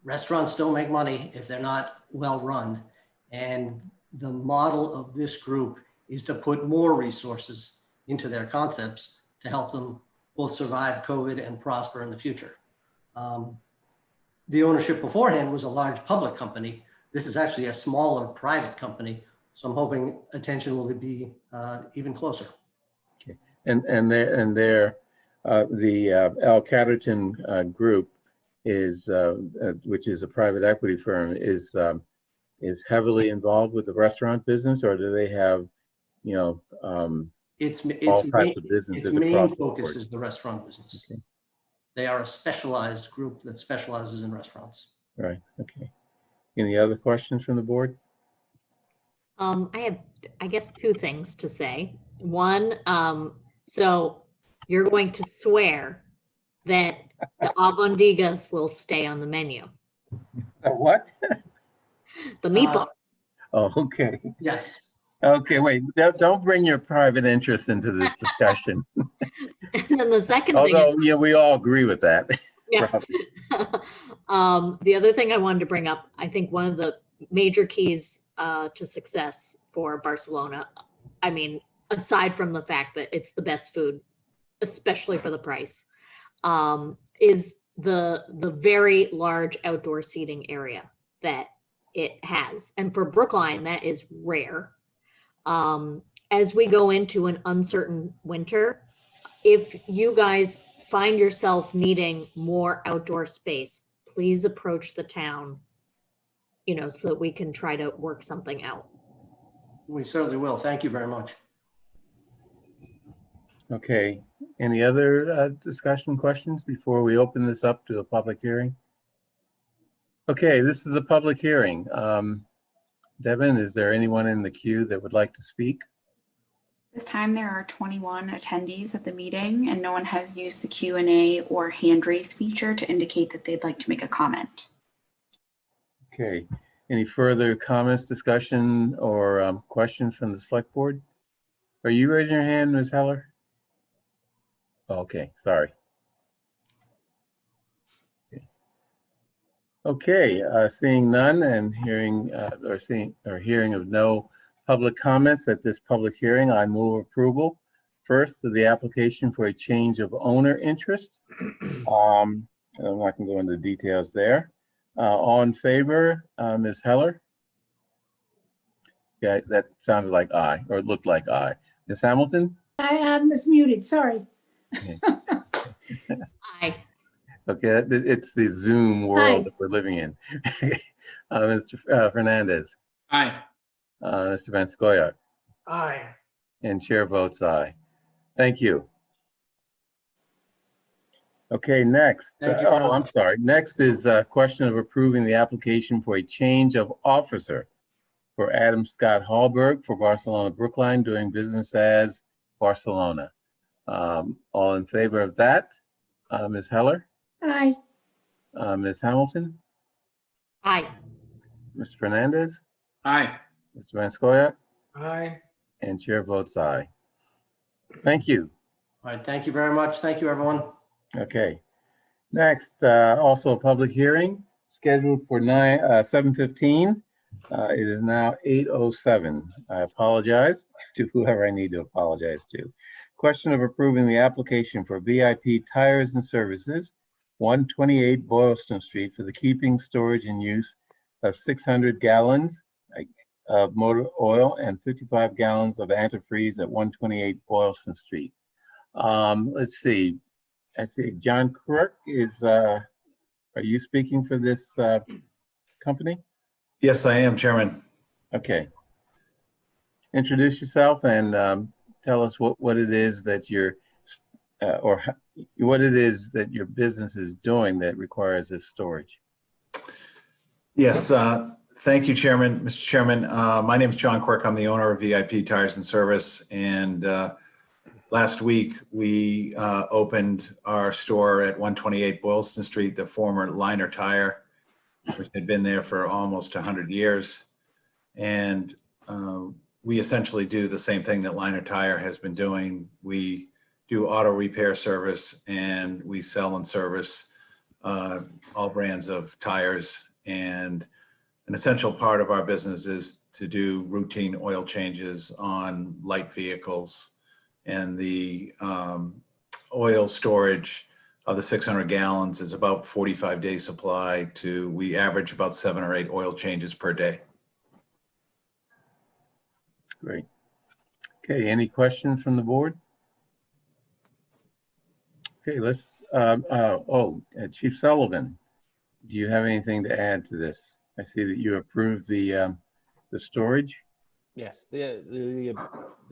Restaurants don't make money if they're not well run. And the model of this group is to put more resources into their concepts to help them both survive COVID and prosper in the future. The ownership beforehand was a large public company. This is actually a smaller private company. So I'm hoping attention will be even closer. Okay, and the Al Catterton group is, which is a private equity firm, is heavily involved with the restaurant business, or do they have, Its all types of businesses main across the focus board? is the restaurant business. Okay. They are a specialized group that specializes in restaurants. Right. Okay. Any other questions from the board? I have, I guess, two things to say. One, so you're going to swear that the albondigas will stay on the menu. What? The meatball. Oh, okay. Yes. Okay, wait, don't bring your private interest into this discussion. And then the second Although, thing. yeah, we all agree with that. Yeah. The other thing I wanted to bring up, I think one of the major keys to success for Barcelona, I mean, aside from the fact that it's the best food, especially for the price, is the very large outdoor seating area that it has. And for Brookline, that is rare. As we go into an uncertain winter, if you guys find yourself needing more outdoor space, please approach the town, so that we can try to work something out. We certainly will. Thank you very much. Okay, any other discussion questions before we open this up to a public hearing? Okay, this is a public hearing. Devin, is there anyone in the queue that would like to speak? This time there are 21 attendees at the meeting, and no one has used the Q&A or hand raise feature to indicate that they'd like to make a comment. Okay, any further comments, discussion, or questions from the select board? Are you raising your hand, Ms. Heller? Okay, sorry. Okay, seeing none and hearing hearing of no public comments at this public hearing, I move approval. First, to the application for a change of owner interest. I'm not going to go into the details there. All in favor, Ms. Heller? Yeah, that sounded like aye, or it looked like aye. Ms. Hamilton? I was muted, sorry. Aye. Okay, it's the Zoom world Aye. that we're living in. Mr. Fernandez? Aye. Mr. Van Scoyac? Aye. And chair votes aye. Thank you. Okay, next. Thank you, Oh, Ron. I'm sorry. Next is a question of approving the application for a change of officer for Adam Scott Hallberg for Barcelona Brookline, doing business as Barcelona. All in favor of that? Ms. Heller? Aye. Ms. Hamilton? Aye. Mr. Fernandez? Aye. Mr. Van Scoyac? Aye. And chair votes aye. Thank you. All right, thank you very much. Thank you, everyone. Okay. Next, also a public hearing scheduled for 7:15. It is now 8:07. I apologize to whoever I need to apologize to. Question of approving the application for VIP Tires and Services, 128 Boylston Street, for the keeping, storage, and use of 600 gallons of motor oil and 55 gallons of antifreeze at 128 Boylston Street. Let's see. I see John Quirk is, are you speaking for this company? Yes, I am, Chairman. Okay. Introduce yourself and tell us what it is that you're, what it is that your business is doing that requires this storage. Yes, thank you, Chairman. Mr. Chairman, my name is John Quirk. I'm the owner of VIP Tires and Service. And last week, we opened our store at 128 Boylston Street, the former Liner Tire, which had been there for almost 100 years. And we essentially do the same thing that Liner Tire has been doing. We do auto repair service, and we sell and service all brands of tires. And an essential part of our business is to do routine oil changes on light vehicles. And the oil storage of the 600 gallons is about 45-day supply to, we average about 7 or 8 oil changes per day. Great. Okay, any questions from the board? Okay, let's, Chief Sullivan, do you have anything to add to this? I see that you approved the storage. Yes, the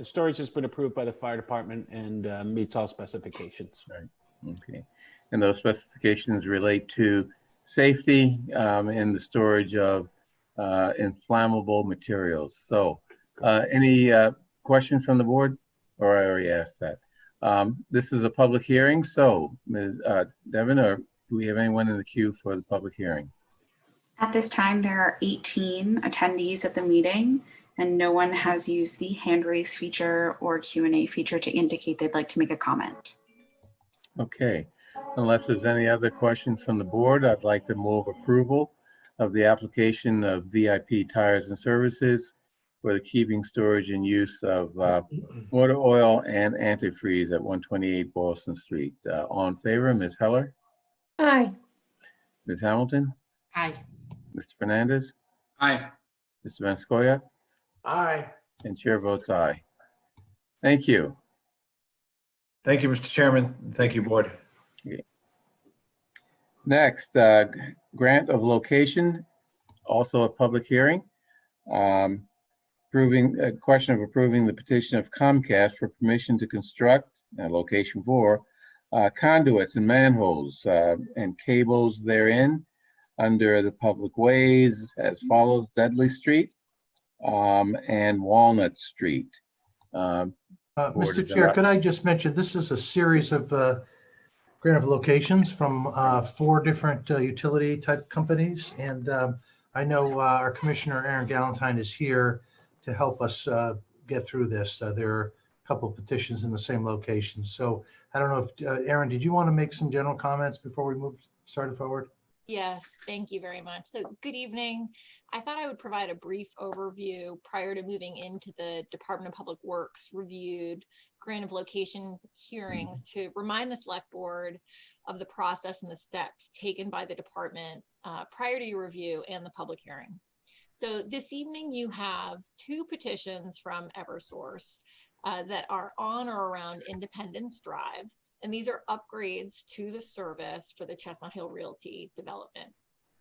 storage has been approved by the fire department and meets all specifications. Right. Okay. And those specifications relate to safety in the storage of inflammable materials. So any questions from the board? Or I already asked that. This is a public hearing. So Ms. Devin, or do we have anyone in the queue for the public hearing? At this time, there are 18 attendees at the meeting, and no one has used the hand raise feature or Q&A feature to indicate they'd like to make a comment. Okay, unless there's any other questions from the board, I'd like to move approval of the application of VIP Tires and Services for the keeping, storage, and use of motor oil and antifreeze at 128 Boylston Street. All in favor, Ms. Heller? Aye. Ms. Hamilton? Aye. Mr. Fernandez? Aye. Mr. Van Scoyac? Aye. And chair votes aye. Thank you. Thank you, Mr. Chairman. Thank you, board. Okay. Next, grant of location, also a public hearing. Approving a question of approving the petition of Comcast for permission to construct location 4 conduits and manholes and cables therein under the public ways as follows: Dudley Street and Walnut Street. Mr. Chair, could I just mention, this is a series of grant of locations from 4 different utility type companies. And I know our Commissioner Aaron Galentine is here to help us get through this. There are couple petitions in the same location. So I don't know if, Aaron, did you want to make some general comments before we started forward? Yes, thank you very much. So good evening. I thought I would provide a brief overview prior to moving into the Department of Public Works reviewed grant of location hearings to remind the select board of the process and the steps taken by the department prior to your review and the public hearing. So this evening you have two petitions from Eversource that are on or around Independence Drive. And these are upgrades to the service for the Chestnut Hill Realty development.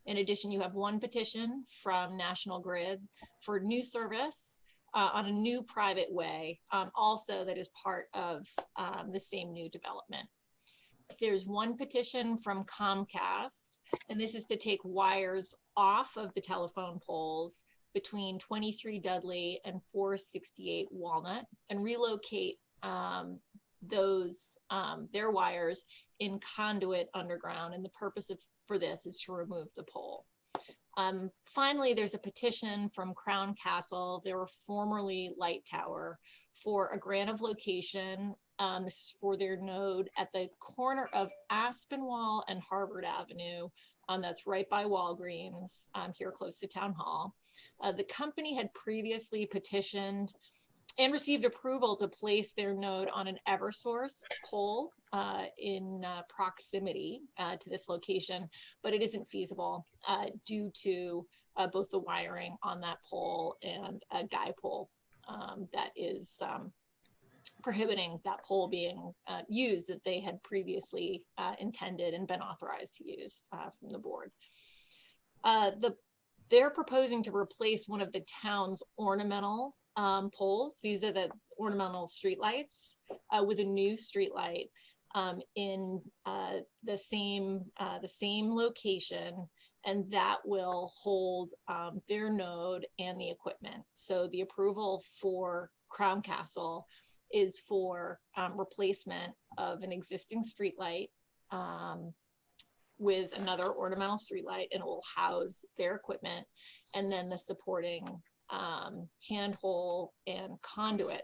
In addition, you have one petition from National Grid for new service on a new private way, also that is part of the same new development. There's one petition from Comcast, and this is to take wires off of the telephone poles between 23 Dudley and 468 Walnut and relocate their wires in conduit underground, and the purpose for this is to remove the pole. Finally, there's a petition from Crown Castle. They were formerly Light Tower for a grant of location. This is for their node at the corner of Aspinwall and Harvard Avenue. That's right by Walgreens, here close to Town Hall. The company had previously petitioned and received approval to place their node on an Eversource pole in proximity to this location, but it isn't feasible due to both the wiring on that pole and a guy pole that is prohibiting that pole being used that they had previously intended and been authorized to use from the board. They're proposing to replace one of the town's ornamental poles. These are the ornamental streetlights with a new streetlight in the same location, and that will hold their node and the equipment. So the approval for Crown Castle is for replacement of an existing streetlight with another ornamental streetlight, and it will house their equipment, and then the supporting handhole and conduit.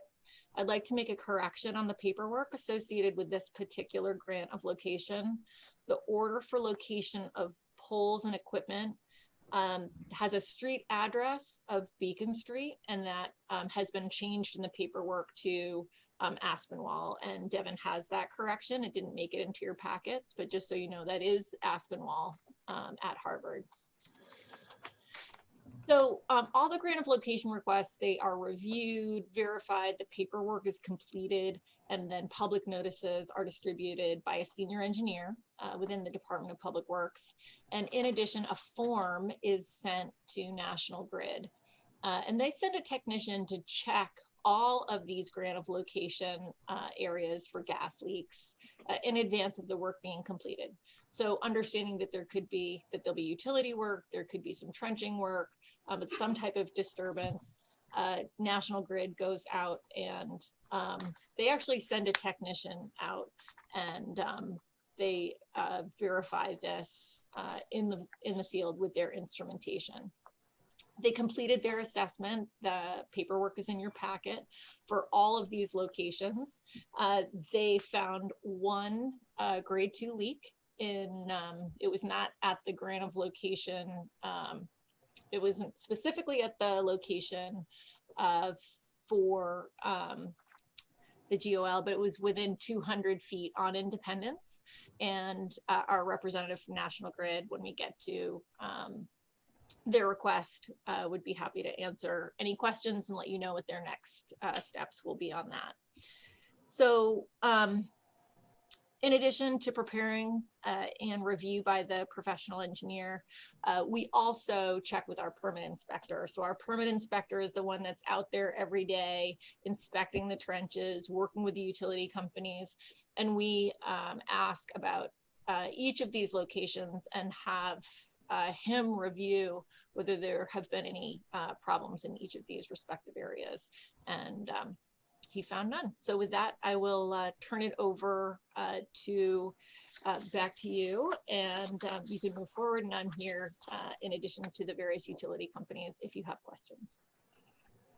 I'd like to make a correction on the paperwork associated with this particular grant of location. The order for location of poles and equipment has a street address of Beacon Street, and that has been changed in the paperwork to Aspinwall, and Devin has that correction. It didn't make it into your packets, but just so you know, that is Aspinwall at Harvard. So all the grant of location requests, they are reviewed, verified, the paperwork is completed, and then public notices are distributed by a senior engineer within the Department of Public Works. And in addition, a form is sent to National Grid. And they send a technician to check all of these grant of location areas for gas leaks in advance of the work being completed. So understanding that there'll be utility work, there could be some trenching work, but some type of disturbance, National Grid goes out and they actually send a technician out, and they verify this in the field with their instrumentation. They completed their assessment. The paperwork is in your packet for all of these locations. They found one grade 2 leak in, it was not at the grant of location. It wasn't specifically at the location for the GOL, but it was within 200 feet on Independence. And our representative from National Grid, when we get to their request, would be happy to answer any questions and let you know what their next steps will be on that. So in addition to preparing and review by the professional engineer, we also check with our permit inspector. So our permit inspector is the one that's out there every day inspecting the trenches, working with the utility companies, and we ask about each of these locations and have him review whether there have been any problems in each of these respective areas. And he found none. So with that, I will turn it over to back to you, and you can move forward. And I'm here in addition to the various utility companies if you have questions.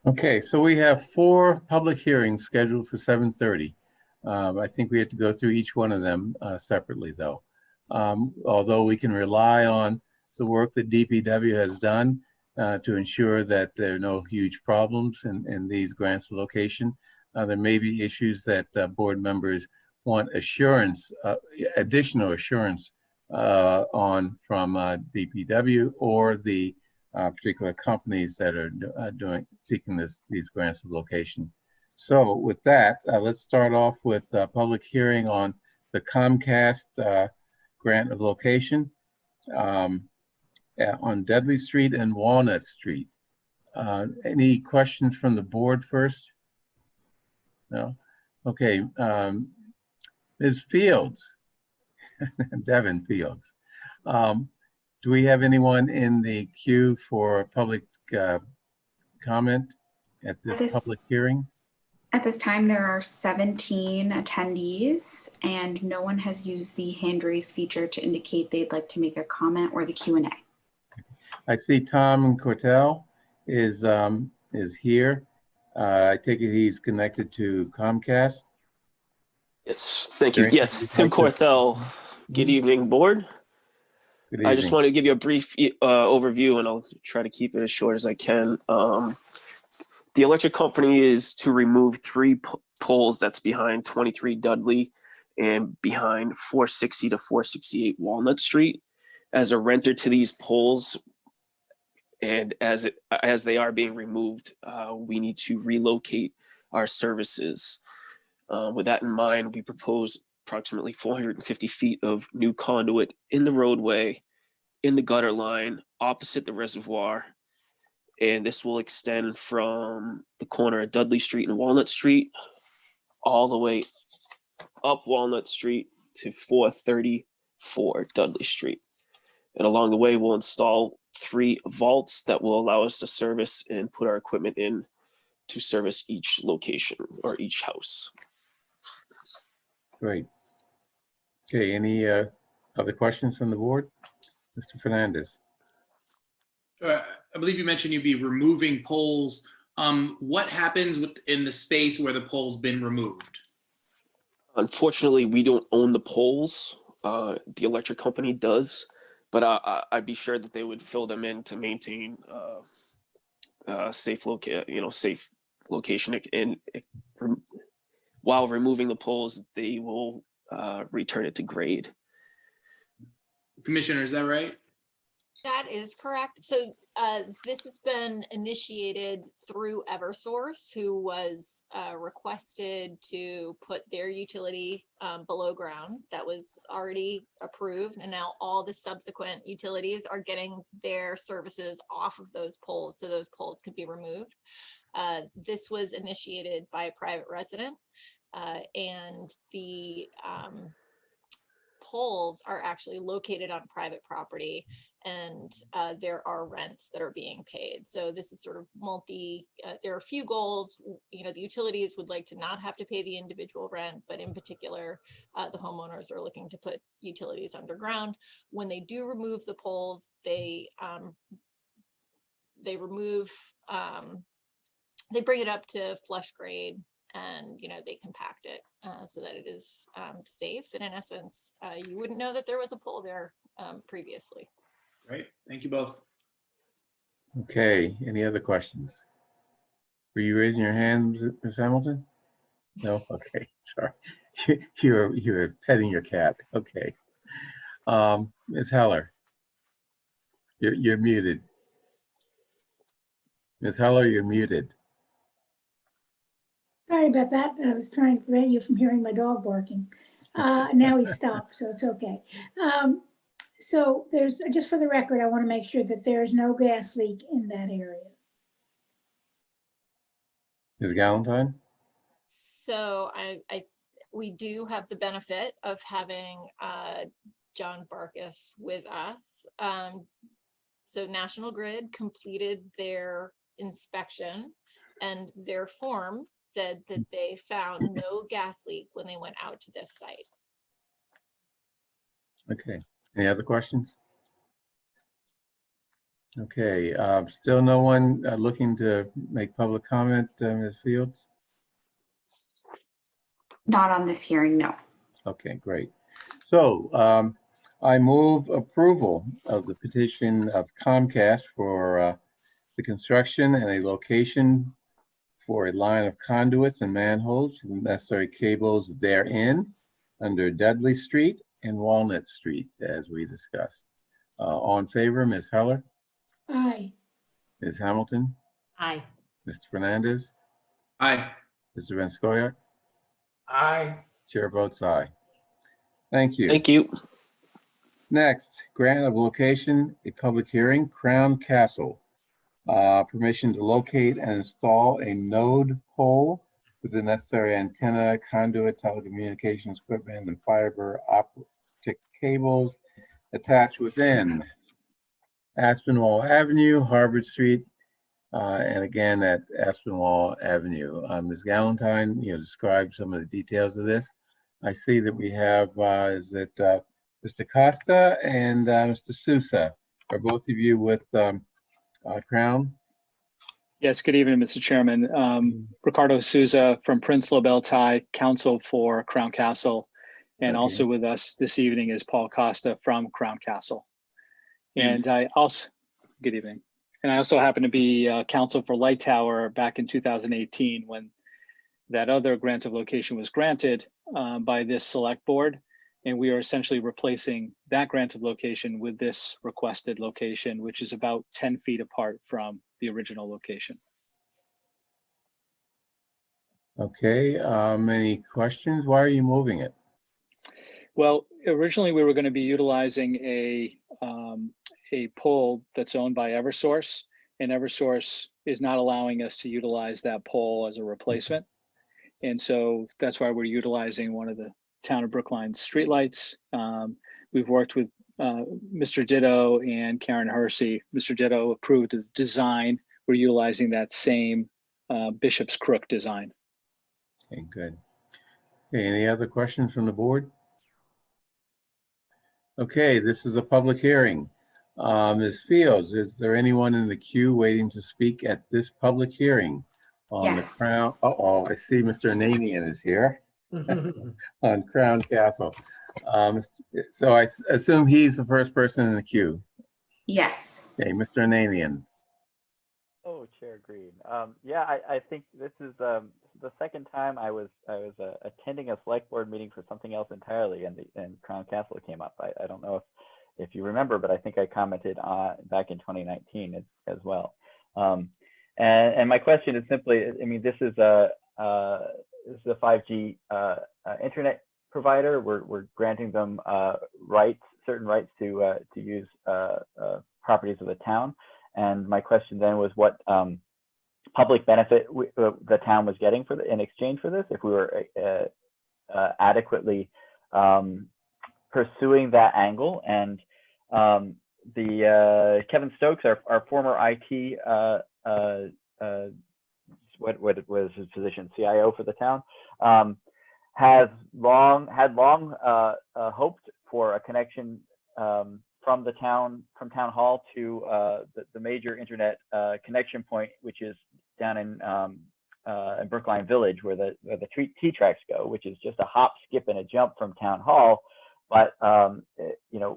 Okay, so we have 4 public hearings scheduled for 7:30. I think we have to go through each one of them separately, though. Although we can rely on the work that DPW has done to ensure that there are no huge problems in these grants of location, there may be issues that board members want assurance, additional assurance on from DPW or the particular companies that are seeking these grants of location. So with that, let's start off with a public hearing on the Comcast grant of location on Dudley Street and Walnut Street. Any questions from the board first? No? Okay, Ms. Fields, Devin Fields. Do we have anyone in the queue for public comment at this public hearing? At this time, there are 17 attendees, and no one has used the hand raise feature to indicate they'd like to make a comment or the Q&A. I see Tom Cortell is here. I take it he's connected to Comcast. Yes, thank you. Yes, Tim Cortell. Good evening, board. Good evening. I just want to give you a brief overview, and I'll try to keep it as short as I can. The electric company is to remove 3 poles that's behind 23 Dudley and behind 460 to 468 Walnut Street. As a renter to these poles, and as they are being removed, we need to relocate our services. With that in mind, we propose approximately 450 feet of new conduit in the roadway, in the gutter line, opposite the reservoir. And this will extend from the corner of Dudley Street and Walnut Street all the way up Walnut Street to 434 Dudley Street. And along the way, we'll install 3 vaults that will allow us to service and put our equipment in to service each location or each house. Great. Okay, any other questions from the board? Mr. Fernandez. I believe you mentioned you'd be removing poles. What happens in the space where the pole's been removed? Unfortunately, we don't own the poles. The electric company does, but I'd be sure that they would fill them in to maintain safe location. And while removing the poles, they will return it to grade. Commissioner, is that right? That is correct. So this has been initiated through Eversource, who was requested to put their utility below ground. That was already approved, and now all the subsequent utilities are getting their services off of those poles, so those poles can be removed. This was initiated by a private resident, and the poles are actually located on private property, and there are rents that are being paid. So this is sort of there are a few goals. The utilities would like to not have to pay the individual rent, but in particular, the homeowners are looking to put utilities underground. When they do remove the poles, they bring it up to flush grade, and they compact it so that it is safe. And in essence, you wouldn't know that there was a pole there previously. Great, thank you both. Okay, any other questions? Were you raising your hand, Ms. Hamilton? No, okay, sorry. You're petting your cat, okay. Ms. Heller, you're muted. Ms. Heller, you're muted. Sorry about that. I was trying to prevent you from hearing my dog barking. Now he stopped, so it's okay. So there's, just for the record, I want to make sure that there's no gas leak in that area. Ms. Galantine? So we do have the benefit of having John Barkus with us. So National Grid completed their inspection, and their form said that they found no gas leak when they went out to this site. Okay, any other questions? Okay, still no one looking to make public comment, Ms. Fields? Not on this hearing, no. Okay, great. So I move approval of the petition of Comcast for the construction and a location for a line of conduits and manholes with necessary cables therein under Dudley Street and Walnut Street, as we discussed. All in favor, Ms. Heller? Aye. Ms. Hamilton? Aye. Mr. Fernandez? Aye. Mr. Van Scoyac? Aye. Chair votes aye. Thank you. Thank you. Next, grant of location, a public hearing, Crown Castle. Permission to locate and install a node pole with the necessary antenna, conduit, telecommunications equipment, and fiber optic cables attached within Aspinwall Avenue, Harvard Street, and again at Aspinwall Avenue. Ms. Galantine, describe some of the details of this. I see that we have, is it Mr. Costa and Mr. Sousa? Are both of you with Crown? Yes, good evening, Mr. Chairman. Ricardo Souza from Prince Lobel-Tai, counsel for Crown Castle. And also with us this evening is Paul Costa from Crown Castle. And I also, good evening. And I also happen to be counsel for Light Tower back in 2018 when that other grant of location was granted by this select board. And we are essentially replacing that grant of location with this requested location, which is about 10 feet apart from the original location. Okay, any questions? Why are you moving it? Well, originally we were going to be utilizing a pole that's owned by Eversource, and Eversource is not allowing us to utilize that pole as a replacement. And so that's why we're utilizing one of the Town of Brookline streetlights. We've worked with Mr. Ditto and Karen Hersey. Mr. Ditto approved the design. We're utilizing that same Bishop's Crook design. Okay, good. Okay, any other questions from the board? Okay, this is a public hearing. Ms. Fields, is there anyone in the queue waiting to speak at this public hearing on the Crown? Uh-oh, I see Mr. Ananian is here on Crown Castle. So I assume he's the first person in the queue. Yes. Okay, Mr. Ananian. Oh, Chair Green. Yeah, I think this is the second time I was attending a select board meeting for something else entirely, and Crown Castle came up. I don't know if you remember, but I think I commented back in 2019 as well. And my question is simply, I mean, this is a 5G internet provider. We're granting them certain rights to use properties of the town. And my question then was what public benefit the town was getting in exchange for this, if we were adequately pursuing that angle. And Kevin Stokes, our former IT, what was his position, CIO for the town, had long hoped for a connection from town hall to the major internet connection point, which is down in Brookline Village, where the T-tracks go, which is just a hop, skip, and a jump from town hall, but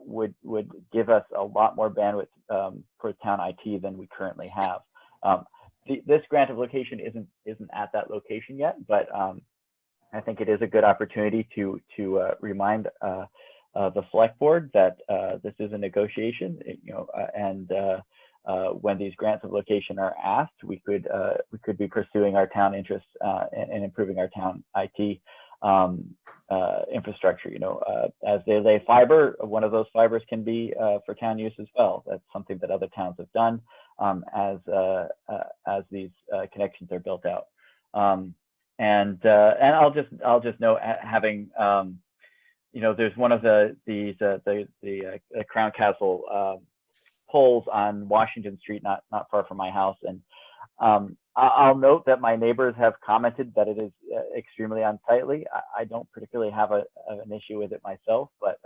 would give us a lot more bandwidth for town IT than we currently have. This grant of location isn't at that location yet, but I think it is a good opportunity to remind the select board that this is a negotiation, and when these grants of location are asked, we could be pursuing our town interests and improving our town IT infrastructure. As they lay fiber, one of those fibers can be for town use as well. That's something that other towns have done as these connections are built out. And I'll just note, having there's one of the Crown Castle poles on Washington Street, not far from my house, and I'll note that my neighbors have commented that it is extremely unsightly. I don't particularly have an issue with it myself, but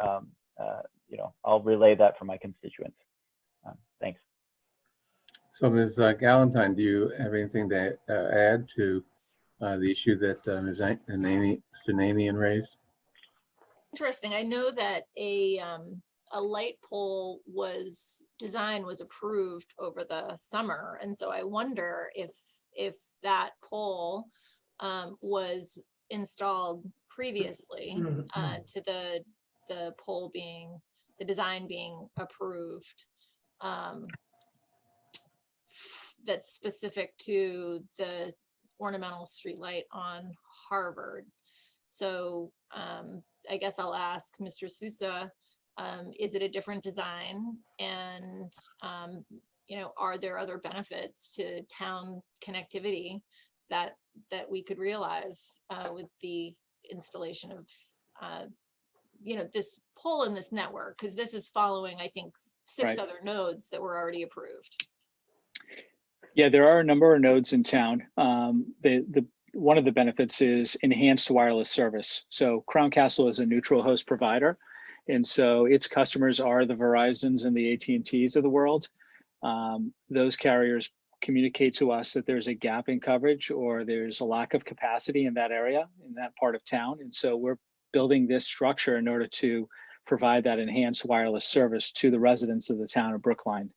I'll relay that for my constituents. Thanks. So Ms. Galantine, do you have anything to add to the issue that Mr. Namian raised? Interesting. I know that a light pole design was approved over the summer, and so I wonder if that pole was installed previously to the pole being the design being approved. That's specific to the ornamental streetlight on Harvard. So I guess I'll ask Mr. Sousa, is it a different design? And, are there other benefits to town connectivity that we could realize with the installation of, this pole in this network? Because this is following, I think, 6 Right. other nodes that were already approved. Yeah, there are a number of nodes in town. One of the benefits is enhanced wireless service. So Crown Castle is a neutral host provider, and so its customers are the Verizons and the AT&Ts of the world. Those carriers communicate to us that there's a gap in coverage or there's a lack of capacity in that area, in that part of town. And so we're building this structure in order to provide that enhanced wireless service to the residents of the town of Brookline.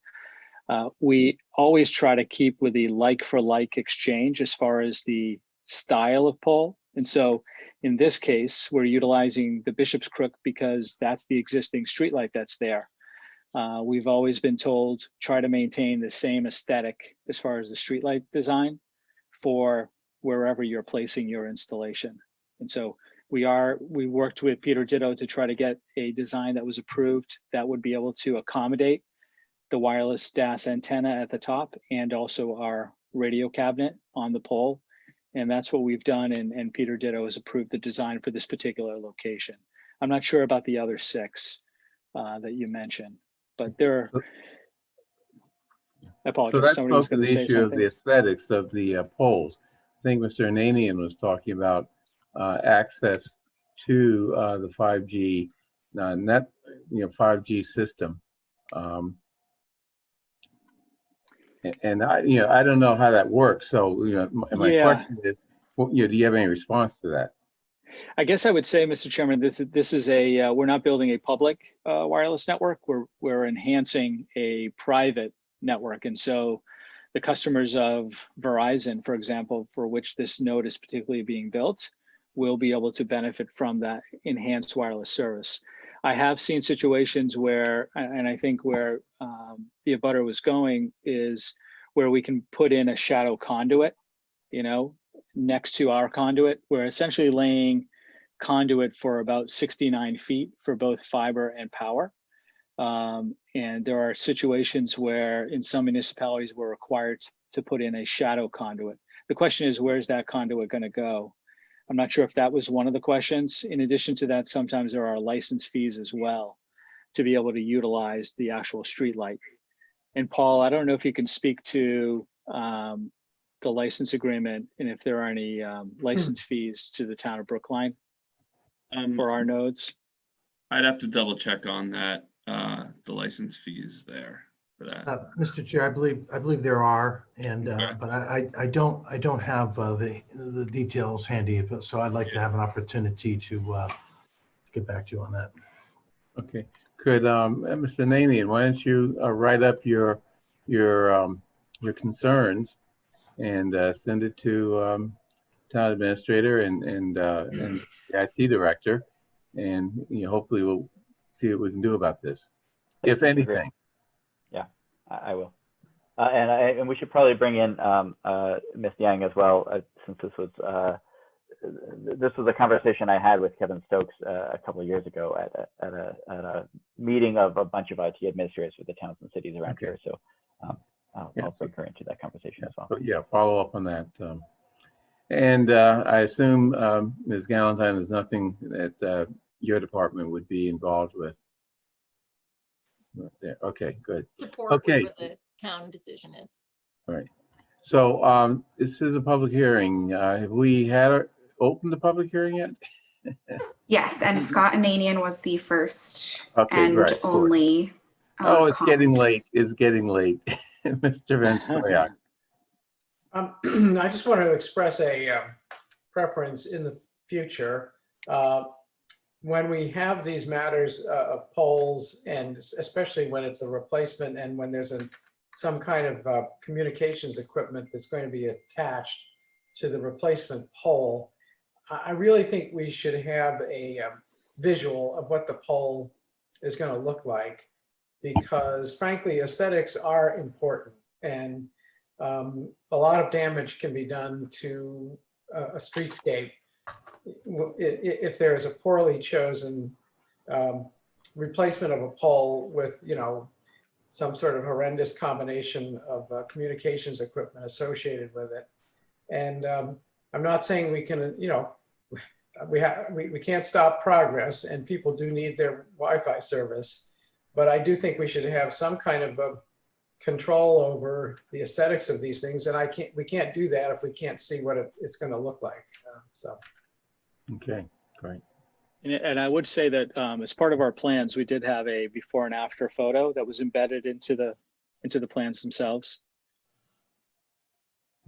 We always try to keep with the like for like exchange as far as the style of pole. And so in this case, we're utilizing the Bishop's Crook because that's the existing streetlight that's there. We've always been told, try to maintain the same aesthetic as far as the streetlight design for wherever you're placing your installation. And so we worked with Peter Ditto to try to get a design that was approved that would be able to accommodate the wireless DAS antenna at the top and also our radio cabinet on the pole. And that's what we've done. And Peter Ditto has approved the design for this particular location. I'm not sure about the other 6 that you mentioned, but I apologize. So that Somebody was spoke to going to the say issue of something. the aesthetics of the poles. I think Mr. Namian was talking about access to the 5G net, 5G system. And I don't know how that works. So, my question is, do you have any response to that? I guess I would say, Mr. Chairman, this is we're not building a public wireless network. We're enhancing a private network. And so the customers of Verizon, for example, for which this node is particularly being built, will be able to benefit from that enhanced wireless service. I have seen situations where, and I think where the abutter was going is where we can put in a shadow conduit, next to our conduit. We're essentially laying conduit for about 69 feet for both fiber and power. And there are situations where in some municipalities we're required to put in a shadow conduit. The question is, where's that conduit going to go? I'm not sure if that was one of the questions. In addition to that, sometimes there are license fees as well to be able to utilize the actual street light. And Paul, I don't know if you can speak to the license agreement and if there are any license fees to the town of Brookline for our nodes. I'd have to double check on that, the license fees there for that. Mr. Chair, I believe there are, and but I don't have the details handy, so I'd like to have an opportunity to get back to you on that. Okay. Could Mr. Namian, why don't you write up your concerns and send it to town administrator and the IT director, and hopefully we'll see what we can do about this, if anything. Yeah, I will. And we should probably bring in Ms. Yang as well, since this was a conversation I had with Kevin Stokes a couple of years ago at a meeting of a bunch of IT administrators for the towns and cities around here. So I'll bring her into that conversation as well. But yeah, follow up on that. And I assume Ms. Galantine is nothing that your department would be involved with. Okay, good. Support okay. whatever the town decision is. All right. So this is a public hearing. Have we opened the public hearing yet? Yes, and Scott Ananian was the first Okay, and right, only. Oh, it's getting late. It's getting late. Mr. Van Scoyac. I just want to express a preference in the future. When we have these matters of polls, and especially when it's a replacement and when there's some kind of communications equipment that's going to be attached to the replacement pole, I really think we should have a visual of what the pole is going to look like, because frankly, aesthetics are important, and a lot of damage can be done to a streetscape if there is a poorly chosen replacement of a pole with, you know, some sort of horrendous combination of communications equipment associated with it. And I'm not saying we can, you know, we can't stop progress, and people do need their Wi-Fi service, but I do think we should have some kind of a control over the aesthetics of these things, and we can't do that if we can't see what it's going to look like. So. Okay, great. And I would say that as part of our plans, we did have a before and after photo that was embedded into the plans themselves.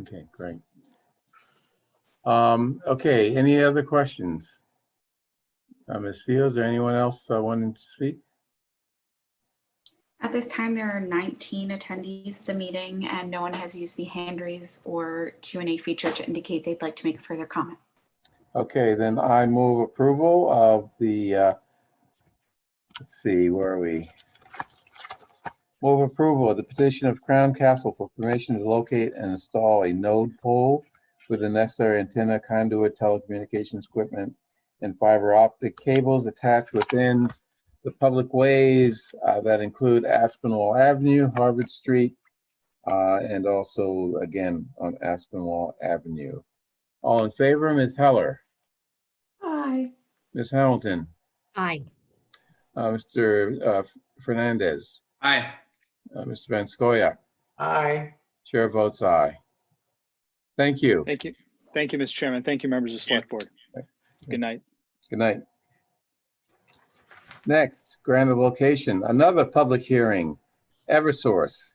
Okay, great. Okay, any other questions? Ms. Fields or anyone else wanting to speak? At this time, there are 19 attendees at the meeting, and no one has used the hand raise or Q&A feature to indicate they'd like to make a further comment. Okay, then I move approval of the, let's see, where are we? Move approval of the petition of Crown Castle for permission to locate and install a node pole with the necessary antenna, conduit, telecommunications equipment, and fiber optic cables attached within the public ways that include Aspinwall Avenue, Harvard Street, and also, again, on Aspinwall Avenue. All in favor, Ms. Heller? Aye. Ms. Hamilton? Aye. Mr. Fernandez? Aye. Mr. Van Scoyac? Aye. Chair votes aye. Thank you. Thank you. Thank you, Mr. Chairman. Thank you, members of the Select Board. Good night. Good night. Next, grant of location, another public hearing, Eversource.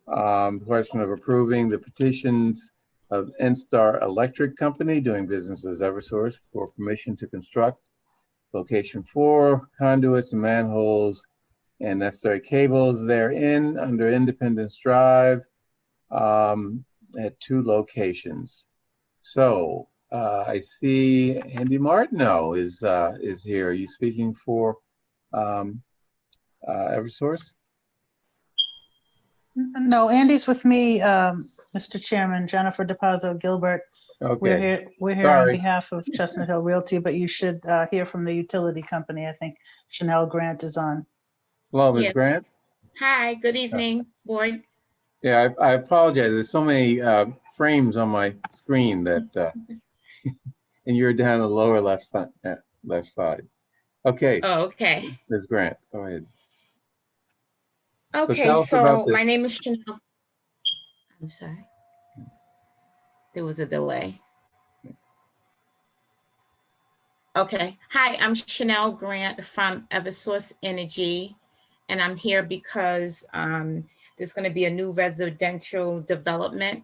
Question of approving the petitions of NStar Electric Company doing business as Eversource for permission to construct location 4 conduits and manholes and necessary cables therein under Independence Drive at 2 locations. So I see Andy Martineau is here. Are you speaking for Eversource? No, Andy's with me, Mr. Chairman, Jennifer DePazzo Gilbert. Okay. We're here on behalf of Chestnut Hill Realty, but you should hear from the utility company. I think Chanel Grant is on. Hello, Ms. Grant. Hi, good evening, board. Yeah, I apologize. There's so many frames on my screen that, and you're down the lower left side. Okay. Oh, okay. Ms. Grant, go ahead. Okay, tell us about this. My name is Chanel. I'm sorry. There was a delay. Okay. Hi, I'm Chanel Grant from Eversource Energy, and I'm here because there's going to be a new residential development,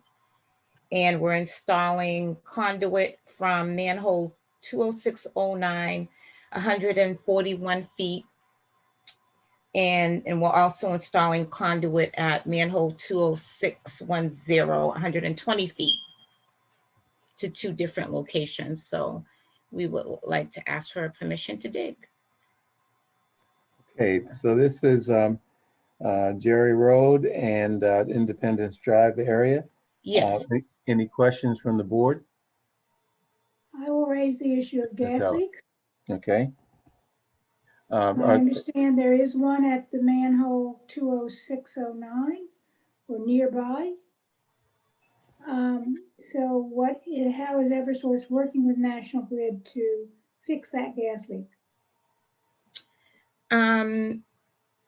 and we're installing conduit from manhole 20609, 141 feet. And we're also installing conduit at manhole 20610, 120 feet to 2 different locations. So we would like to ask for permission to dig. Okay, so this is Jerry Road and Independence Drive area. Yes. Any questions from the board? I will raise the issue of gas leaks. Okay. I understand there is one at the manhole 20609 or nearby. So how is Eversource working with National Grid to fix that gas leak?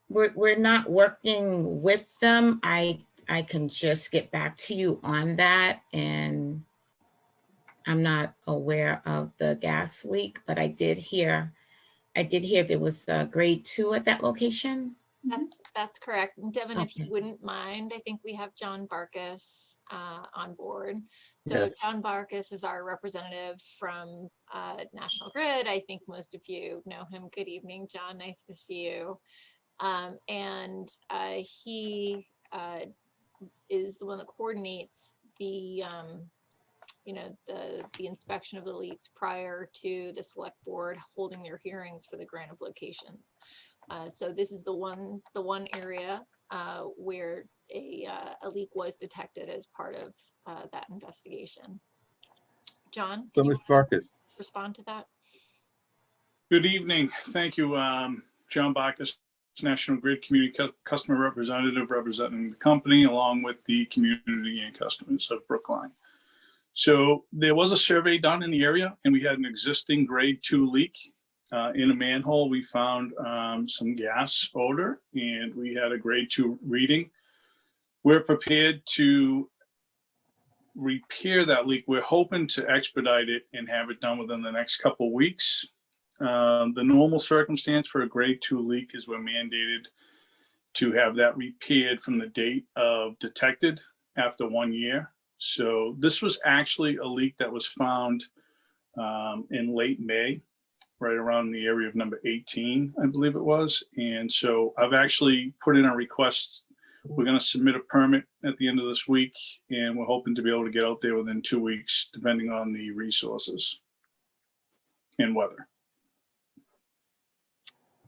We're not working with them. I can just get back to you on that, and I'm not aware of the gas leak, but I did hear there was a grade 2 at that location. That's correct. And Devin, if you wouldn't mind, I think we have John Barkus on board. So Yes. John Barkus is our representative from National Grid. I think most of you know him. Good evening, John. Nice to see you. And he is the one that coordinates the the inspection of the leaks prior to the select board holding their hearings for the grant of locations. So this is the one area where a leak was detected as part of that investigation. John, So, can you Ms. Barkus. respond to that? Good evening. Thank you. John Bacchus, National Grid Community Customer Representative, representing the company along with the community and customers of Brookline. So there was a survey done in the area, and we had an existing grade 2 leak. In a manhole, we found some gas odor, and we had a grade 2 reading. We're prepared to repair that leak. We're hoping to expedite it and have it done within the next couple of weeks. The normal circumstance for a grade 2 leak is we're mandated to have that repaired from the date of detected after 1 year. So this was actually a leak that was found in late May, right around the area of number 18, I believe it was. And so I've actually put in a request. We're going to submit a permit at the end of this week, and we're hoping to be able to get out there within 2 weeks, depending on the resources and weather.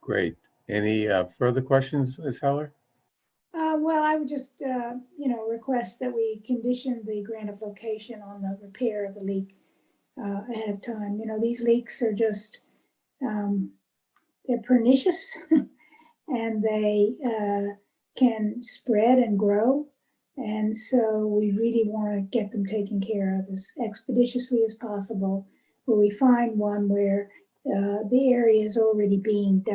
Great. Any further questions, Ms. Heller? Well, I would just, request that we condition the grant of location on the repair of the leak ahead of time. These leaks are just, they're pernicious and they can spread and grow. And so we really want to get them taken care of as expeditiously as possible, where we find one where the area is already being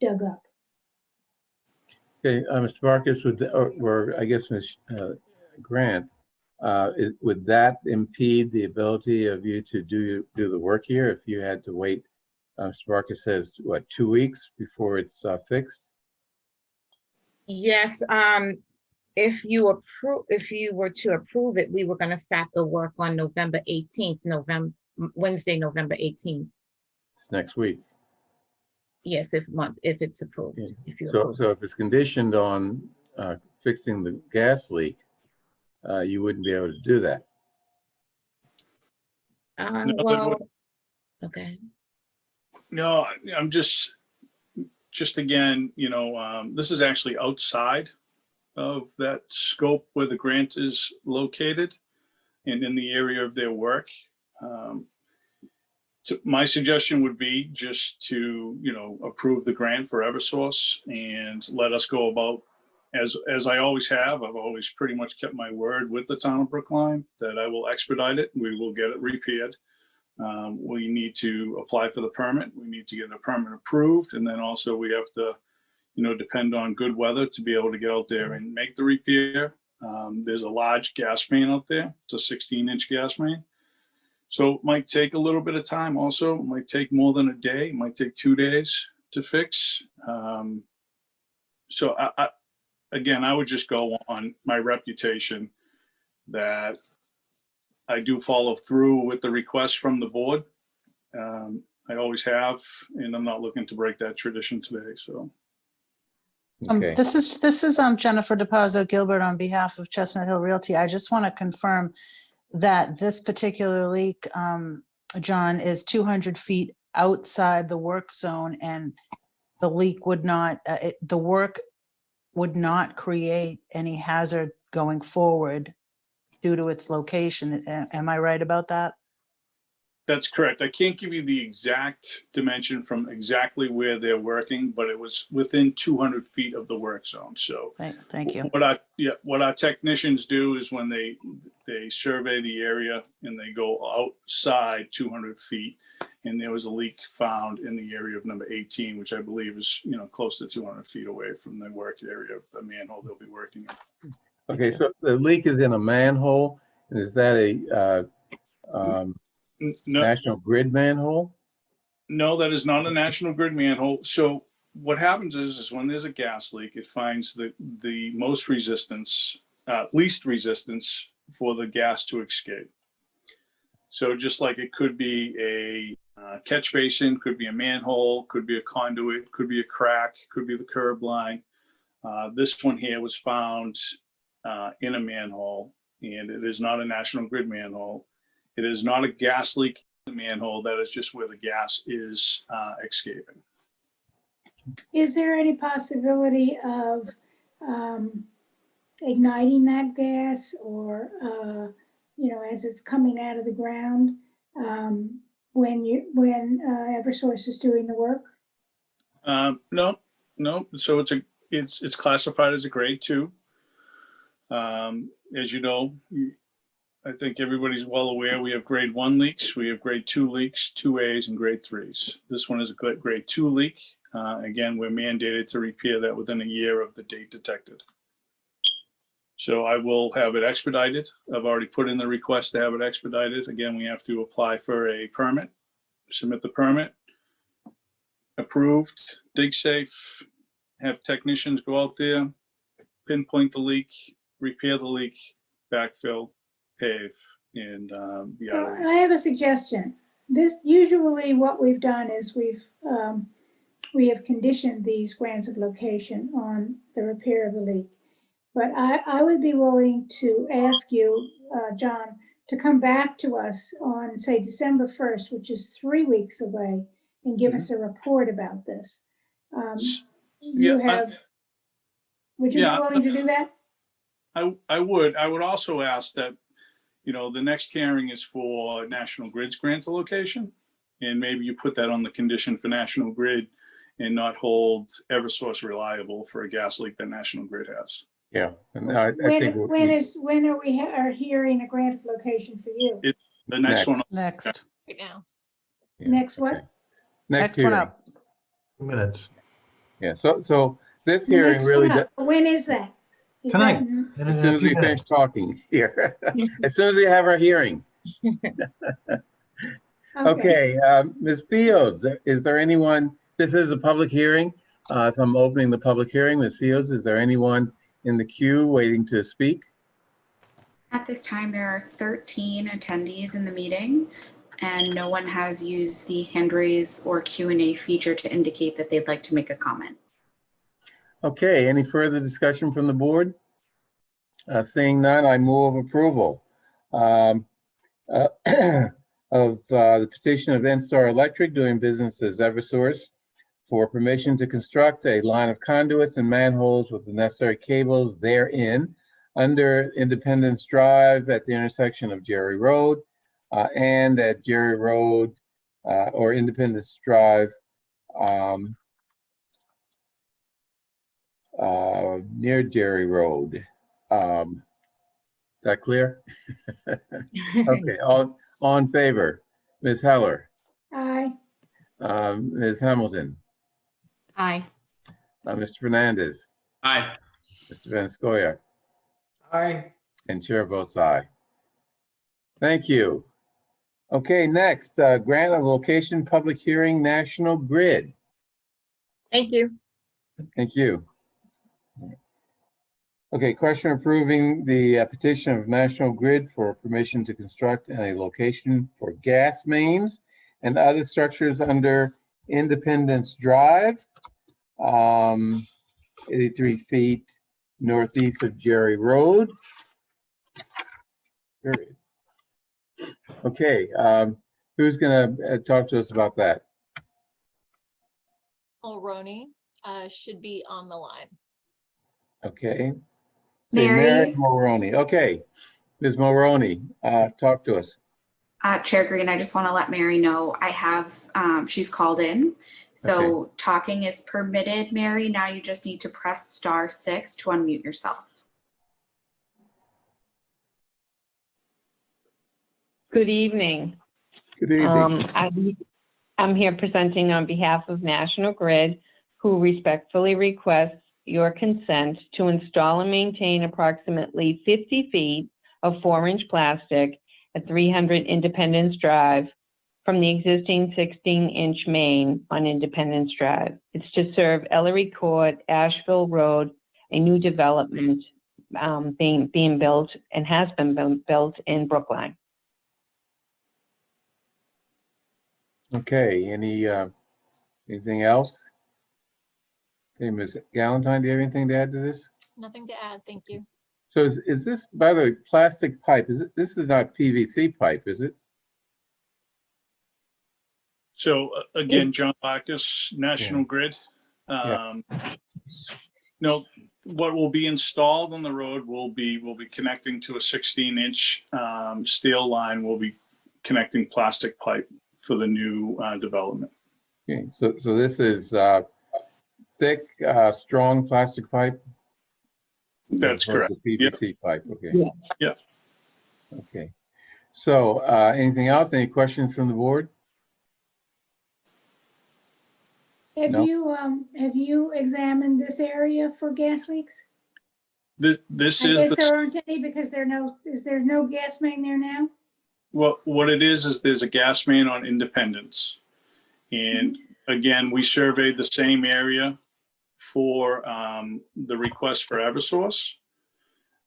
dug up. Okay, Mr. Marcus, or I guess Ms. Grant, would that impede the ability of you to do the work here if you had to wait? Mr. Marcus says, what, 2 weeks before it's fixed? Yes, if you were to approve it, we were going to start the work on November 18th, Wednesday, November 18th. It's next week. Yes, if it's approved. Yeah. If you So if it's conditioned on fixing the gas leak, you wouldn't be able to do that. Okay. No, I'm just again, this is actually outside of that scope where the grant is located and in the area of their work. My suggestion would be just to, approve the grant for Eversource and let us go about, as I always have. I've always pretty much kept my word with the town of Brookline that I will expedite it. We will get it repaired. We need to apply for the permit. We need to get the permit approved. And then also we have to, depend on good weather to be able to get out there and make the repair. There's a large gas main out there. It's a 16-inch gas main. So it might take a little bit of time also. It might take more than a day. It might take 2 days to fix. So I would just go on my reputation that I do follow through with the request from the board. I always have, and I'm not looking to break that tradition today, so. Okay. This is Jennifer DePazzo Gilbert on behalf of Chestnut Hill Realty. I just want to confirm that this particular leak, John, is 200 feet outside the work zone, and the leak would not, the work would not create any hazard going forward due to its location. Am I right about that? That's correct. I can't give you the exact dimension from exactly where they're working, but it was within 200 feet of the work zone. So thank you. What our technicians do is when they survey the area and they go outside 200 feet, and there was a leak found in the area of number 18, which I believe is, close to 200 feet away from the work area of the manhole they'll be working in. Okay, so the leak is in a manhole, and is that a No. National Grid manhole? No, that is not a National Grid manhole. So what happens is when there's a gas leak, it finds the most resistance, least resistance for the gas to escape. So just like it could be a catch basin, could be a manhole, could be a conduit, could be a crack, could be the curb line. This one here was found in a manhole, and it is not a National Grid manhole. It is not a gas leak in the manhole. That is just where the gas is escaping. Is there any possibility of igniting that gas, or as it's coming out of the ground when Eversource is doing the work? No. So it's classified as a grade 2. As you know, I think everybody's well aware we have grade 1 leaks, we have grade 2 leaks, 2As, and grade 3s. This one is a grade 2 leak. Again, we're mandated to repair that within a year of the date detected. So I will have it expedited. I've already put in the request to have it expedited. Again, we have to apply for a permit, submit the permit, approved, dig safe, have technicians go out there, pinpoint the leak, repair the leak, backfill, pave, and be out of I have a suggestion. This usually what we've done is we have conditioned these grants of location on the repair of the leak. But I would be willing to ask you, John, to come back to us on, say, December 1st, which is 3 weeks away, and give us a report about this. Would you be willing to do that? I would. I would also ask that, the next hearing is for National Grid's grant of location, and maybe you put that on the condition for National Grid and not hold Eversource reliable for a gas leak that National Grid has. Yeah, and I think when are we hearing a grant of location for you? The next one. Next. Right now. Yeah, Next what? Next one hearing. up. 2 minutes. Yeah, so this hearing Next really, one up. When is that? Is Tonight. that as soon as we finish talking here, as soon as we have our hearing. Okay, Ms. Fields, is there anyone, this is a public hearing, so I'm opening the public hearing. Ms. Fields, is there anyone in the queue waiting to speak? At this time, there are 13 attendees in the meeting, and no one has used the hand raise or Q&A feature to indicate that they'd like to make a comment. Okay, any further discussion from the board? Seeing none, I move approval of the petition of NStar Electric doing business as Eversource for permission to construct a line of conduits and manholes with the necessary cables therein under Independence Drive at the intersection of Jerry Road and at Jerry Road or Independence Drive near Jerry Road. Is that clear? Okay, all in favor? Ms. Heller? Aye. Ms. Hamilton? Aye. Mr. Fernandez? Aye. Mr. Vanscoya? Aye. And chair votes aye. Thank you. Okay, next, grant of location public hearing, National Grid. Thank you. Thank you. Okay, question approving the petition of National Grid for permission to construct a location for gas mains and other structures under Independence Drive, 83 feet northeast of Jerry Road. Period. Okay, who's gonna talk to us about that? Mulroney should be on the line. Okay. Mary Mulroney. Okay, Ms. Mulroney, talk to us. Chair Green, I just want to let Mary know I have, she's called in. So Okay. Talking is permitted, Mary. Now you just need to press *6 to unmute yourself. Good evening. Good evening. I'm here presenting on behalf of National Grid, who respectfully requests your consent to install and maintain approximately 50 feet of 4-inch plastic at 300 Independence Drive from the existing 16-inch main on Independence Drive. It's to serve Ellery Court, Asheville Road, a new development being built and has been built in Brookline. Okay, anything else? Okay, Ms. Galantine, do you have anything to add to this? Nothing to add, thank you. So is this, by the way, plastic pipe? This is not PVC pipe, is it? So again, John Bacchus, National Grid. No, what will be installed on the road will be connecting to a 16-inch steel line. We'll be connecting plastic pipe for the new development. Okay, so this is thick, strong plastic pipe? That's correct. The PVC pipe, okay. Yeah. Okay. So anything else? Any questions from the board? Have No. you examined this area for gas leaks? This I is guess there aren't any because is there no gas main there now? well, what it is there's a gas main on Independence. And again, we surveyed the same area for the request for Eversource.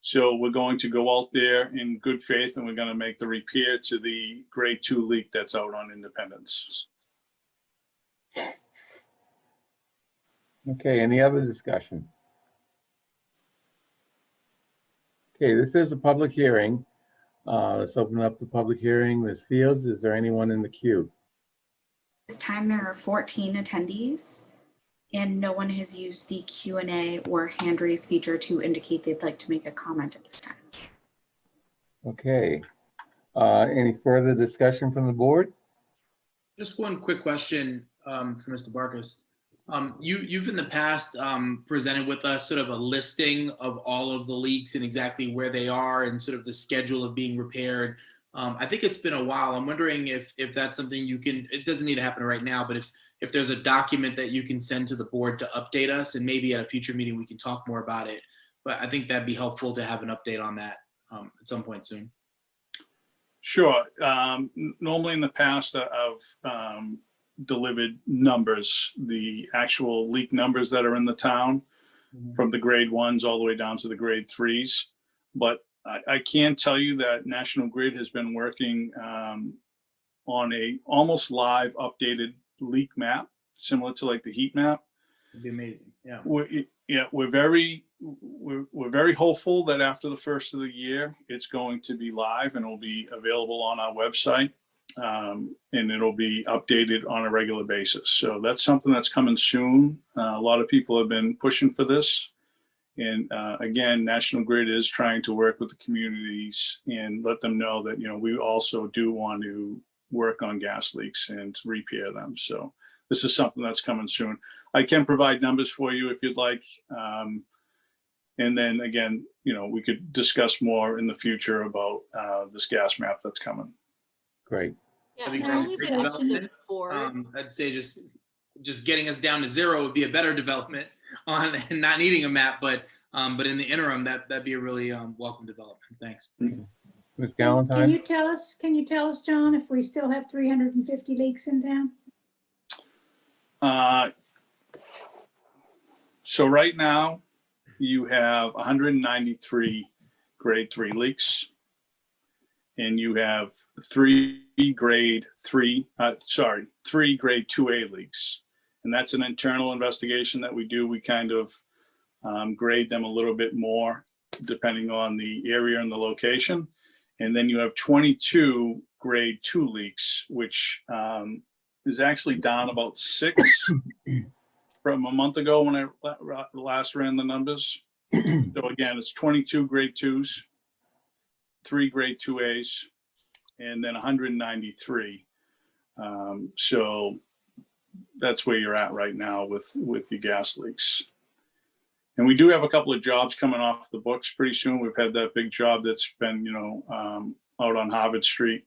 So we're going to go out there in good faith and we're going to make the repair to the grade 2 leak that's out on Independence. Okay, any other discussion? Okay, this is a public hearing. Let's open up the public hearing. Ms. Fields, is there anyone in the queue? This time there are 14 attendees and no one has used the Q&A or hand raise feature to indicate they'd like to make a comment at this time. Okay, any further discussion from the board? Just one quick question for Mr. Barkus. You've in the past presented with us sort of a listing of all of the leaks and exactly where they are and sort of the schedule of being repaired. I think it's been a while. I'm wondering if that's something you can, it doesn't need to happen right now, but if there's a document that you can send to the board to update us, and maybe at a future meeting we can talk more about it. But I think that'd be helpful to have an update on that at some point soon. Sure. Normally in the past I've delivered numbers, the actual leak numbers that are in the town, from the grade 1s all the way down to the grade 3s. But I can tell you that National Grid has been working on a almost live updated leak map, similar to like the heat map. It'd be amazing. Yeah. We're very hopeful that after the first of the year, it's going to be live and it'll be available on our website. And it'll be updated on a regular basis. So that's something that's coming soon. A lot of people have been pushing for this. And again, National Grid is trying to work with the communities and let them know that, we also do want to work on gas leaks and to repair them. So this is something that's coming soon. I can provide numbers for you if you'd like. And then again, we could discuss more in the future about this gas map that's coming. Great. Yeah, That'd be my great. only Great question development. for I'd say just getting us down to 0 would be a better development on and not needing a map, but in the interim, that'd be a really welcome development. Thanks. Ms. Can Galantine? you tell us, John, if we still have 350 leaks in town? So right now you have 193 grade 3 leaks. And you have three grade 2A leaks. And that's an internal investigation that we do. We kind of grade them a little bit more depending on the area and the location. And then you have 22 grade 2 leaks, which is actually down about 6 from a month ago when I last ran the numbers. So again, it's 22 grade 2s. 3 grade 2As, and then 193. So that's where you're at right now with your gas leaks. And we do have a couple of jobs coming off the books pretty soon. We've had that big job that's been, out on Harvard Street.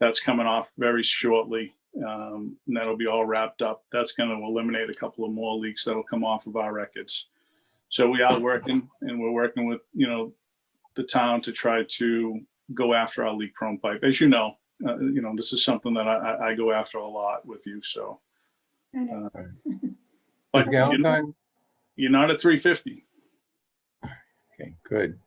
That's coming off very shortly. And that'll be all wrapped up. That's going to eliminate a couple of more leaks that'll come off of our records. So we are working, and we're working with, the town to try to go after our leak prone pipe. As you know, this is something that I go after a lot with you. So, I know. but Ms. Galentine? you're not at 350. Okay, good.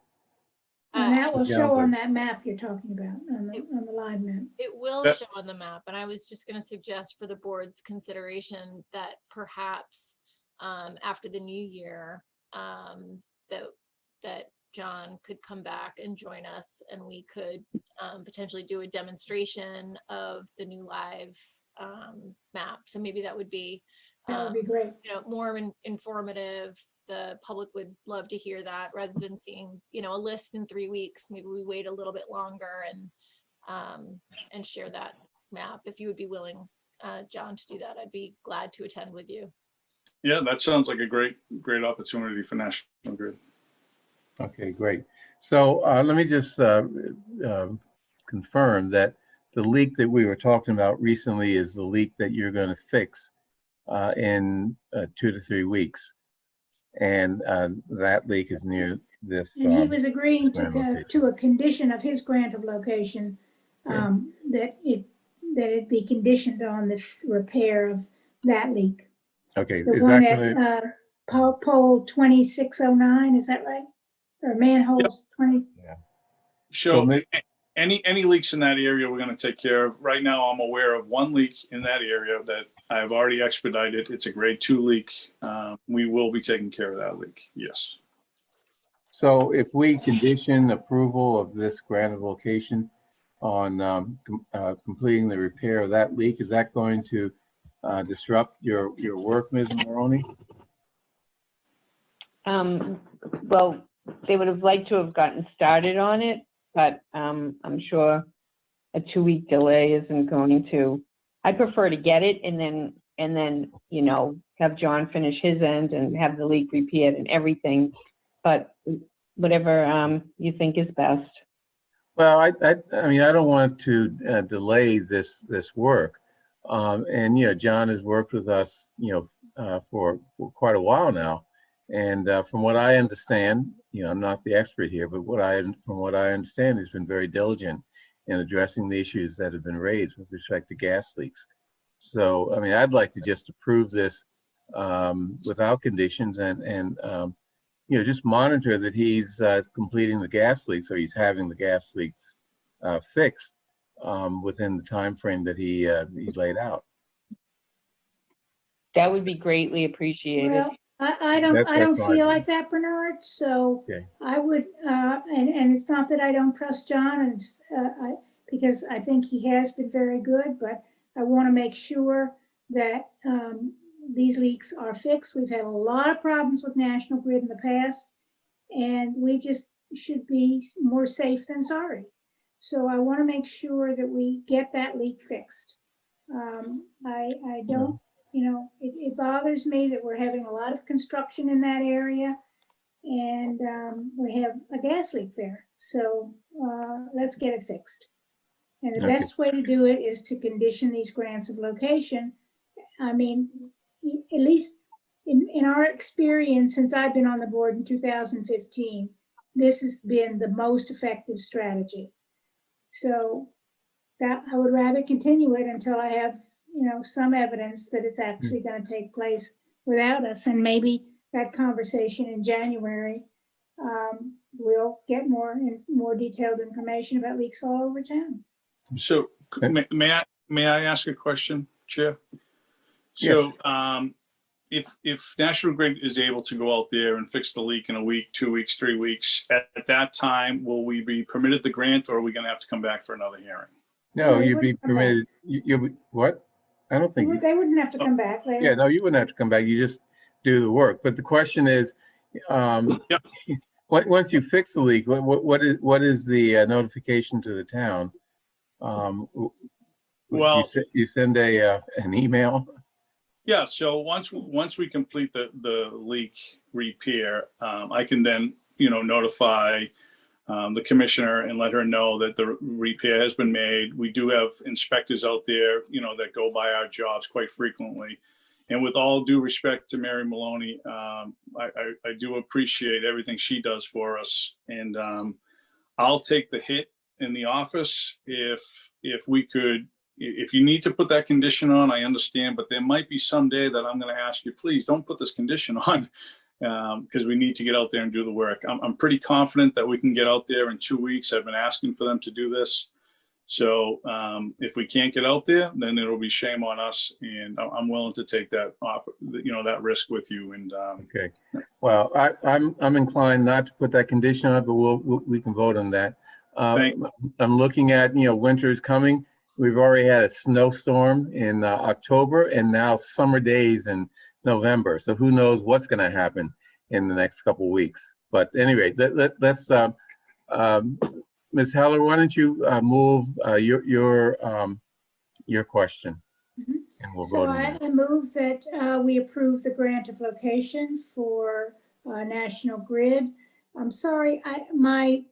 And that will Ms. show on Galentine. that map you're talking about, on the live map. It will That- show on the map, and I was just going to suggest for the board's consideration that perhaps after the new year, that John could come back and join us, and we could potentially do a demonstration of the new live map. So maybe that would be great. more informative. The public would love to hear that rather than seeing, a list in 3 weeks. Maybe we wait a little bit longer and share that map. If you would be willing, John, to do that, I'd be glad to attend with you. Yeah, that sounds like a great opportunity for National Grid. Okay, great. So let me just confirm that the leak that we were talking about recently is the leak that you're going to fix in 2 to 3 weeks. And that leak is near this. And he was agreeing grant location. to a condition of his grant of location, that it be conditioned on the repair of that leak. Okay, The is one that at going pole 2609, is that right? Or manholes 20? So any leaks in that area, we're going to take care of. Right now, I'm aware of one leak in that area that I've already expedited. It's a grade 2 leak. We will be taking care of that leak. Yes. So if we condition approval of this grant of location on completing the repair of that leak, is that going to disrupt your work, Ms. Maroney? Well, they would have liked to have gotten started on it, but I'm sure a 2-week delay isn't going to. I prefer to get it and then have John finish his end and have the leak repaired and everything. But whatever you think is best. Well, I mean, I don't want to delay this work. And John has worked with us, for quite a while now. And from what I understand, I'm not the expert here, but from what I understand, he's been very diligent in addressing the issues that have been raised with respect to gas leaks. So, I mean, I'd like to just approve this without conditions and just monitor that he's completing the gas leaks, or he's having the gas leaks fixed within the time frame that he laid out. That would be greately appreciated. Well, I don't feel like that, Bernard. So okay. I would, and it's not that I don't trust John, and because I think he has been very good, but I want to make sure that these leaks are fixed. We've had a lot of problems with National Grid in the past, and we just should be more safe than sorry. So I want to make sure that we get that leak fixed. I don't. It bothers me that we're having a lot of construction in that area, and we have a gas leak there. So let's get it fixed. And the best way to do it is to condition these grants of location. I mean, at least in our experience, since I've been on the board in 2015, this has been the most effective strategy. So that I would rather continue it until I have some evidence that it's actually going to take place without us. And maybe that conversation in January, we'll get more detailed information about leaks all over town. So may I ask a question, Chair? So if National Grid is able to go out there and fix the leak in a week, 2 weeks, 3 weeks, at that time, will we be permitted the grant, or are we going to have to come back for another hearing? No, you'd be permitted. You what? I don't think they wouldn't have to come back. Yeah, no, you wouldn't have to come back. You just do the work. But the question is, once you fix the leak, what is the notification to the town? Well, you send an email. Yeah. So once we complete the leak repair, I can then notify the commissioner and let her know that the repair has been made. We do have inspectors out there, that go by our jobs quite frequently. And with all due respect to Mary Maloney, I do appreciate everything she does for us. And I'll take the hit in the office, if we could, if you need to put that condition on, I understand, but there might be some day that I'm going to ask you, please don't put this condition on, because we need to get out there and do the work. I'm pretty confident that we can get out there in 2 weeks. I've been asking for them to do this. So if we can't get out there, then it'll be shame on us, and I'm willing to take that that risk with you. And okay, well, I'm inclined not to put that condition on, but we can vote on that. I'm looking at, winter is coming. We've already had a snowstorm in October, and now summer days in November. So who knows what's going to happen in the next couple of weeks? But anyway, let's. Ms. Heller, why don't you move your question, and we'll So vote on that. I move that we approve the grant of location for National Grid. I'm sorry, my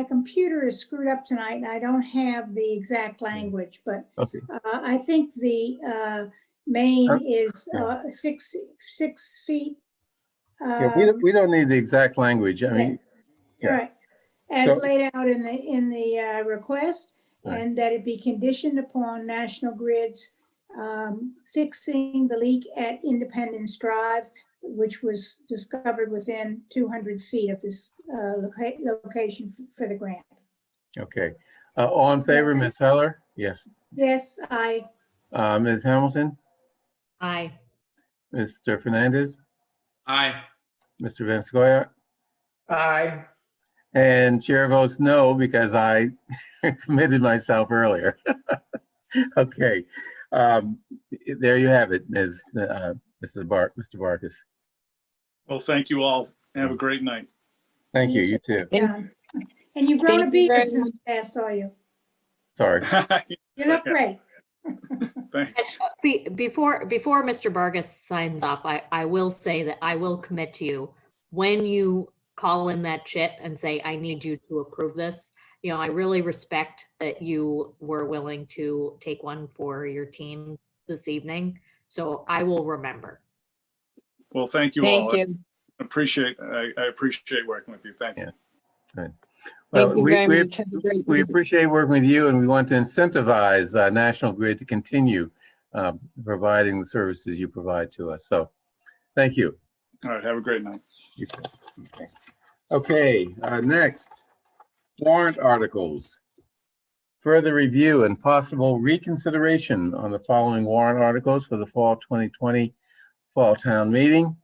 computer is screwed up tonight, and I don't have the exact language, but okay. I think the main is 6 feet. Yeah, we don't need the exact language. I mean, yeah. Right. As laid out in the request, right. And that it be conditioned upon National Grid's fixing the leak at Independence Drive, which was discovered within 200 feet of this location for the grant. Okay. All in favor, Ms. Heller? Yes. Yes, aye. Ms. Hamilton? Aye. Mr. Fernandez? Aye. Mr. Vanscoy? Aye. And chair votes no, because I committed myself earlier. Okay. There you have it, Mr. Barkis. well, thank you all. Have a great night. Thank you. You too. Yeah. And you've grown a beard since I saw you. Sorry. You look great. Before Mr. Vargas signs off, I will say that I will commit to you, when you call in that chit and say, I need you to approve this, I really respect that you were willing to take one for your team this evening. So I will remember. Well, thank you all. I appreciate working with you. Thank you. Good. Well, we appreciate working with you, and we want to incentivize National Grid to continue providing the services you provide to us. So thank you. All right. Have a great night. You too. Okay. Next, warrant articles. Further review and possible reconsideration on the following warrant articles for the fall 2020 fall town meeting.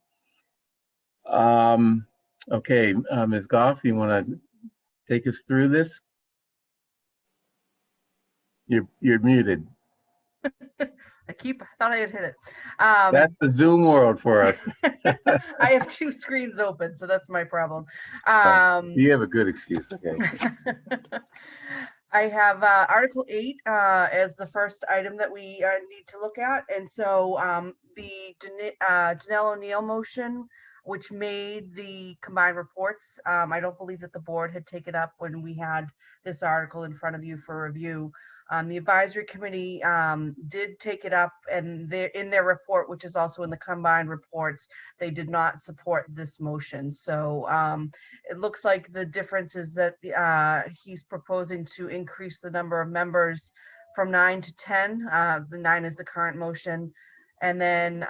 Okay, Ms. Goff, you want to take us through this? You're muted. I thought I had hit it. That's the Zoom world for us. I have 2 screens open, so that's my problem. So you have a good excuse, okay. I have Article 8 as the first item that we need to look at. And so the Danelle O'Neill motion, which made the combined reports, I don't believe that the board had taken up when we had this article in front of you for review. The advisory committee did take it up, and in their report, which is also in the combined reports, they did not support this motion. So it looks like the difference is that he's proposing to increase the number of members from 9 to 10. The 9 is the current motion. And then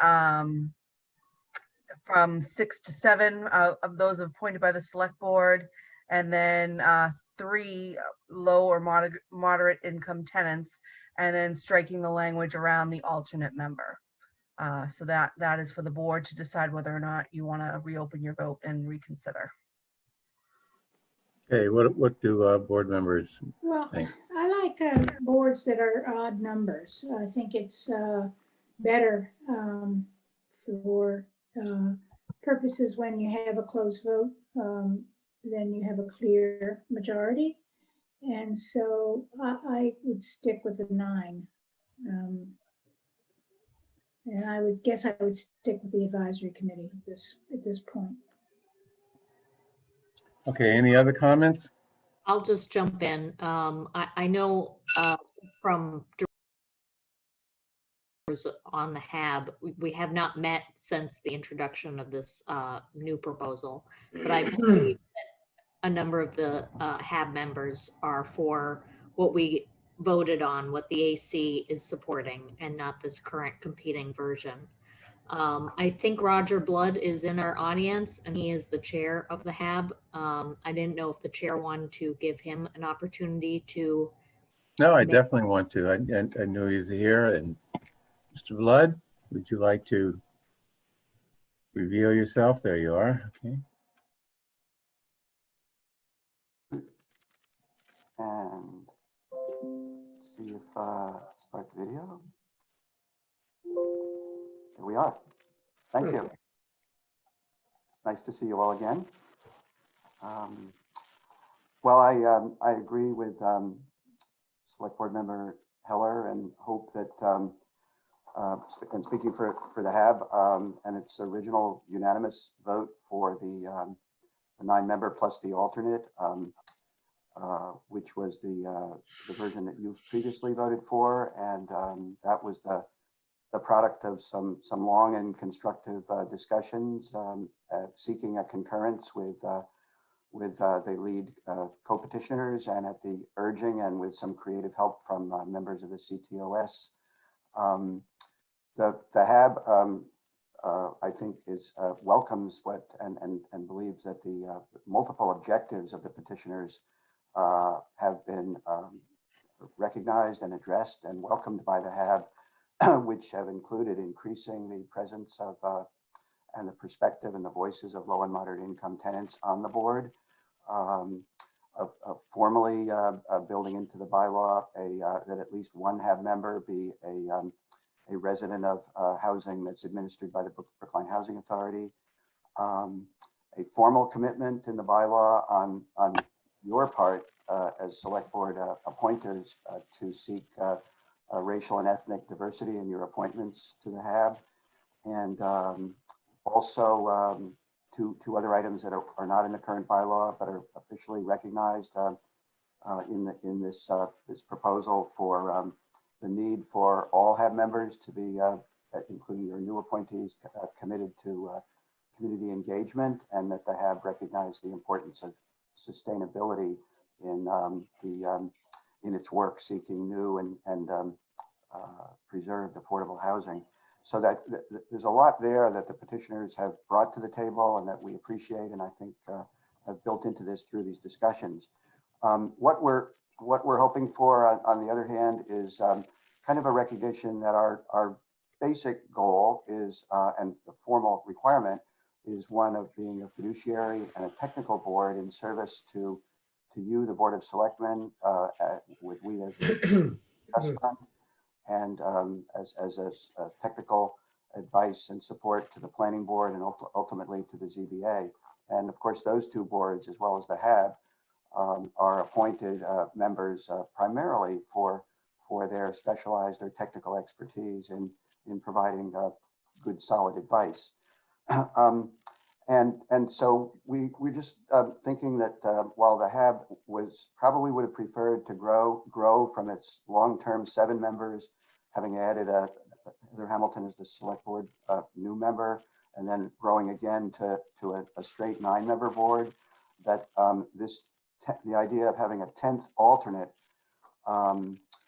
from 6 to 7 of those appointed by the select board, and then 3 low or moderate income tenants, and then striking the language around the alternate member. So that is for the board to decide whether or not you want to reopen your vote and reconsider. Okay, what do board members think? I like boards that are odd numbers. I think it's better for purposes when you have a closed vote. Then you have a clear majority. And so I would stick with a 9. And I would guess I would stick with the advisory committee at this point. Okay, any other comments? I'll just jump in. I know from on the HAB, we have not met since the introduction of this new proposal, but I believe a number of the HAB members are for what we voted on, what the AC is supporting, and not this current competing version. I think Roger Blood is in our audience, and he is the chair of the HAB. I didn't know if the chair wanted to give him an opportunity to. No, I definitely want to. I knew he's here. And Mr. Blood, would you like to reveal yourself? There you are. Okay. And see if start the video. Here we are. Thank you. It's nice to see you all again. Well, I agree with Select Board Member Heller and hope that, and speaking for the HAB and its original unanimous vote for the 9-member plus the alternate, which was the version that you previously voted for, and that was the product of some long and constructive discussions, seeking a concurrence with the lead co-petitioners, and at the urging and with some creative help from members of the CTOS. The HAB, I think, welcomes what and believes that the multiple objectives of the petitioners have been recognized and addressed and welcomed by the HAB, which have included increasing the presence of and the perspective and the voices of low and moderate income tenants on the board, formally building into the bylaw that at least one HAB member be a resident of housing that's administered by the Brookline Housing Authority, a formal commitment in the bylaw on your part as select board appointers to seek racial and ethnic diversity in your appointments to the HAB, and also two other items that are not in the current bylaw but are officially recognized in this proposal for the need for all HAB members to be, including your new appointees, committed to community engagement, and that the HAB recognize the importance of sustainability in its work seeking new and preserved affordable housing. So that there's a lot there that the petitioners have brought to the table and that we appreciate, and I think have built into this through these discussions. What we're hoping for, on the other hand, is kind of a recognition that our basic goal is, and the formal requirement is, one of being a fiduciary and a technical board in service to you, the Board of Selectmen, with we as the trust fund, and as a technical advice and support to the planning board and ultimately to the ZBA. And of course, those two boards, as well as the HAB, are appointed members primarily for their specialized or technical expertise in providing good, solid advice. And so we're just thinking that while the HAB probably would have preferred to grow from its long-term 7 members, having added Heather Hamilton as the select board new member, and then growing again to a straight 9-member board, that the idea of having a 10th alternate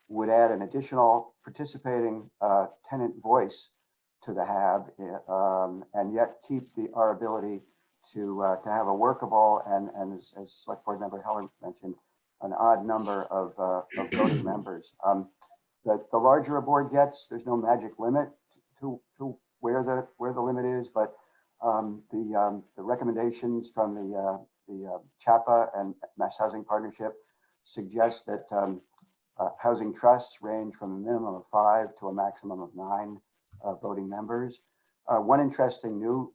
would add an additional participating tenant voice to the HAB, and yet keep our ability to have a workable and as Select Board Member Heller mentioned, an odd number of voting members. The larger a board gets, there's no magic limit to where the limit is, but the recommendations from the CHAPA and Mass Housing Partnership suggest that housing trusts range from a minimum of 5 to a maximum of 9 voting members. One interesting new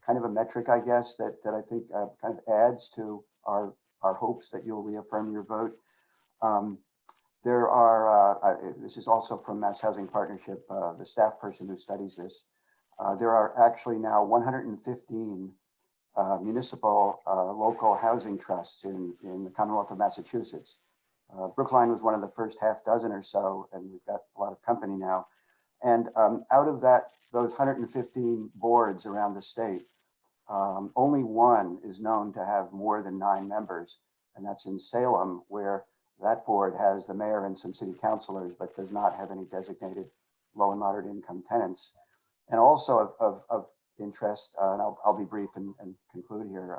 kind of a metric, I guess, that I think kind of adds to our hopes that you'll reaffirm your vote. There are, this is also from Mass Housing Partnership, the staff person who studies this. There are actually now 115 municipal local housing trusts in the Commonwealth of Massachusetts. Brookline was one of the first half dozen or so, and we've got a lot of company now. And out of those 115 boards around the state, only one is known to have more than 9 members, and that's in Salem, where that board has the mayor and some city councilors, but does not have any designated low and moderate income tenants. And also of interest, and I'll be brief and conclude here,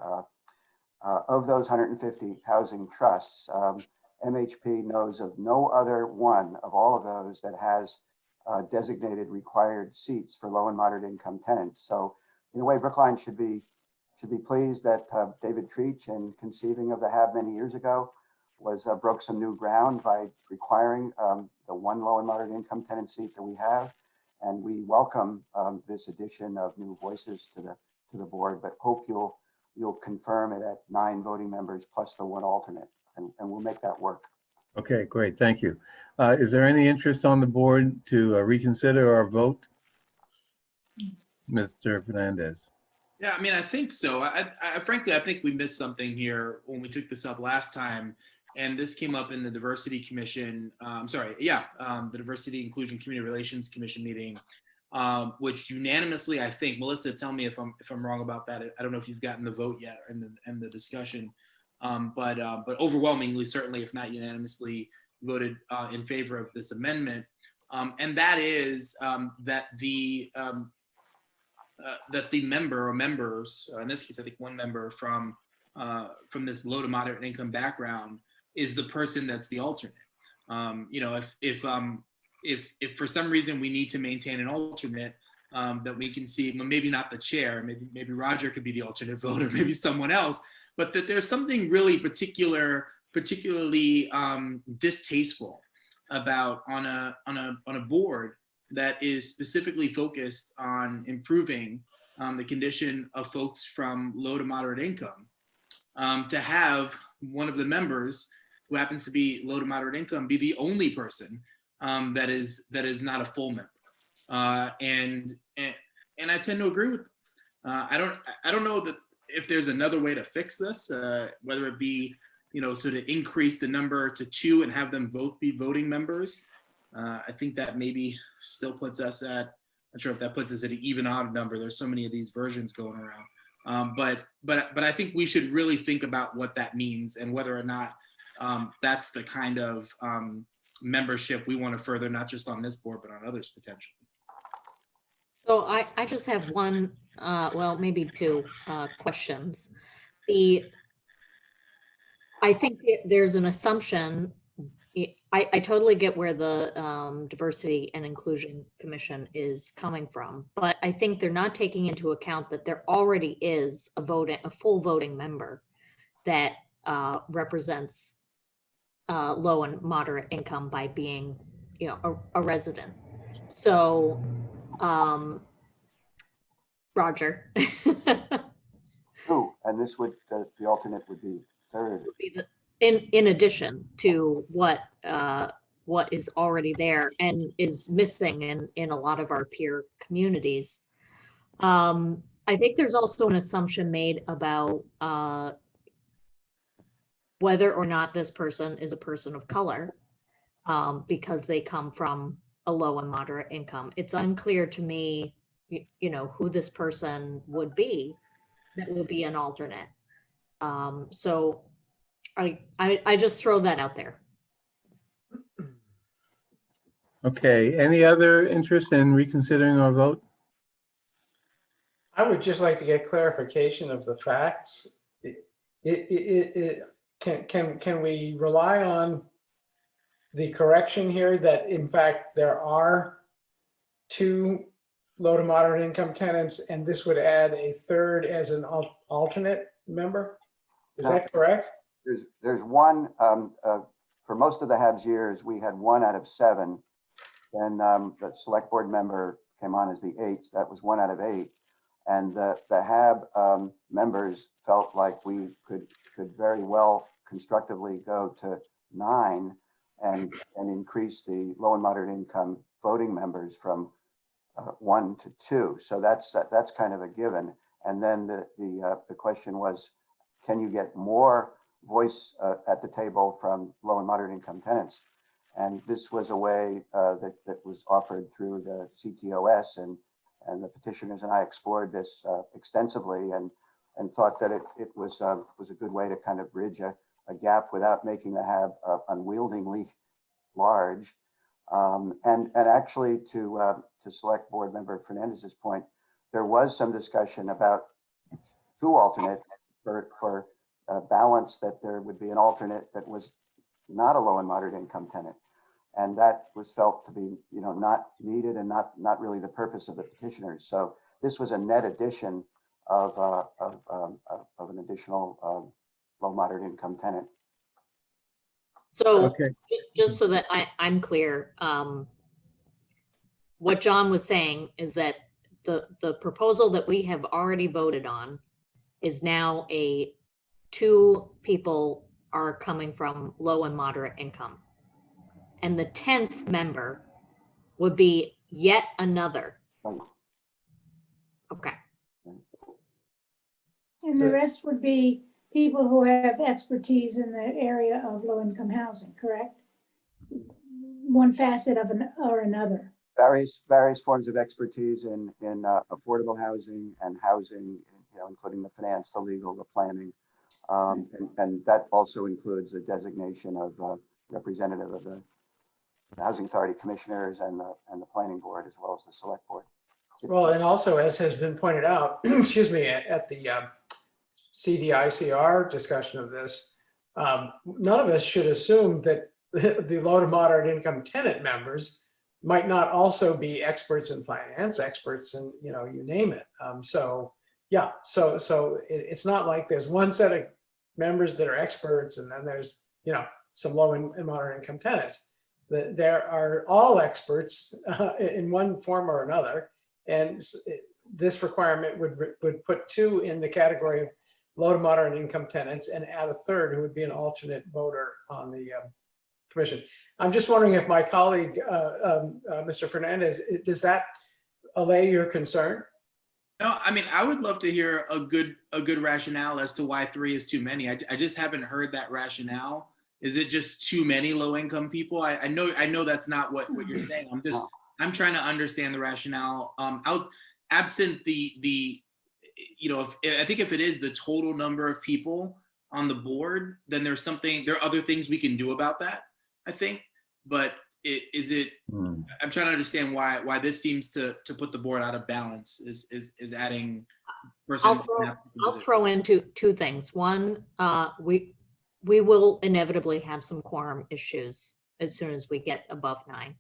of those 150 housing trusts, MHP knows of no other one of all of those that has designated required seats for low and moderate income tenants. So in a way, Brookline should be pleased that David Treach, in conceiving of the Hab many years ago, broke some new ground by requiring the one low and moderate income tenant seat that we have. And we welcome this addition of new voices to the board, but hope you'll confirm it at 9 voting members plus the 1 alternate, and we'll make that work. Okay, great. Thank you. Is there any interest on the board to reconsider our vote? Mr. Fernandez. Yeah, I mean, I think so. Frankly, I think we missed something here when we took this up last time, and this came up in the Diversity Commission. The Diversity Inclusion Community Relations Commission meeting, which unanimously, I think, Melissa, tell me if I'm wrong about that. I don't know if you've gotten the vote yet and the discussion, but overwhelmingly, certainly, if not unanimously, voted in favor of this amendment, and that is that the member or members, in this case, I think 1 member from this low to moderate income background, is the person that's the alternate. If for some reason we need to maintain an alternate, that we can see, maybe not the chair, maybe Roger could be the alternate voter, maybe someone else, but that there's something really particularly distasteful about on a board that is specifically focused on improving the condition of folks from low to moderate income, to have one of the members who happens to be low to moderate income be the only person that is not a full member, and I tend to agree with them. I don't know that if there's another way to fix this, whether it be sort of increase the number to 2 and have them be voting members. I think that maybe still puts us at, I'm not sure if that puts us at an even odd number. There's so many of these versions going around. But I think we should really think about what that means and whether or not that's the kind of membership we want to further, not just on this board, but on others potentially. So I just have one, well, maybe 2 questions. I think there's an assumption. I totally get where the Diversity and Inclusion Commission is coming from, but I think they're not taking into account that there already is a full voting member that represents low and moderate income by being, a resident. So, Roger. And this would, the alternate would be 3rd. In addition to what is already there and is missing in a lot of our peer communities. I think there's also an assumption made about whether or not this person is a person of color, because they come from a low and moderate income. It's unclear to me, who this person would be that would be an alternate. So I just throw that out there. Okay, any other interest in reconsidering our vote? I would just like to get clarification of the facts. Can we rely on the correction here that in fact there are 2 low to moderate income tenants, and this would add a 3rd as an alternate member? Is that correct? There's 1, for most of the Habs years, we had 1 out of 7. Then the select board member came on as the 8th. That was 1 out of 8. And the Hab members felt like we could very well constructively go to 9 and increase the low and moderate income voting members from 1 to 2. So that's kind of a given. And then the question was, can you get more voice at the table from low and moderate income tenants? And this was a way that was offered through the CTOS, and the petitioners and I explored this extensively. And and thought that it was a good way to kind of bridge a gap without making the HAB unwieldingly large. And actually, to Select Board Member Fernandez's point, there was some discussion about two alternates for balance, that there would be an alternate that was not a low and moderate income tenant. And that was felt to be, not needed and not really the purpose of the petitioners. So this was a net addition of an additional low moderate income tenant. So Okay. just so that I'm clear, what John was saying is that the proposal that we have already voted on is now two people are coming from low and moderate income. And the 10th member would be yet another. Okay. And the rest would be people who have expertise in the area of low-income housing, correct? One facet of or another. Various forms of expertise in affordable housing and housing, including the finance, the legal, the planning, and that also includes the designation of representative of the Housing Authority Commissioners and the Planning Board, as well as the Select Board. Well, and also, as has been pointed out, excuse me, at the CDICR discussion of this, none of us should assume that the low to moderate income tenant members might not also be experts in finance, experts in, you name it. So it's not like there's one set of members that are experts and then there's, some low and moderate income tenants. There are all experts in one form or another. And this requirement would put two in the category of low to moderate income tenants and add a third who would be an alternate voter on the commission. I'm just wondering if my colleague, Mr. Fernandez, does that allay your concern? No, I mean, I would love to hear a good rationale as to why 3 is too many. I just haven't heard that rationale. Is it just too many low income people? I know that's not what you're saying. I'm trying to understand the rationale. Absent the I think if it is the total number of people on the board, then there are other things we can do about that, I think. But I'm trying to understand why this seems to put the board out of balance, is adding person. I'll throw in two things. One, we will inevitably have some quorum issues as soon as we get above 9.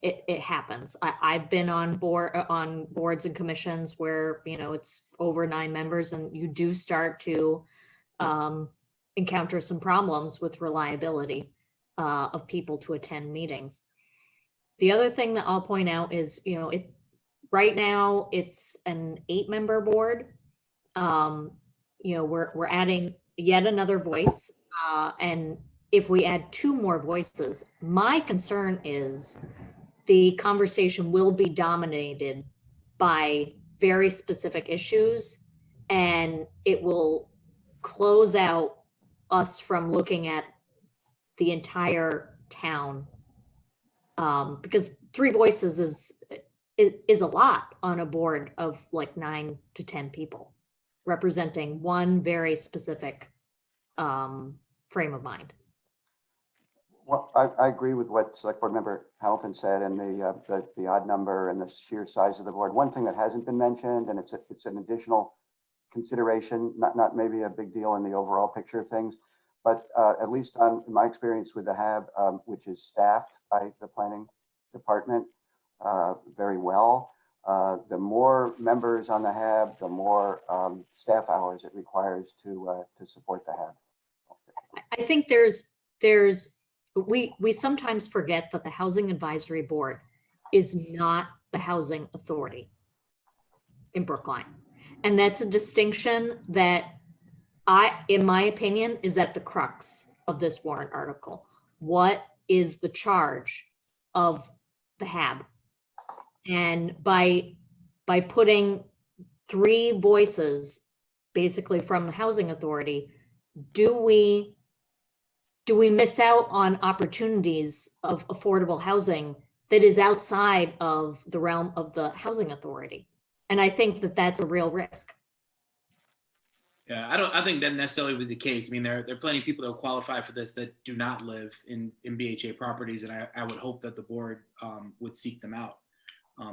It happens. I've been on boards and commissions where, it's over 9 members and you do start to encounter some problems with reliability of people to attend meetings. The other thing that I'll point out is, right now it's an 8-member board. We're adding yet another voice, and if we add 2 more voices, my concern is the conversation will be dominated by very specific issues, and it will close out us from looking at the entire town, because 3 voices is a lot on a board of like 9 to 10 people representing one very specific frame of mind. Well, I agree with what Select Board Member Hamilton said, and the odd number and the sheer size of the board. One thing that hasn't been mentioned, and it's an additional consideration, not maybe a big deal in the overall picture of things, but at least in my experience with the HAB, which is staffed by the planning department very well. The more members on the HAB, the more staff hours it requires to support the HAB. I think we sometimes forget that the Housing Advisory Board is not the housing authority in Brookline. And that's a distinction that in my opinion, is at the crux of this warrant article. What is the charge of the HAB? And by putting 3 voices basically from the housing authority, do we miss out on opportunities of affordable housing that is outside of the realm of the housing authority? And I think that that's a real risk. Yeah, I don't think that necessarily would be the case. I mean, there are plenty of people that will qualify for this that do not live in BHA properties, and I would hope that the board would seek them out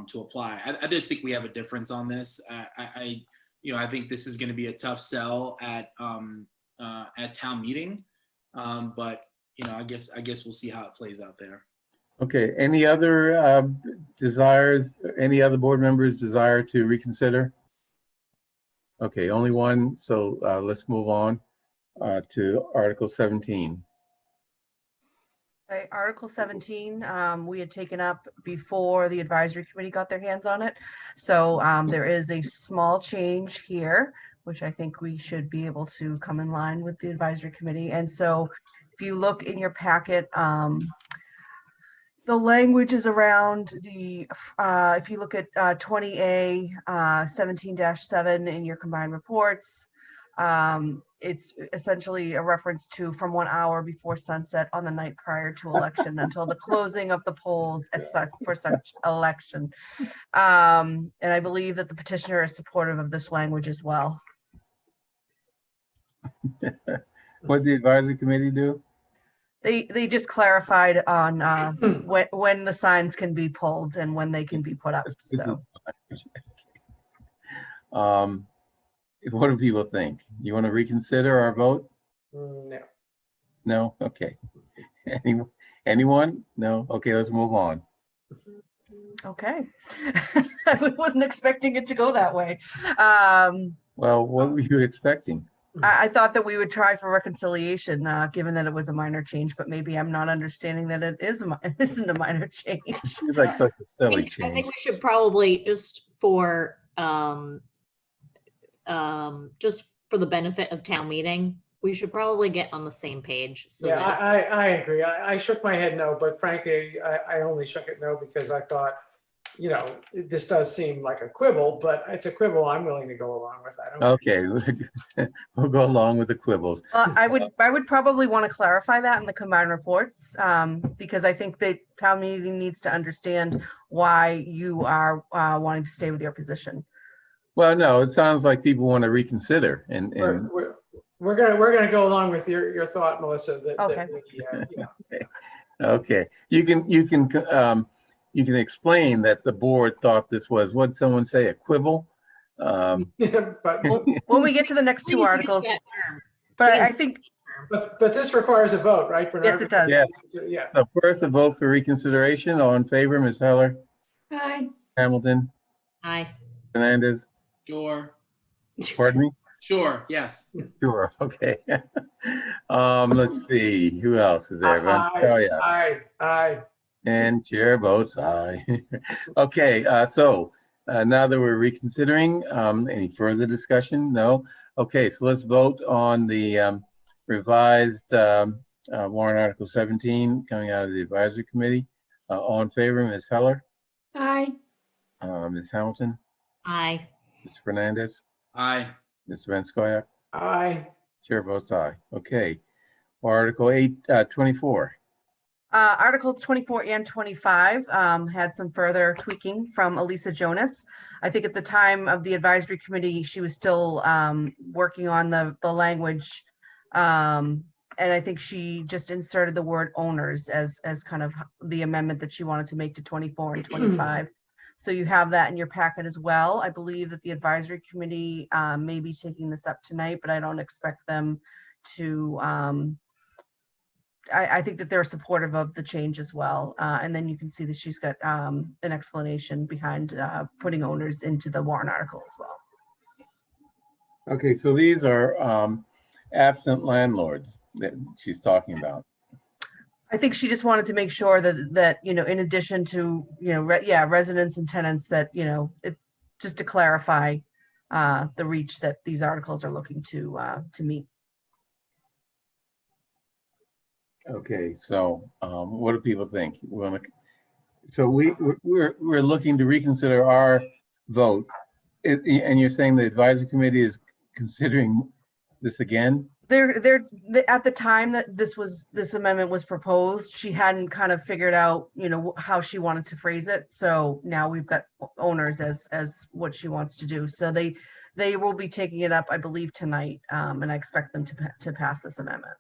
to apply. I just think we have a difference on this. I think this is going to be a tough sell at town meeting, but I guess we'll see how it plays out there. Okay, any other desires, any other board members desire to reconsider? Okay, only one, so let's move on to Article 17. Okay, Article 17, we had taken up before the advisory committee got their hands on it. So there is a small change here, which I think we should be able to come in line with the advisory committee. And so if you look in your packet, the language is around the, if you look at 20A 17-7 in your combined reports, it's essentially a reference to from 1 hour before sunset on the night prior to election until the closing of the polls for such election. And I believe that the petitioner is supportive of this language as well. What did the advisory committee do? They just clarified on when the signs can be pulled and when they can be put up. So. What do people think? You want to reconsider our vote? No. No? Okay. Anyone? No? Okay, let's move on. Okay. I wasn't expecting it to go that way. Well, what were you expecting? I thought that we would try for reconciliation, given that it was a minor change, but maybe I'm not understanding that it isn't a minor change. It seems like such a silly change. I think we should probably just for the benefit of town meeting, we should probably get on the same page. So Yeah, that I agree. I shook my head no, but frankly, I only shook it no because I thought, this does seem like a quibble, but it's a quibble I'm willing to go along with. Okay, we'll go along with the quibbles. I would probably want to clarify that in the combined reports, because I think that town meeting needs to understand why you are wanting to stay with your position. Well, no, it sounds like people want to reconsider, and we're gonna go along with your thought, Melissa. Okay. Okay, you can explain that the board thought this was, what'd someone say, a quibble? But when we get to the next two articles, but I think. But this requires a vote, right, Bernard? Yes, it does. Yeah. Yeah. So first, a vote for reconsideration. All in favor, Ms. Heller? Aye. Hamilton? Aye. Fernandez? Sure. Pardon me? Sure. Yes. Sure. Okay. Let's see. Who else is there? Aye. And chair votes aye. Okay. So now that we're reconsidering, any further discussion? No. Okay. So let's vote on the revised warrant article 17 coming out of the advisory committee. All in favor, Ms. Heller? Aye. Ms. Hamilton? Aye. Mr. Fernandez? Aye. Mr. Vanskoyak? Aye. Chair votes aye. Okay. Article 24. Articles 24 and 25 had some further tweaking from Elisa Jonas. I think at the time of the advisory committee, she was still working on the language. And I think she just inserted the word owners as kind of the amendment that she wanted to make to 24 and 25. So you have that in your packet as well. I believe that the advisory committee may be taking this up tonight, but I don't expect them to. I think that they're supportive of the change as well. And then you can see that she's got an explanation behind putting owners into the warrant article as well. Okay, so these are absent landlords that she's talking about. I think she just wanted to make sure that in addition to residents and tenants, that it's just to clarify the reach that these articles are looking to meet. Okay, so what do people think? So we're looking to reconsider our vote, and you're saying the advisory committee is considering this again? They're at the time that this amendment was proposed, she hadn't kind of figured out how she wanted to phrase it. So now we've got owners as what she wants to do. So they will be taking it up, I believe, tonight, and I expect them to pass this amendment.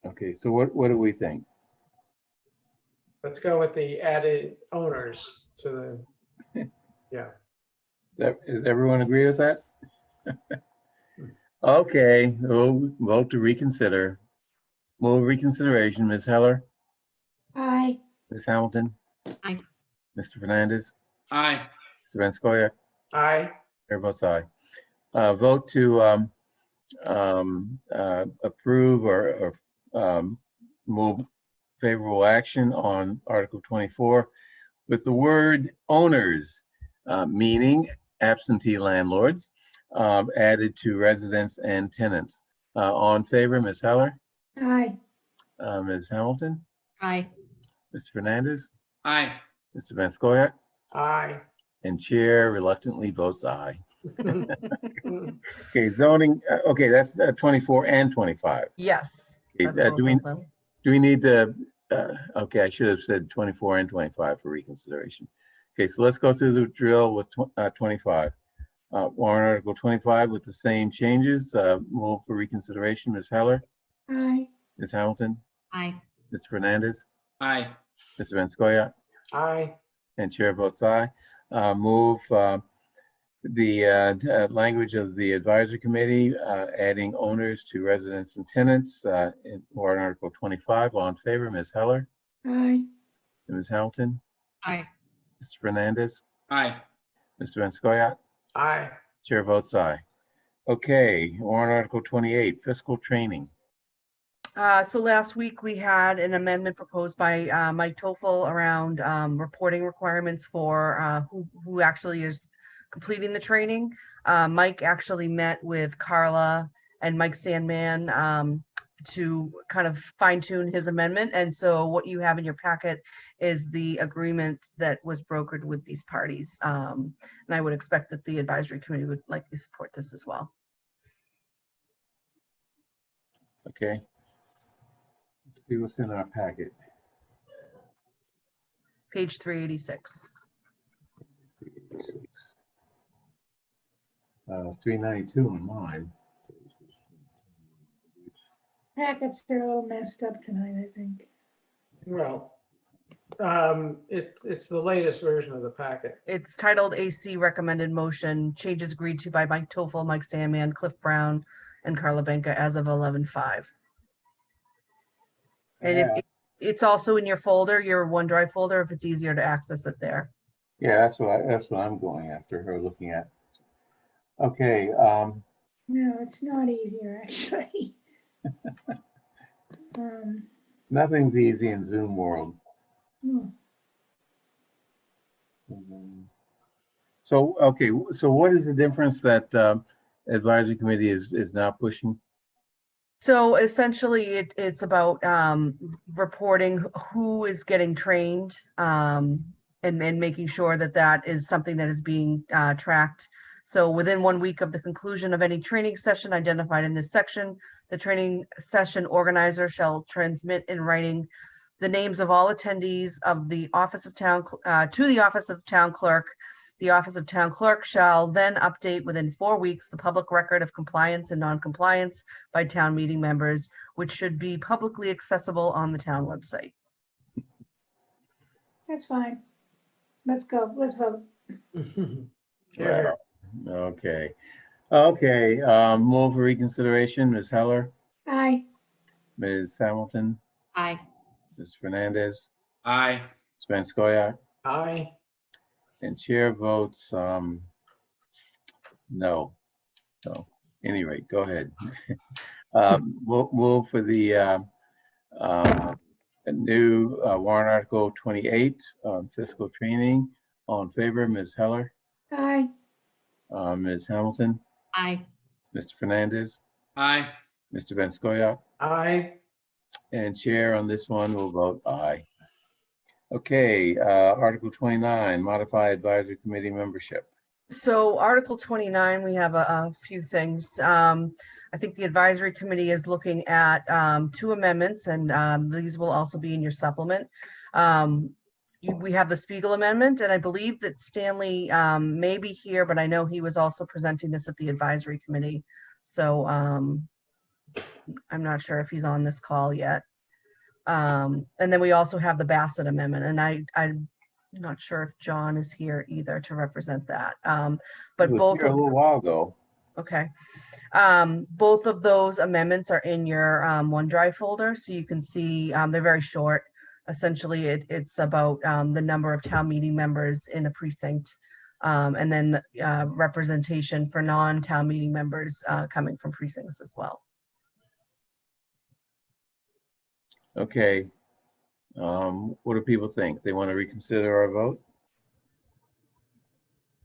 Okay, so what do we think? Let's go with the added owners to the, yeah. Does everyone agree with that? Okay, we'll vote to reconsider. Move reconsideration. Ms. Heller, Aye. Ms. Hamilton, Aye. Mr. Fernandez, Aye. Mr. Van Scoyac, Aye. chair votes aye. Vote to approve or move favorable action on Article 24 with the word owners, meaning absentee landlords, added to residents and tenants. All in favor, Ms. Heller, Aye. Ms. Hamilton, Aye. Mr. Fernandez, Aye. Mr. Van Scoyac, Aye. and chair reluctantly votes aye. Okay, zoning, okay, that's 24 and 25. Yes. Okay, That's both of them. do we need to, okay, I should have said 24 and 25 for reconsideration. Okay, so let's go through the drill with 25. Warrant Article 25 with the same changes. Move for reconsideration. Ms. Heller, Aye. Ms. Hamilton, Aye. Mr. Fernandez, Aye. Mr. Van Scoyac, Aye. and chair votes aye. Move the language of the advisory committee, adding owners to residents and tenants in warrant article 25. All in favor, Ms. Heller, Aye. Ms. Hamilton, Aye. Mr. Fernandez, Aye. Mr. Van Scoyac, Aye. chair votes aye. Okay, warrant article 28, fiscal training. So last week we had an amendment proposed by Mike Toffel around reporting requirements for who actually is completing the training. Mike actually met with Carla and Mike Sandman to kind of fine tune his amendment. And so what you have in your packet is the agreement that was brokered with these parties. And I would expect that the advisory committee would likely support this as well. Okay. Let's see what's in our packet. Page 386. 392 on mine. Packets are a little messed up tonight, I think. Well, it's the latest version of the packet. It's titled AC Recommended Motion, changes agreed to by Mike Toffel, Mike Sandman, Cliff Brown, and Carla Benka as of 11/5. And it's also in your folder, your OneDrive folder, if it's easier to access it there. Yeah, that's what I'm going after or looking at. Okay. No, it's not easier, actually. Nothing's easy in Zoom world. So, okay, so what is the difference that advisory committee is now pushing? So essentially, it's about reporting who is getting trained and making sure that that is something that is being tracked. So within 1 week of the conclusion of any training session identified in this section, the training session organizer shall transmit in writing the names of all attendees of the office of town to the office of town clerk. The office of town clerk shall then update within 4 weeks the public record of compliance and non-compliance by town meeting members, which should be publicly accessible on the town website. That's fine. Let's go. Let's vote. Well, okay. Okay, move for reconsideration. Ms. Heller, Aye. Ms. Hamilton, Aye. Mr. Fernandez, Aye. Ms. Van Scoyac, Aye. and chair votes no. So, any rate, go ahead. We'll move for the new warrant article 28, fiscal training. All in favor, Ms. Heller, Aye. Ms. Hamilton, Aye. Mr. Fernandez, Aye. Mr. Van Scoyac, Aye. and chair on this one will vote aye. Okay, Article 29, modify advisory committee membership. So Article 29, we have a few things. I think the advisory committee is looking at 2 amendments, and these will also be in your supplement. we have the Spiegel Amendment, and I believe that Stanley may be here, but I know he was also presenting this at the advisory committee. So I'm not sure if he's on this call yet. And then we also have the Bassett Amendment, and I'm not sure if John is here either to represent that. But It was both here a little while ago. okay. Both of those amendments are in your OneDrive folder, so you can see they're very short. Essentially, it's about the number of town meeting members in a precinct, and then representation for non-town meeting members coming from precincts as well. Okay. What do people think? They want to reconsider our vote?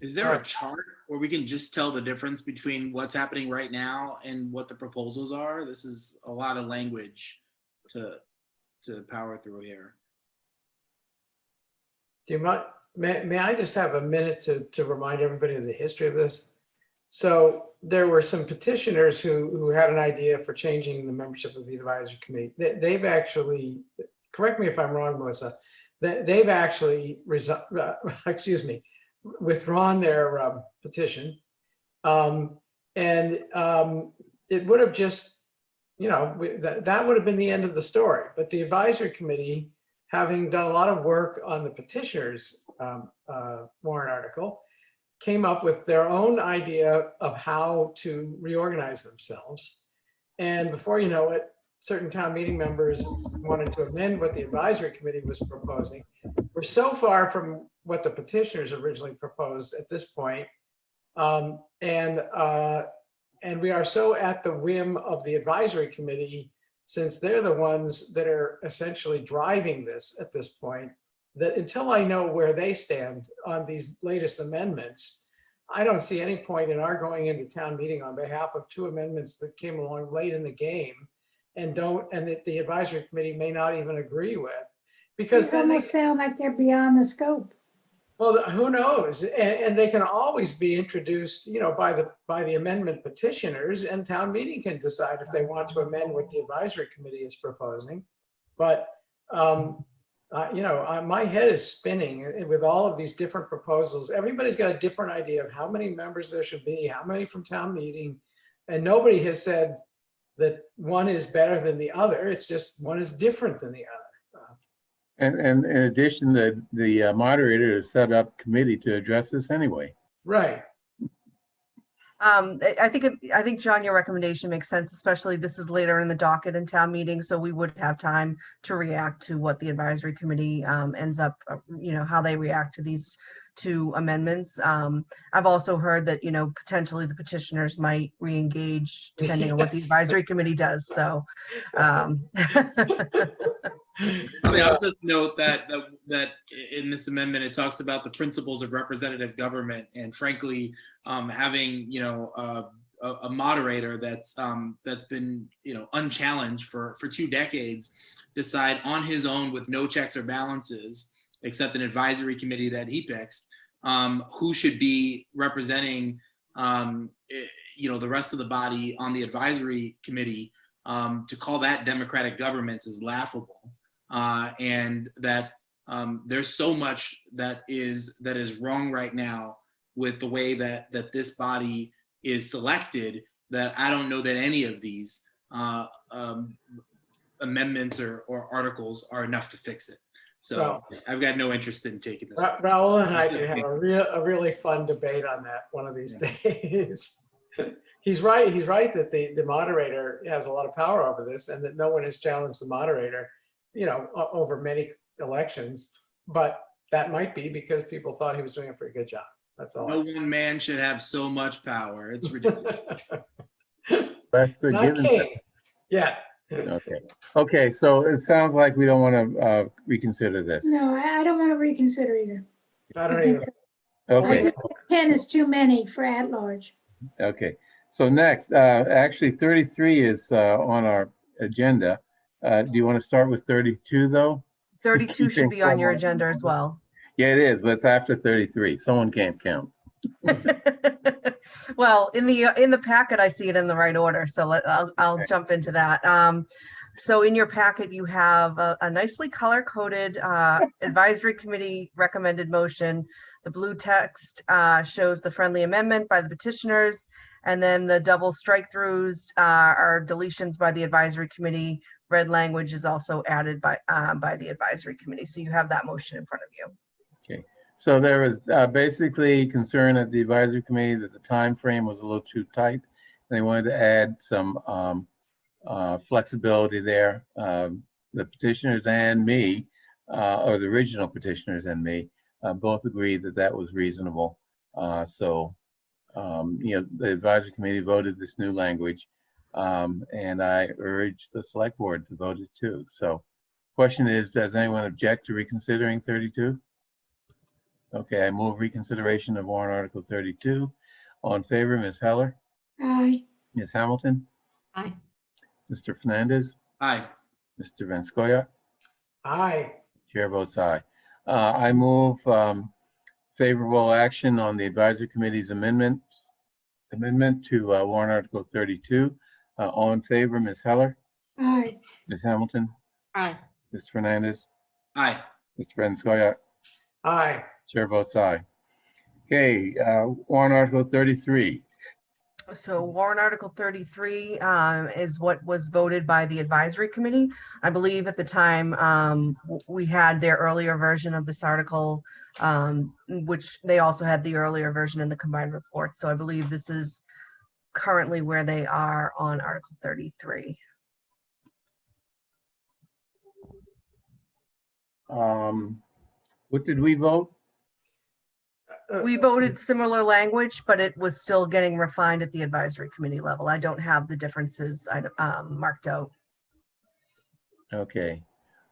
Is there a chart where we can just tell the difference between what's happening right now and what the proposals are? This is a lot of language to power through here. Do you mind, may I just have a minute to remind everybody of the history of this? So there were some petitioners who had an idea for changing the membership of the advisory committee. They've actually, correct me if I'm wrong, Melissa, they've actually withdrawn their petition. It would have just, that would have been the end of the story. But the advisory committee, having done a lot of work on the petitioner's warrant article, came up with their own idea of how to reorganize themselves. And before you know it, certain town meeting members wanted to amend what the advisory committee was proposing. We're so far from what the petitioners originally proposed at this point. And we are so at the whim of the advisory committee, since they're the ones that are essentially driving this at this point, that until I know where they stand on these latest amendments, I don't see any point in our going into town meeting on behalf of two amendments that came along late in the game and that the advisory committee may not even agree with, because they almost sound like they're beyond the scope. Well, who knows? And they can always be introduced, by the amendment petitioners, and town meeting can decide if they want to amend what the advisory committee is proposing. But my head is spinning with all of these different proposals. Everybody's got a different idea of how many members there should be, how many from town meeting, and nobody has said that one is better than the other. It's just one is different than the other. And in addition, the moderator has set up committee to address this anyway. Right. I think, John, your recommendation makes sense, especially this is later in the docket in town meeting, so we would have time to react to what the advisory committee ends up, how they react to these two amendments. I've also heard that, potentially the petitioners might re-engage depending on what the advisory committee does. So, I'll just note that in this amendment, it talks about the principles of representative government, and frankly, having a moderator that's been unchallenged for 2 decades decide on his own with no checks or balances, except an advisory committee that he picks, who should be representing the rest of the body on the advisory committee. To call that democratic governance is laughable. And that there's so much that is wrong right now with the way that this body is selected, that I don't know that any of these amendments or articles are enough to fix it. So I've got no interest in taking this. Raul and I can have a really fun debate on that one of these days. He's right that the moderator has a lot of power over this, and that no one has challenged the moderator over many elections, but that might be because people thought he was doing a pretty good job. That's all. No one man should have so much power. It's ridiculous. That's the Not given. king. Yeah. Okay. So it sounds like we don't want to reconsider this. No, I don't want to reconsider either. I don't either. Okay. I think 10 is too many for at large. Okay. So next, actually 33 is on our agenda. Do you want to start with 32 though? 32 should be on your agenda as well. Yeah, it is, but it's after 33. Someone can't count. Well, in the packet, I see it in the right order, so I'll jump into that. So in your packet, you have a nicely color-coded advisory committee recommended motion. The blue text shows the friendly amendment by the petitioners, and then the double strike-throughs are deletions by the advisory committee. Red language is also added by the advisory committee. So you have that motion in front of you. Okay. So there was basically concern at the advisory committee that the time frame was a little too tight. They wanted to add some flexibility there. The petitioners and me, or the original petitioners and me, both agreed that that was reasonable. So, the advisory committee voted this new language, and I urge the select board to vote it too. So, question is, does anyone object to reconsidering 32? Okay, I move reconsideration of warrant article 32. All in favor, Ms. Heller? Aye. Ms. Hamilton? Aye. Mr. Fernandez? Aye. Mr. Venskoya? Aye. Chair votes aye. I move favorable action on the advisory committee's amendment to warrant article 32. All in favor, Ms. Heller? Aye. Ms. Hamilton? Aye. Mr. Fernandez? Aye. Mr. Venskoya? Aye. Chair votes aye. Okay, warrant article 33. So warrant article 33 is what was voted by the advisory committee. I believe at the time we had their earlier version of this article, which they also had the earlier version in the combined report. So I believe this is currently where they are on article 33. What did we vote? We voted similar language, but it was still getting refined at the advisory committee level. I don't have the differences marked out. Okay.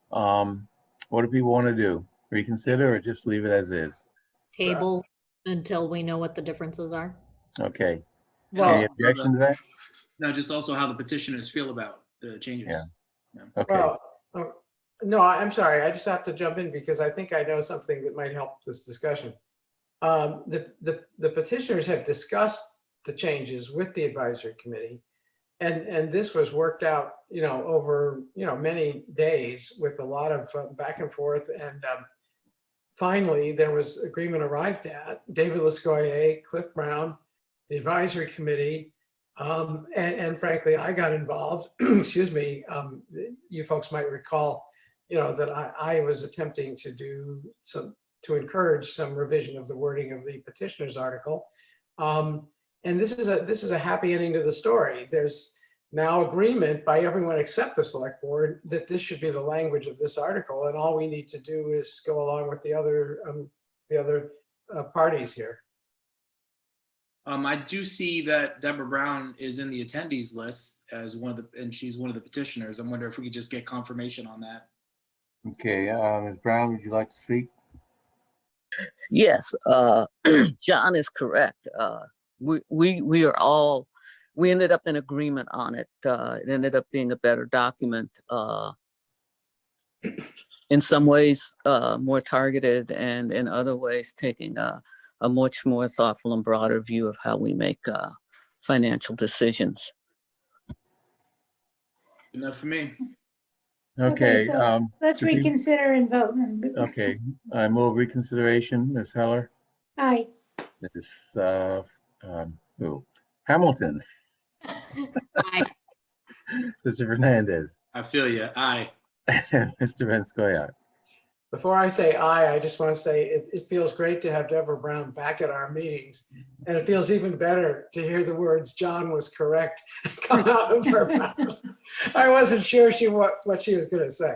What do people want to do? Reconsider or just leave it as is? Table until we know what the differences are. Okay. Well, any objection to that? No, just also how the petitioners feel about the changes. Yeah. Okay. Well, no, I'm sorry. I just have to jump in because I think I know something that might help this discussion. The petitioners have discussed the changes with the advisory committee, and this was worked out, over many days with a lot of back and forth, and finally there was agreement arrived at. David Lescoyer, Cliff Brown, the advisory committee, and frankly, I got involved. Excuse me. You folks might recall, that I was attempting to encourage some revision of the wording of the petitioner's article. And this is a happy ending to the story. There's now agreement by everyone except the select board that this should be the language of this article. And all we need to do is go along with the other parties here. I do see that Deborah Brown is in the attendees list as and she's one of the petitioners. I wonder if we could just get confirmation on that. Okay, Ms. Brown, would you like to speak? Yes, John is correct. We ended up in agreement on it. It ended up being a better document, in some ways more targeted, and in other ways taking a much more thoughtful and broader view of how we make financial decisions. Enough for me. Okay. So let's reconsider and vote. Okay, I move reconsideration. Ms. Heller? Aye. Ms. Hamilton? Aye. Mr. Fernandez? I feel you. Aye. Mr. Venskoya? Before I say aye, I just want to say it feels great to have Deborah Brown back at our meetings. And it feels even better to hear the words "John was correct" come out of her mouth. I wasn't sure what she was going to say.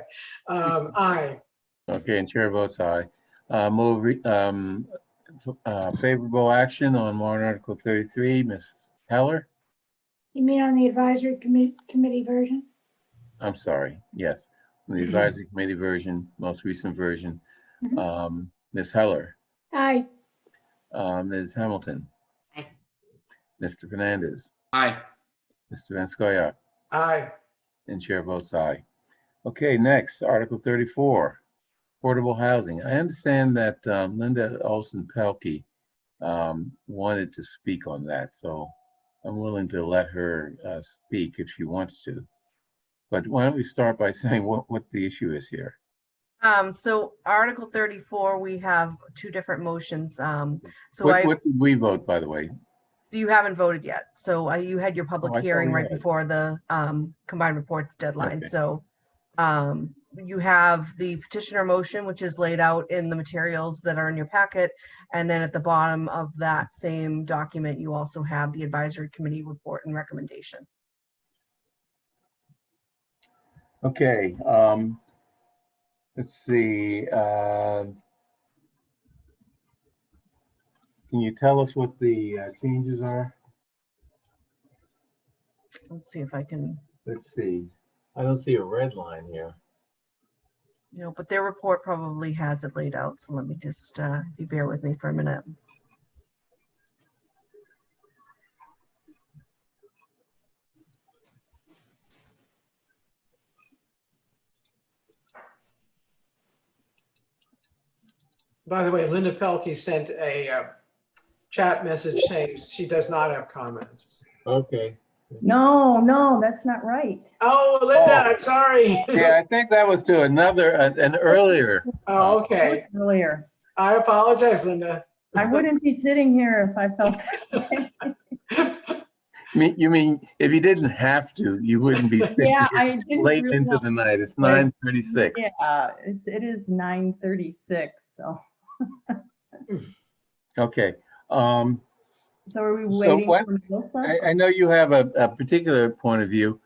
Aye. Okay, and chair votes aye. Move favorable action on warrant article 33. Ms. Heller? You mean on the advisory committee version? I'm sorry. Yes. The advisory committee version, most recent version. Ms. Heller? Aye. Ms. Hamilton? Aye. Mr. Fernandez? Aye. Mr. Venskoya? Aye. And chair votes aye. Okay, next, Article 34, affordable housing. I understand that Linda Olson-Pelkey wanted to speak on that, so I'm willing to let her speak if she wants to. But why don't we start by saying what the issue is here? So Article 34, we have two different motions. What did we vote, by the way? You haven't voted yet. So you had your public Oh, I thought hearing we right had. before the combined reports deadline. Okay. So you have the petitioner motion, which is laid out in the materials that are in your packet. And then at the bottom of that same document, you also have the advisory committee report and recommendation. Okay. Let's see. Can you tell us what the changes are? Let's see if I can. Let's see. I don't see a red line here. No, but their report probably has it laid out. So let me just, if you bear with me for a minute. By the way, Linda Pelkey sent a chat message saying she does not have comments. Okay. No, that's not right. Oh, Linda, I'm sorry. Yeah, I think that was to an earlier. Oh, okay. Earlier. I apologize, Linda. I wouldn't be sitting here if I felt that way. You mean if you didn't have to, you wouldn't be sitting Yeah, here I didn't late realize- into the night. It's 9:36. Yeah, it is 9:36, so. Okay. So are we waiting what, for Melissa? I know you have a particular point of view.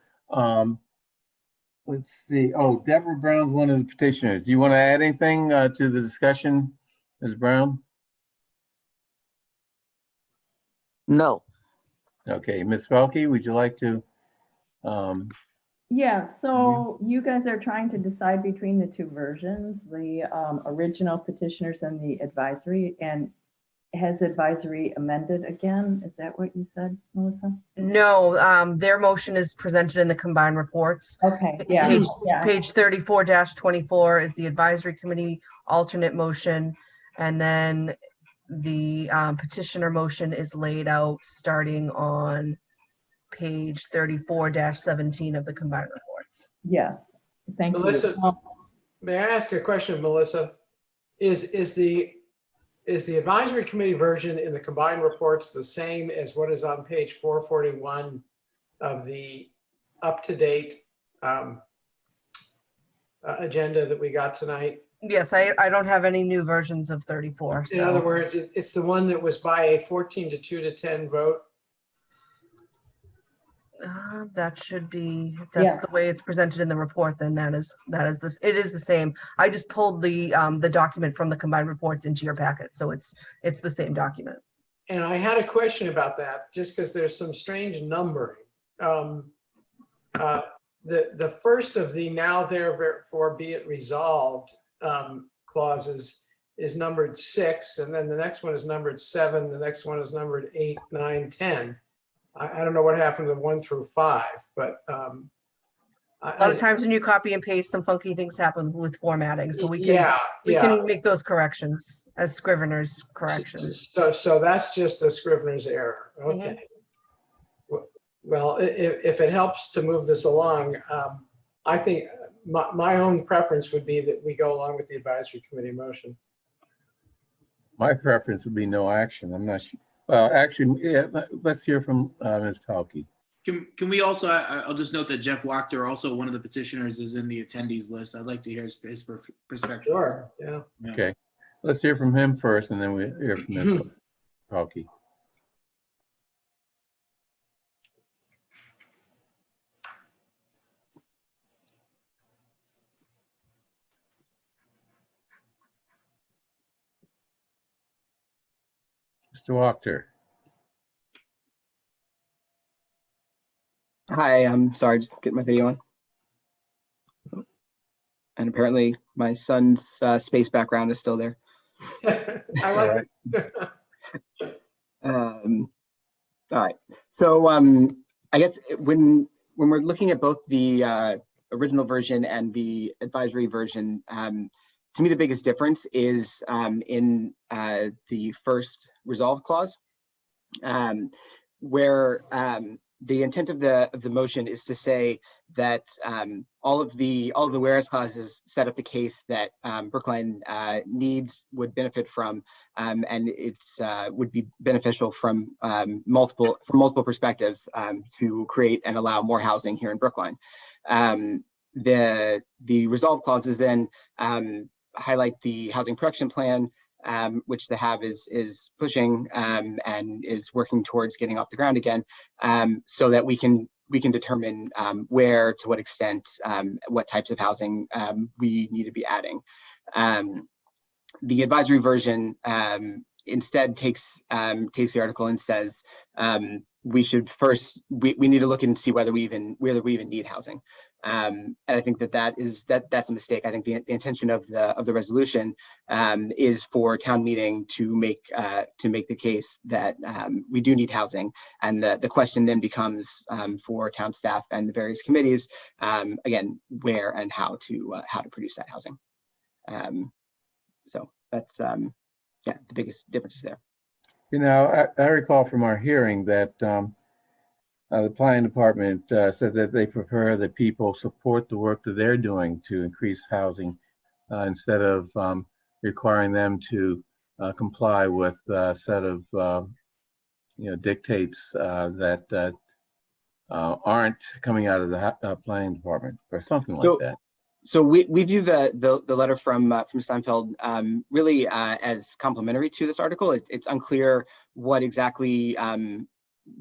Let's see. Oh, Deborah Brown's one of the petitioners. Do you want to add anything to the discussion, Ms. Brown? No. Okay, Ms. Felke, would you like to? Yeah, so you guys are trying to decide between the two versions, the original petitioners and the advisory, and has advisory amended again? Is that what you said, Melissa? No, their motion is presented in the combined reports. Okay, yeah. Page 34-24 is the advisory committee alternate motion. And then the petitioner motion is laid out starting on page 34-17 of the combined reports. Yeah, thank Melissa, you. may I ask a question, Melissa? Is the advisory committee version in the combined reports the same as what is on page 441 of the up-to-date agenda that we got tonight? Yes, I don't have any new versions of 34. In other words, it's the one that was by a 14 to 2 to 10 vote. That should be, if that's the way it's presented in the report, then that is this. It is the same. I just pulled the document from the combined reports into your packet, so it's the same document. And I had a question about that, just because there's some strange numbering. The first of the now therefore be it resolved clauses is numbered 6, and then the next one is numbered 7, the next one is numbered 8, 9, 10. I don't know what happened to 1 through 5, but a lot of times when you copy and paste, some funky things happen with formatting, so we can can make those corrections as Scrivener's corrections. So that's just a Scrivener's error. Okay. Well, if it helps to move this along, I think my own preference would be that we go along with the advisory committee motion. My preference would be no action. I'm not sure. Well, actually, yeah, let's hear from Ms. Pelkey. Can we also, I'll just note that Jeff Wachter, also one of the petitioners, is in the attendees list. I'd like to hear his perspective. Sure, yeah. Okay, let's hear from him first, and then we hear from Ms. Pelkey. Mr. Wachter. Hi, I'm sorry, just get my video on. And apparently my son's space background is still there. I like it. All right. So I guess when we're looking at both the original version and the advisory version, to me the biggest difference is in the first resolve clause, where the intent of the motion is to say that all of the whereas clauses set up the case that Brookline would benefit from, and it's would be beneficial from multiple perspectives to create and allow more housing here in Brookline. The resolve clauses then highlight the housing production plan, which the HAB is pushing and is working towards getting off the ground again, so that we can determine where, to what extent, what types of housing we need to be adding. The advisory version instead takes the article and says we should first we need to look and see whether we even need housing, and I think that's a mistake. I think the intention of the resolution is for town meeting to make the case that we do need housing, and the question then becomes for town staff and the various committees, again, where and how to produce that housing. So that's yeah, the biggest difference is there. You know, I recall from our hearing that the planning department said that they prefer that people support the work that they're doing to increase housing instead of requiring them to comply with a set of dictates that aren't coming out of the planning department or something like that. So we view the letter from Steinfeld really as complementary to this article. It's unclear what exactly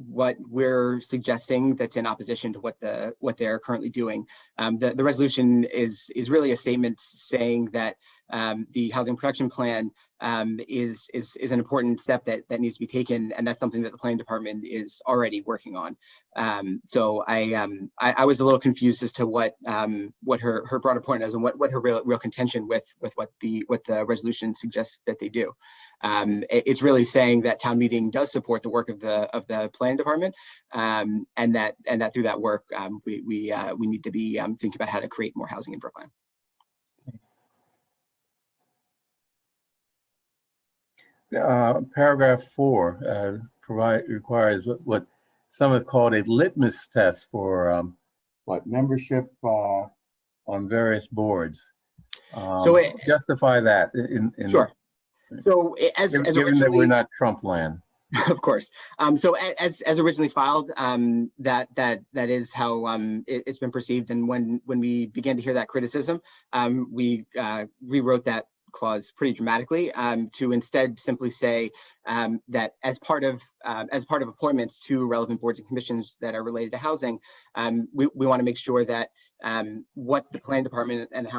what we're suggesting that's in opposition to what they're currently doing. The resolution is really a statement saying that the housing production plan is an important step that needs to be taken, and that's something that the planning department is already working on. So I was a little confused as to what her broader point is and what her real contention with what the resolution suggests that they do. It's really saying that town meeting does support the work of the planning department, and that through that work we need to be thinking about how to create more housing in Brookline. Paragraph 4 requires what some have called a litmus test for membership on various boards. So justify that sure. So given that we're not Trump land. Of course. So as originally filed, that is how it's been perceived. And when we began to hear that criticism, we rewrote that clause pretty dramatically to instead simply say that as part of appointments to relevant boards and commissions that are related to housing, we want to make sure that what the planning department and the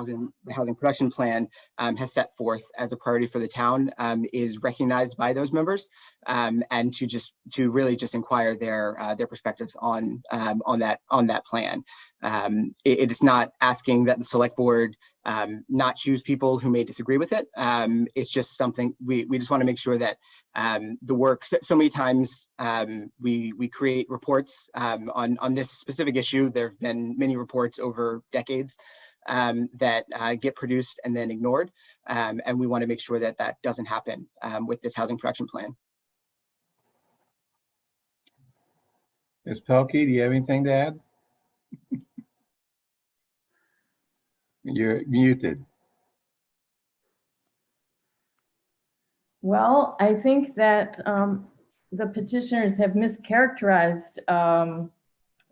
housing production plan has set forth as a priority for the town is recognized by those members, and to really just inquire their perspectives on that plan. It is not asking that the select board not choose people who may disagree with it. It's just something we just want to make sure that the work, so many times we create reports on this specific issue. There have been many reports over decades that get produced and then ignored, and we want to make sure that that doesn't happen with this housing production plan. Ms. Pelkey, do you have anything to add? You're muted. Well, I think that the petitioners have mischaracterized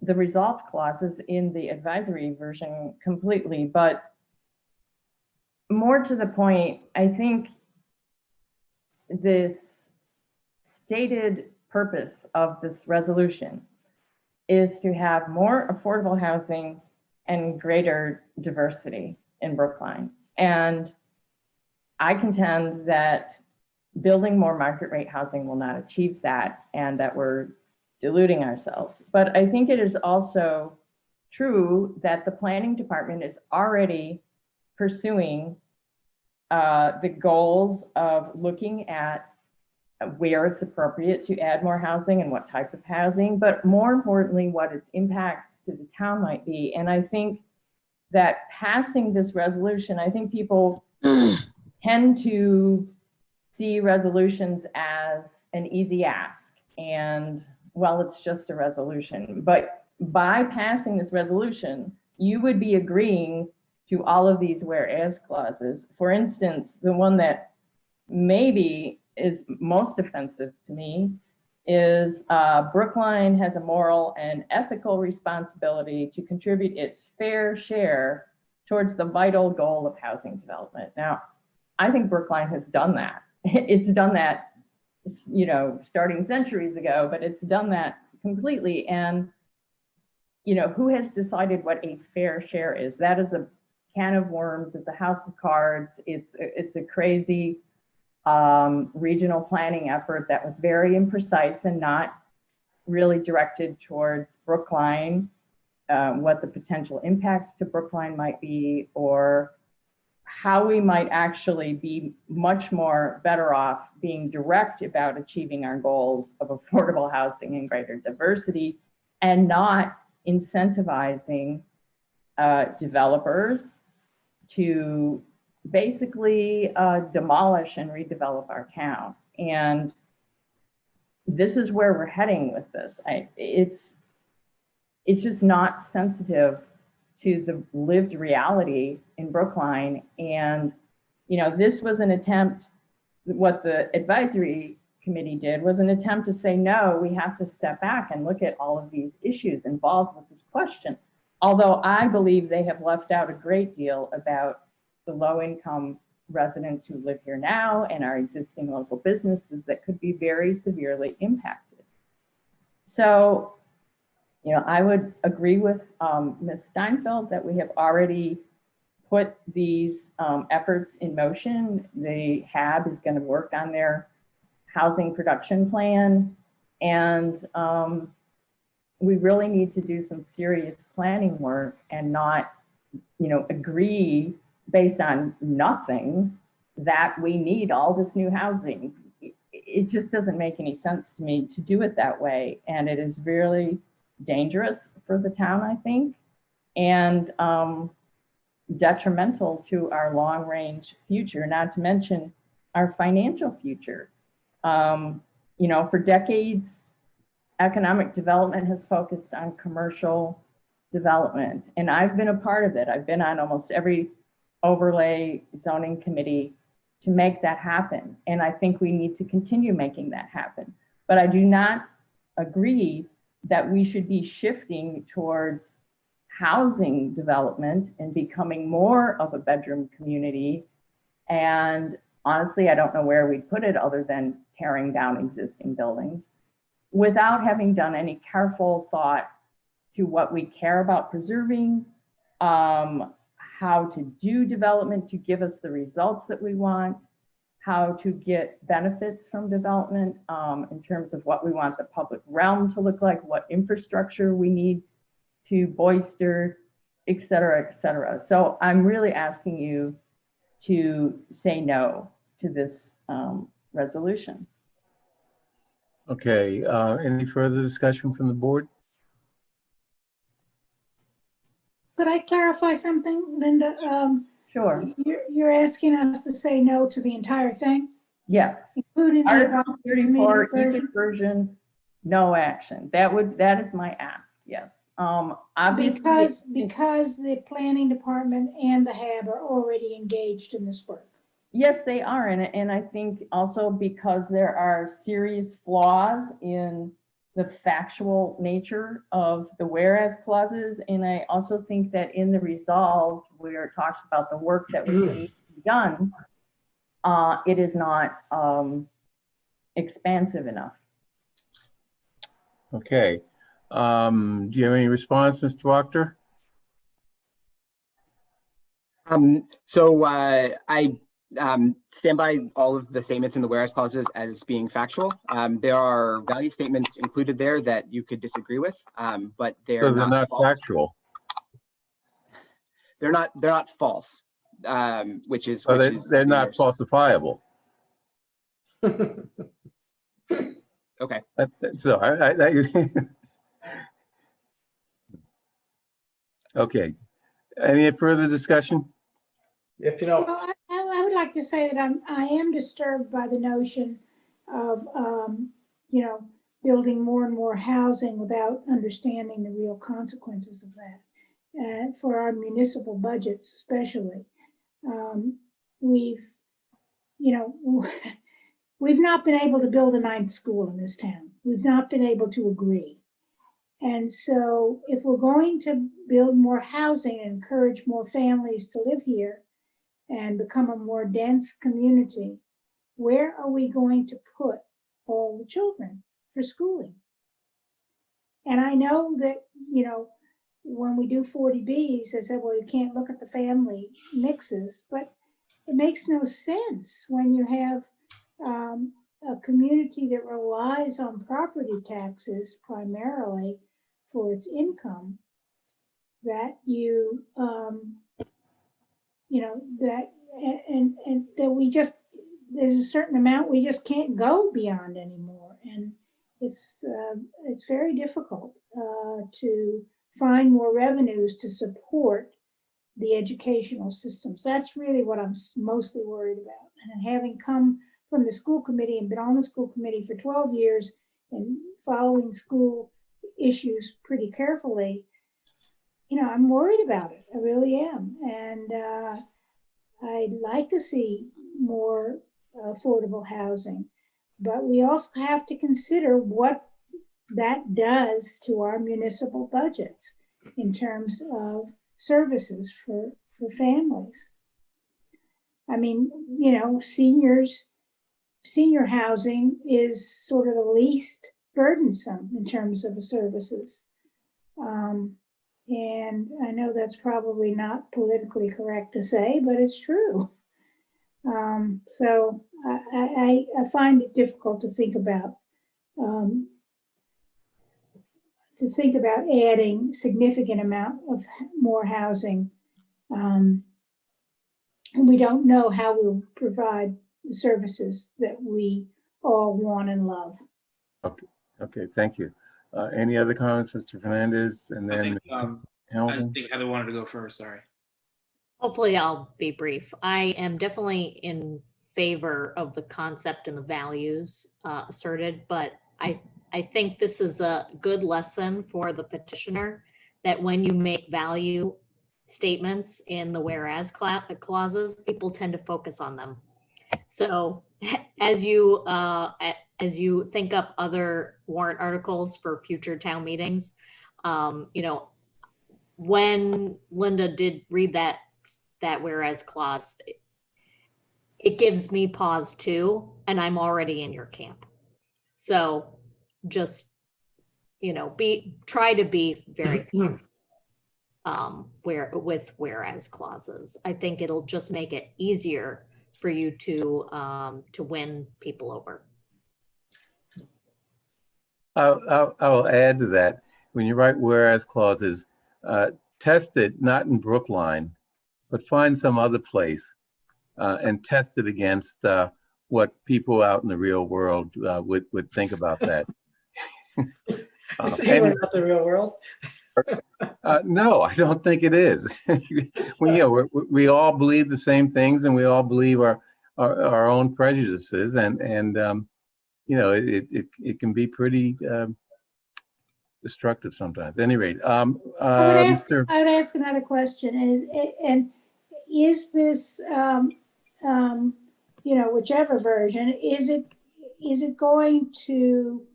the resolved clauses in the advisory version completely, but more to the point, I think this stated purpose of this resolution is to have more affordable housing and greater diversity in Brookline. And I contend that building more market rate housing will not achieve that, and that we're deluding ourselves. But I think it is also true that the planning department is already pursuing the goals of looking at where it's appropriate to add more housing and what type of housing, but more importantly, what its impacts to the town might be. And I think that passing this resolution, I think people tend to see resolutions as an easy ask. And well, it's just a resolution. But by passing this resolution, you would be agreeing to all of these whereas clauses. For instance, the one that maybe is most offensive to me is Brookline has a moral and ethical responsibility to contribute its fair share towards the vital goal of housing development. Now, I think Brookline has done that. It's done that, you know, starting centuries ago, but it's done that completely. And, you know, who has decided what a fair share is? That is a can of worms. It's a house of cards. It's a crazy regional planning effort that was very imprecise and not really directed towards Brookline, what the potential impact to Brookline might be, or how we might actually be much more better off being direct about achieving our goals of affordable housing and greater diversity, and not incentivizing developers to basically demolish and redevelop our town. And this is where we're heading with this. It's just not sensitive to the lived reality in Brookline. And, you know, this was an attempt, what the advisory committee did was an attempt to say, no, we have to step back and look at all of these issues involved with this question. Although I believe they have left out a great deal about the low-income residents who live here now and our existing local businesses that could be very severely impacted. So, you know, I would agree with Ms. Steinfeld that we have already put these efforts in motion. The HAB is going to work on their housing production plan, and we really need to do some serious planning work and not, you know, agree based on nothing that we need all this new housing. It just doesn't make any sense to me to do it that way, and it is really dangerous for the town, I think, and detrimental to our long-range future, not to mention our financial future. You know, for decades, economic development has focused on commercial development, and I've been a part of it. I've been on almost every overlay zoning committee to make that happen, and I think we need to continue making that happen. But I do not agree that we should be shifting towards housing development and becoming more of a bedroom community. And honestly, I don't know where we'd put it other than tearing down existing buildings without having done any careful thought to what we care about preserving, how to do development to give us the results that we want, how to get benefits from development in terms of what we want the public realm to look like, what infrastructure we need to bolster, et cetera, et cetera. So I'm really asking you to say no to this resolution. Okay, any further discussion from the board? Could I clarify something, Linda? Sure. You're asking us to say no to the entire thing? Yeah. Including the Article 34, version? EPIC version, no action. That is my ask, yes. Obviously, because the planning department and the HAB are already engaged in this work. yes, they are. And I think also because there are serious flaws in the factual nature of the whereas clauses. And I also think that in the resolve, where it talks about the work that was to be done, it is not expansive enough. Okay. Do you have any response, Mr. Wachter? So I stand by all of the statements in the whereas clauses as being factual. There are value statements included there that you could disagree with, but they're not false. Factual. They're not false, which is they're not falsifiable. Okay. So okay. Any further discussion? If you know, well, I would like to say that I am disturbed by the notion of, you know, building more and more housing without understanding the real consequences of that, for our municipal budgets especially. We've, you know, we've not been able to build a 9th school in this town. We've not been able to agree. And so if we're going to build more housing and encourage more families to live here and become a more dense community, where are we going to put all the children for schooling? And I know that, you know, when we do 40Bs, I said, well, you can't look at the family mixes, but it makes no sense when you have a community that relies on property taxes primarily for its income, that you, you know, that, and that we just, there's a certain amount we just can't go beyond anymore. And it's very difficult to find more revenues to support the educational systems. That's really what I'm mostly worried about. And having come from the school committee and been on the school committee for 12 years and following school issues pretty carefully, you know, I'm worried about it. I really am. And I'd like to see more affordable housing, but we also have to consider what that does to our municipal budgets in terms of services for families. I mean, you know, senior housing is sort of the least burdensome in terms of the services. And I know that's probably not politically correct to say, but it's true. So I find it difficult to think about adding significant amount of more housing. And we don't know how we'll provide the services that we all want and love. Okay, thank you. Any other comments, Mr. Fernandez? And then I think Heather wanted to go first, sorry. Hopefully I'll be brief. I am definitely in favor of the concept and the values asserted, but I think this is a good lesson for the petitioner that when you make value statements in the whereas clauses, people tend to focus on them. So as you think up other warrant articles for future town meetings, you know, when Linda did read that whereas clause, it gives me pause too, and I'm already in your camp. So just, you know, try to be very with whereas clauses. I think it'll just make it easier for you to win people over. I'll add to that. When you write whereas clauses, test it not in Brookline, but find some other place and test it against what people out in the real world would think about that. You say we're not the real world? No, I don't think it is. Well, you know, we all believe the same things, and we all believe our own prejudices, and you know, it can be pretty destructive sometimes. At any rate, I would ask another question: is this you know, whichever version, is it going to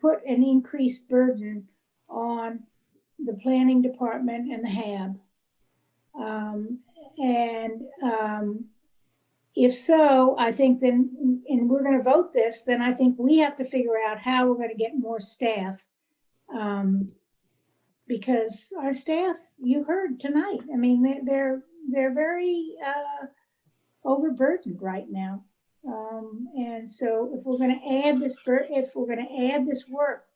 put an increased burden on the planning department and the HAB? If so, I think then, and we're going to vote this, then I think we have to figure out how we're going to get more staff. Because our staff, you heard tonight, I mean, they're very overburdened right now. And so if we're going to add this work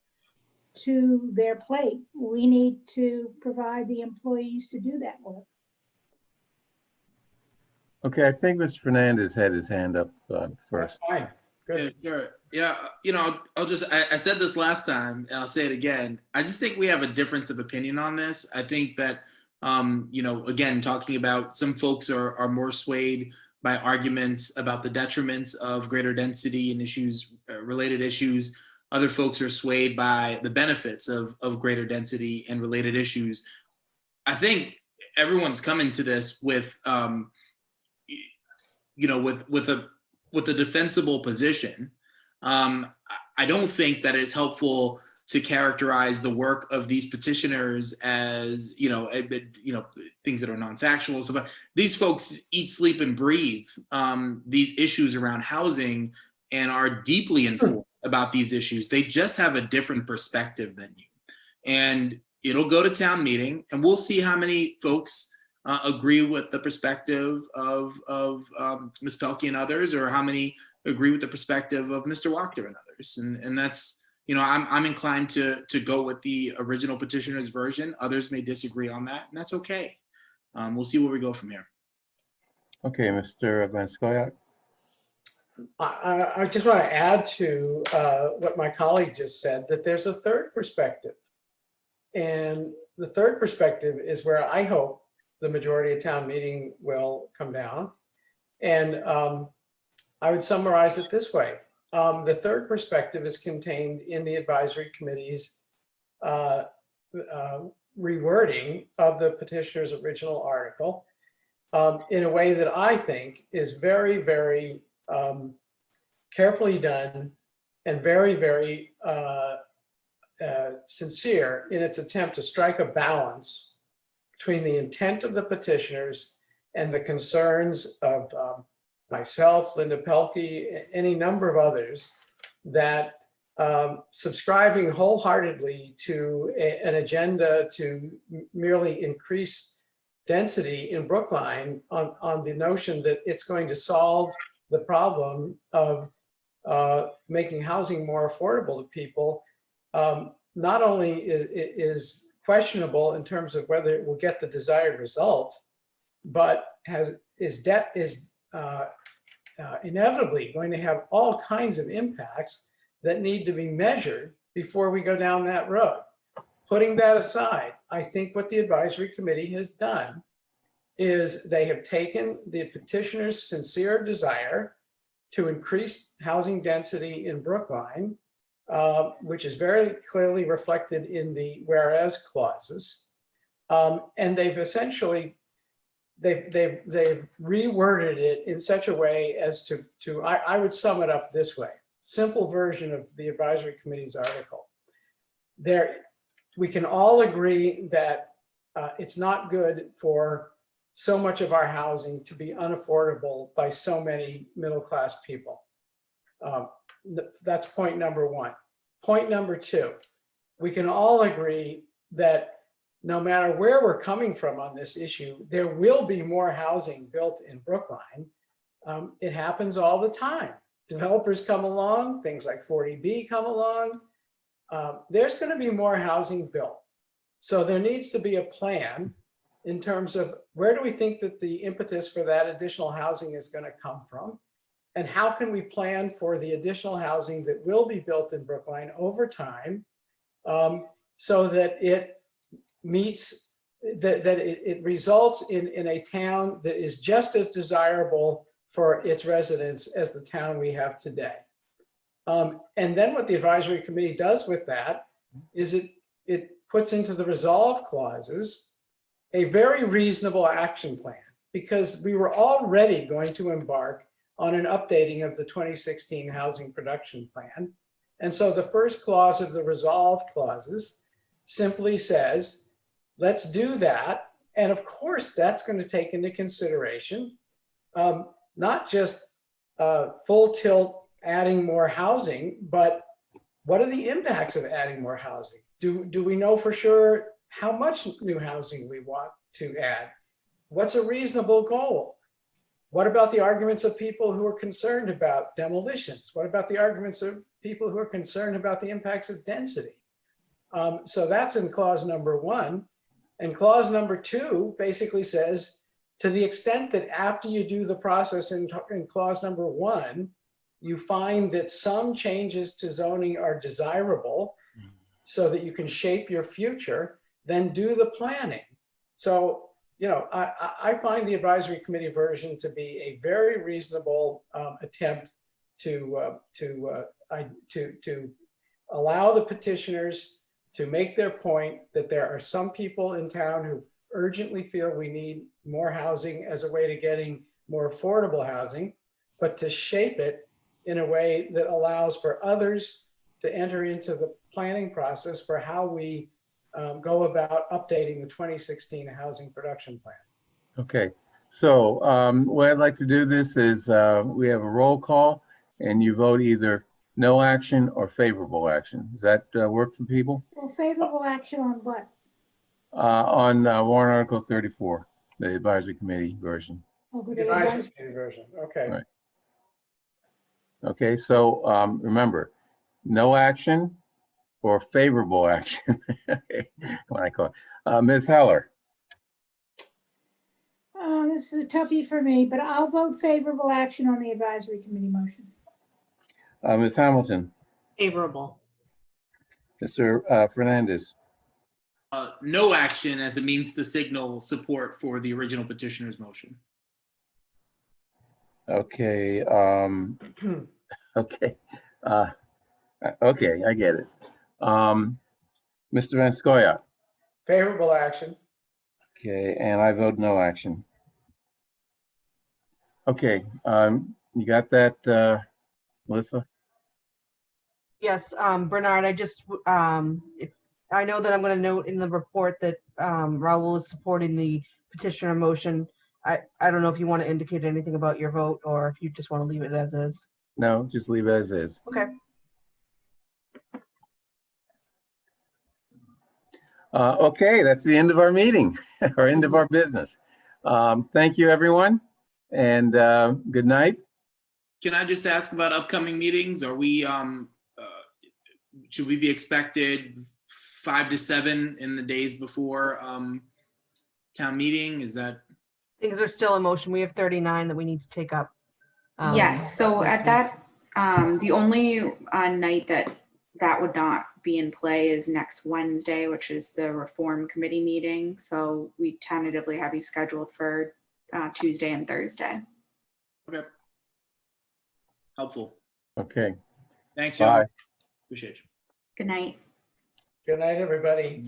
to their plate, we need to provide the employees to do that work. Okay, I think Mr. Fernandez had his hand up first. That's fine. Good. Yeah, sure. Yeah, you know, I'll just, I said this last time and I'll say it again. I just think we have a difference of opinion on this. I think that, you know, again, talking about some folks are more swayed by arguments about the detriments of greater density and issues, related issues. other folks are swayed by the benefits of greater density and related issues. I think everyone's coming to this with, with a defensible position. I don't think that it's helpful to characterize the work of these petitioners as, things that are non-factual. So these folks eat, sleep, and breathe these issues around housing and are deeply informed about these issues. They just have a different perspective than you. And it'll go to town meeting, and we'll see how many folks agree with the perspective of Ms. Pelkey and others, or how many agree with the perspective of Mr. Wachter and others. And that's, I'm inclined to go with the original petitioner's version. Others may disagree on that, and that's okay. We'll see where we go from here. Okay, Mr. Van Scoyoc. I just want to add to what my colleague just said, that there's a third perspective. And the third perspective is where I hope the majority of town meeting will come down. And I would summarize it this way. The third perspective is contained in the advisory committee's rewording of the petitioner's original article in a way that I think is very, very carefully done and very, very sincere in its attempt to strike a balance between the intent of the petitioners and the concerns of myself, Linda Pelkey, any number of others, that subscribing wholeheartedly to an agenda to merely increase density in Brookline on the notion that it's going to solve the problem of making housing more affordable to people, not only is questionable in terms of whether it will get the desired result, but is inevitably going to have all kinds of impacts that need to be measured before we go down that road. Putting that aside, I think what the advisory committee has done is they have taken the petitioner's sincere desire to increase housing density in Brookline, which is very clearly reflected in the whereas clauses, and they've essentially they've reworded it in such a way as to I would sum it up this way. Simple version of the advisory committee's article. We can all agree that it's not good for so much of our housing to be unaffordable by so many middle-class people. That's point number one. Point number two, we can all agree that no matter where we're coming from on this issue, there will be more housing built in Brookline. It happens all the time. Developers come along, things like 40B come along. There's going to be more housing built. So there needs to be a plan in terms of where do we think that the impetus for that additional housing is going to come from? And how can we plan for the additional housing that will be built in Brookline over time so that it meets, that it results in a town that is just as desirable for its residents as the town we have today. And then what the advisory committee does with that is it puts into the resolve clauses a very reasonable action plan, because we were already going to embark on an updating of the 2016 housing production plan. And so the first clause of the resolve clauses simply says, let's do that. And of course, that's going to take into consideration not just full tilt adding more housing, but what are the impacts of adding more housing? Do we know for sure how much new housing we want to add? What's a reasonable goal? What about the arguments of people who are concerned about demolitions? What about the arguments of people who are concerned about the impacts of density? So that's in clause number one. And clause number two basically says, to the extent that after you do the process in clause number one, you find that some changes to zoning are desirable so that you can shape your future, then do the planning. So, I find the advisory committee version to be a very reasonable attempt to allow the petitioners to make their point that there are some people in town who urgently feel we need more housing as a way to getting more affordable housing, but to shape it in a way that allows for others to enter into the planning process for how we go about updating the 2016 housing production plan. Okay, so what I'd like to do this is we have a roll call and you vote either no action or favorable action. Does that work for people? Well, favorable action on what? On warrant article 34, the advisory committee version. Oh, good. Advisory committee version, okay. Right. Okay, so remember, no action or favorable action. When I call it. Ms. Heller. This is a toughie for me, but I'll vote favorable action on the advisory committee motion. Ms. Hamilton. Favorable. Mr. Fernandez. No action as a means to signal support for the original petitioner's motion. Okay. Okay. Okay, I get it. Mr. Van Scoya. Favorable action. Okay, and I vote no action. Okay, you got that, Melissa? Yes, Bernard, I just, I know that I'm going to note in the report that Raul is supporting the petitioner motion. I don't know if you want to indicate anything about your vote or if you just want to leave it as is. No, just leave it as is. Okay. Okay, that's the end of our meeting, or end of our business. Thank you, everyone, and good night. Can I just ask about upcoming meetings? Are we, should we be expected 5 to 7 in the days before town meeting? Is that? Things are still in motion. We have 39 that we need to take up. Yes, so at that, the only night that would not be in play is next Wednesday, which is the Reform Committee meeting. So we tentatively have you scheduled for Tuesday and Thursday. Okay. Helpful. Okay. Thanks, Bye. y'all. Appreciate you. Good night. Good night, everybody.